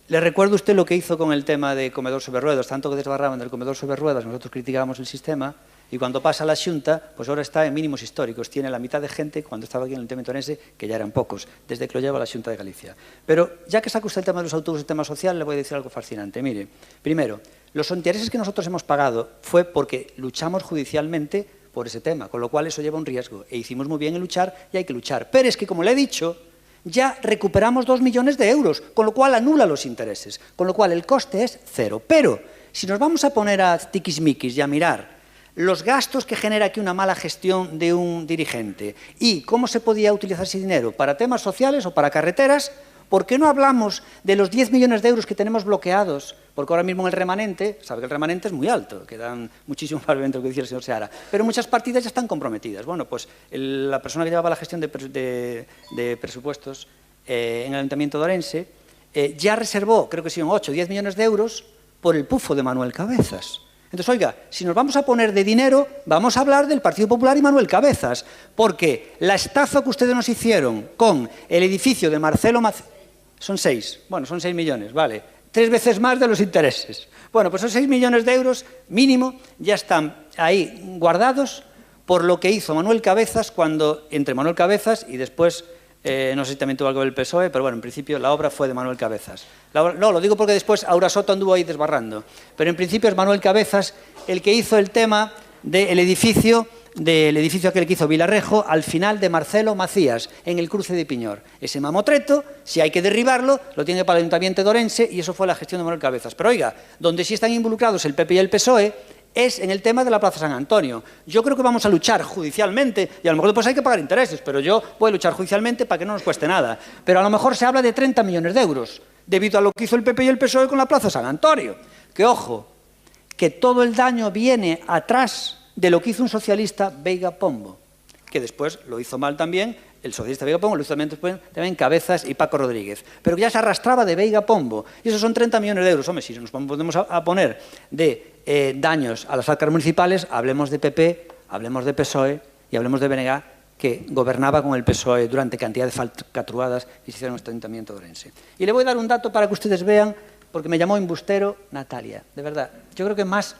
Le recuerdo a usted lo que hizo con el tema de comedor sobre ruedas, tanto que desbarraban del comedor sobre ruedas, nosotros criticábamos el sistema, y cuando pasa a la Xunta, pues ahora está en mínimos históricos, tiene la mitad de gente cuando estaba aquí en el Ayuntamiento Orense, que ya eran pocos, desde que lo lleva la Xunta de Galicia. Pero ya que saca usted el tema de los autobuses, el tema social, le voy a decir algo fascinante. Mire, primero, los intereses que nosotros hemos pagado fue porque luchamos judicialmente por ese tema, con lo cual eso lleva un riesgo. E hicimos muy bien en luchar y hay que luchar. Pero es que, como le he dicho, ya recuperamos 2 millones de euros, con lo cual anula los intereses, con lo cual el coste es cero. Pero si nos vamos a poner a tiquismiquis y a mirar los gastos que genera aquí una mala gestión de un dirigente y cómo se podía utilizar ese dinero para temas sociales o para carreteras, ¿por qué no hablamos de los 10 millones de euros que tenemos bloqueados? Porque ahora mismo en el remanente, sabe que el remanente es muy alto, quedan muchísimo más lo que decía el señor Seara, pero muchas partidas ya están comprometidas. Bueno, pues la persona que llevaba la gestión de presupuestos en el Ayuntamiento de Orense ya reservó, creo que sí, 8 o 10 millones de euros por el pufo de Manuel Cabezas. Entonces, oiga, si nos vamos a poner de dinero, vamos a hablar del Partido Popular y Manuel Cabezas, porque la estafa que ustedes nos hicieron con el edificio de Marcelo Macías, son 6 millones, vale, 3 veces más de los intereses. Bueno, pues esos 6 millones de euros mínimo ya están ahí guardados por lo que hizo Manuel Cabezas cuando, entre Manuel Cabezas y después, no sé si también tuvo algo del PSOE, pero bueno, en principio la obra fue de Manuel Cabezas. No, lo digo porque después Aura Soto anduvo ahí desbarrando, pero en principio es Manuel Cabezas el que hizo el tema del edificio aquel que hizo Vilarrejo al final de Marcelo Macías, en el cruce de Piñor. Ese mamotreto, si hay que derribarlo, lo tiene para el Ayuntamiento de Orense y eso fue la gestión de Manuel Cabezas. Pero oiga, donde sí están involucrados el PP y el PSOE es en el tema de la Plaza San Antonio. Yo creo que vamos a luchar judicialmente, y a lo mejor después hay que pagar intereses, pero yo voy a luchar judicialmente para que no nos cueste nada. Pero a lo mejor se habla de 30 millones de euros, debido a lo que hizo el PP y el PSOE con la Plaza San Antonio. Que ojo, que todo el daño viene atrás de lo que hizo un socialista, Veiga Pombo, que después lo hizo mal también, el socialista Veiga Pombo, lo hizo también Cabezas y Paco Rodríguez, pero que ya se arrastraba de Veiga Pombo, y esos son 30 millones de euros. Hombre, si nos podemos a poner de daños a las arcas municipales, hablemos de PP, hablemos de PSOE y hablemos de BNG, que gobernaba con el PSOE durante cantidad de falcatruadas que se hicieron en este Ayuntamiento de Orense. Y le voy a dar un dato para que ustedes vean, porque me llamó embustero Natalia, de verdad. Yo creo que más...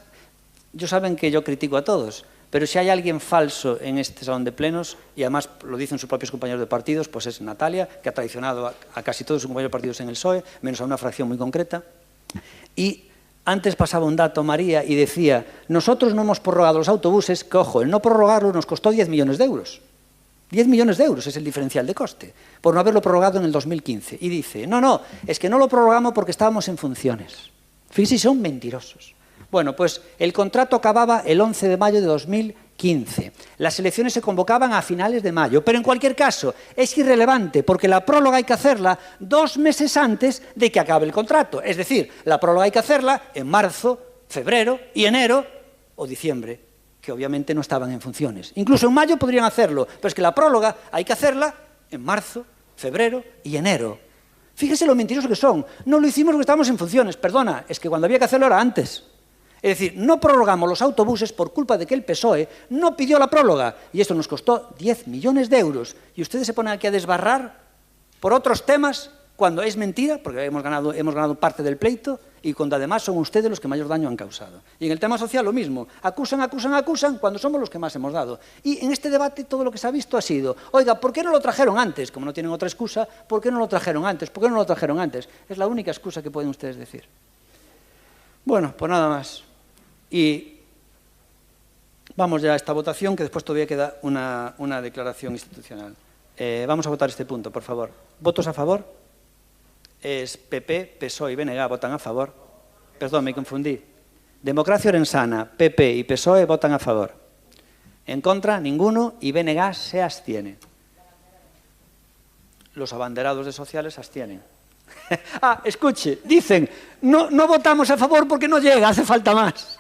Yo saben que yo critico a todos, pero si hay alguien falso en este salón de plenos, y además lo dicen sus propios compañeros de partidos, pues es Natalia, que ha traicionado a casi todos sus compañeros de partidos en el PSOE, menos a una fracción muy concreta. Y antes pasaba un dato, María, y decía, nosotros no hemos prorrogado los autobuses, que ojo, el no prorrogarlo nos costó 10 millones de euros. 10 millones de euros es el diferencial de coste, por no haberlo prorrogado en el 2015. Y dice, no, es que no lo prorrogamos porque estábamos en funciones. Fíjense, son mentirosos. Bueno, pues el contrato acababa el 11 de mayo de 2015. Las elecciones se convocaban a finales de mayo, pero en cualquier caso es irrelevante porque la prórroga hay que hacerla 2 meses antes de que acabe el contrato. Es decir, la prórroga hay que hacerla en marzo, febrero y enero o diciembre, que obviamente no estaban en funciones. Incluso en mayo podrían hacerlo, pero es que la prórroga hay que hacerla en marzo, febrero y enero. Fíjese lo mentirosos que son. No lo hicimos porque estábamos en funciones. Perdona, es que cuando había que hacerlo era antes. Es decir, no prorrogamos los autobuses por culpa de que el PSOE no pidió la prórroga y esto nos costó 10 millones de euros. Y ustedes se ponen aquí a desbarrar por otros temas cuando es mentira, porque hemos ganado parte del pleito y cuando además son ustedes los que mayor daño han causado. Y en el tema social lo mismo. Acusan cuando somos los que más hemos dado. Y en este debate todo lo que se ha visto ha sido, oiga, ¿por qué no lo trajeron antes? Como no tienen otra excusa, ¿por qué no lo trajeron antes? ¿Por qué no lo trajeron antes? Es la única excusa que pueden ustedes decir. Bueno, pues nada más. Y vamos ya a esta votación, que después todavía queda una declaración institucional. Vamos a votar este punto, por favor. ¿Votos a favor? Es PP, PSOE y BNG votan a favor. Perdón, me confundí. Democracia Orensana, PP y PSOE votan a favor. En contra, ninguno, y BNG se abstiene. Los abanderados de sociales se abstienen. Escuche, dicen, no votamos a favor porque no llega, hace falta más.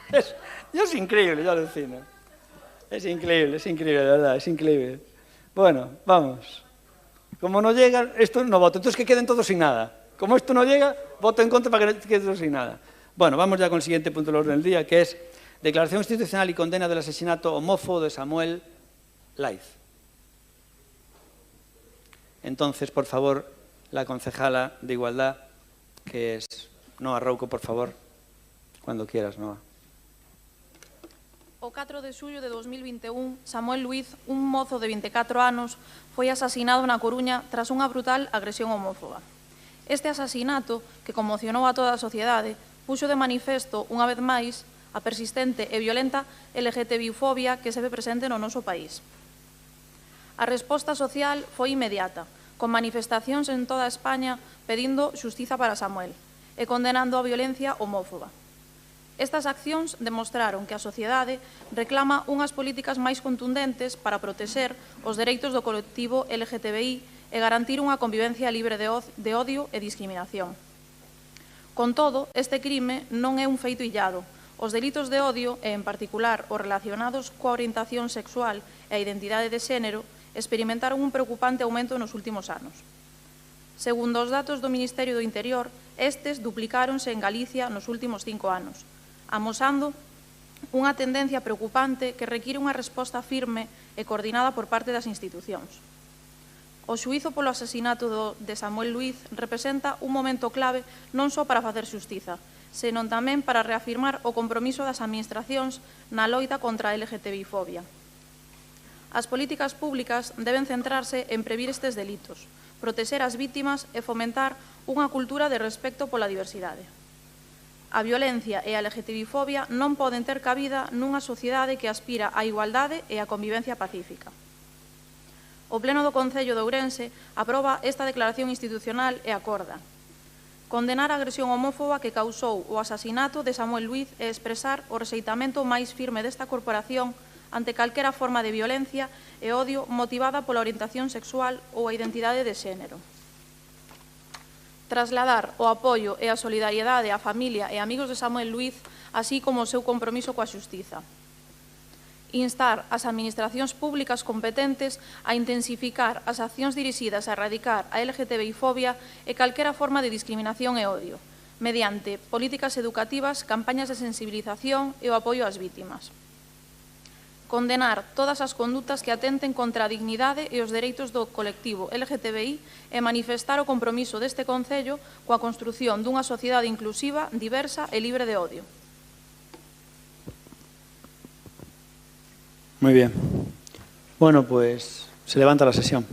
Es increíble, yo alucino. Es increíble, de verdad, es increíble. Bueno, vamos. Como no llega, esto no voto. Entonces que queden todos sin nada. Como esto no llega, voto en contra para que queden todos sin nada. Bueno, vamos ya con el siguiente punto del orden del día, que es declaración institucional y condena del asesinato homófobo de Samuel Laiz. Entonces, por favor, la concejala de Igualdad, que es Noa Rouco, por favor, cuando quieras, Noa. O 4 de xullo de 2021, Samuel Luiz, un mozo de 24 anos, foi asasinado na Coruña tras unha brutal agresión homófoba. Este asasinato, que conmocionou a toda a sociedade, puxo de manifesto, unha vez máis, a persistente e violenta LGTBI-fobia que se ve presente no noso país. A resposta social foi inmediata, con manifestacións en toda España pedindo xustiza para Samuel e condenando a violencia homófoba. Estas accións demostraron que a sociedade reclama unhas políticas máis contundentes para protexer os dereitos do colectivo LGTBI e garantir unha convivencia libre de odio e discriminación. Con todo, este crime non é un feito illado. Os delitos de odio, e en particular os relacionados coa orientación sexual e a identidade de xénero, experimentaron un preocupante aumento nos últimos anos. Segundo os datos do Ministerio do Interior, estes duplicáronse en Galicia nos últimos 5 anos, amosando unha tendencia preocupante que require unha resposta firme e coordinada por parte das institucións. O xuízo polo asasinato de Samuel Luiz representa un momento clave non só para facer xustiza, senón tamén para reafirmar o compromiso das administracións na loita contra a LGTBI-fobia. As políticas públicas deben centrarse en previr estes delitos, protexer as vítimas e fomentar unha cultura de respecto pola diversidade. A violencia e a LGTBI-fobia non poden ter cabida nunha sociedade que aspira á igualdade e á convivencia pacífica. O Pleno do Concello de Ourense aproba esta declaración institucional e acorda condenar a agresión homófoba que causou o asasinato de Samuel Luiz e expresar o rexeitamento máis firme desta corporación ante calquera forma de violencia e odio motivada pola orientación sexual ou a identidade de xénero. Trasladar o apoio e a solidariedade á familia e amigos de Samuel Luiz, así como o seu compromiso coa xustiza. Instar as administracións públicas competentes a intensificar as accións dirixidas a erradicar a LGTBI-fobia e calquera forma de discriminación e odio, mediante políticas educativas, campañas de sensibilización e o apoio ás vítimas. Condenar todas as condutas que atenten contra a dignidade e os dereitos do colectivo LGTBI e manifestar o compromiso deste Concello coa construción dunha sociedade inclusiva, diversa e libre de odio. Muy bien. Bueno, pues se levanta la sesión.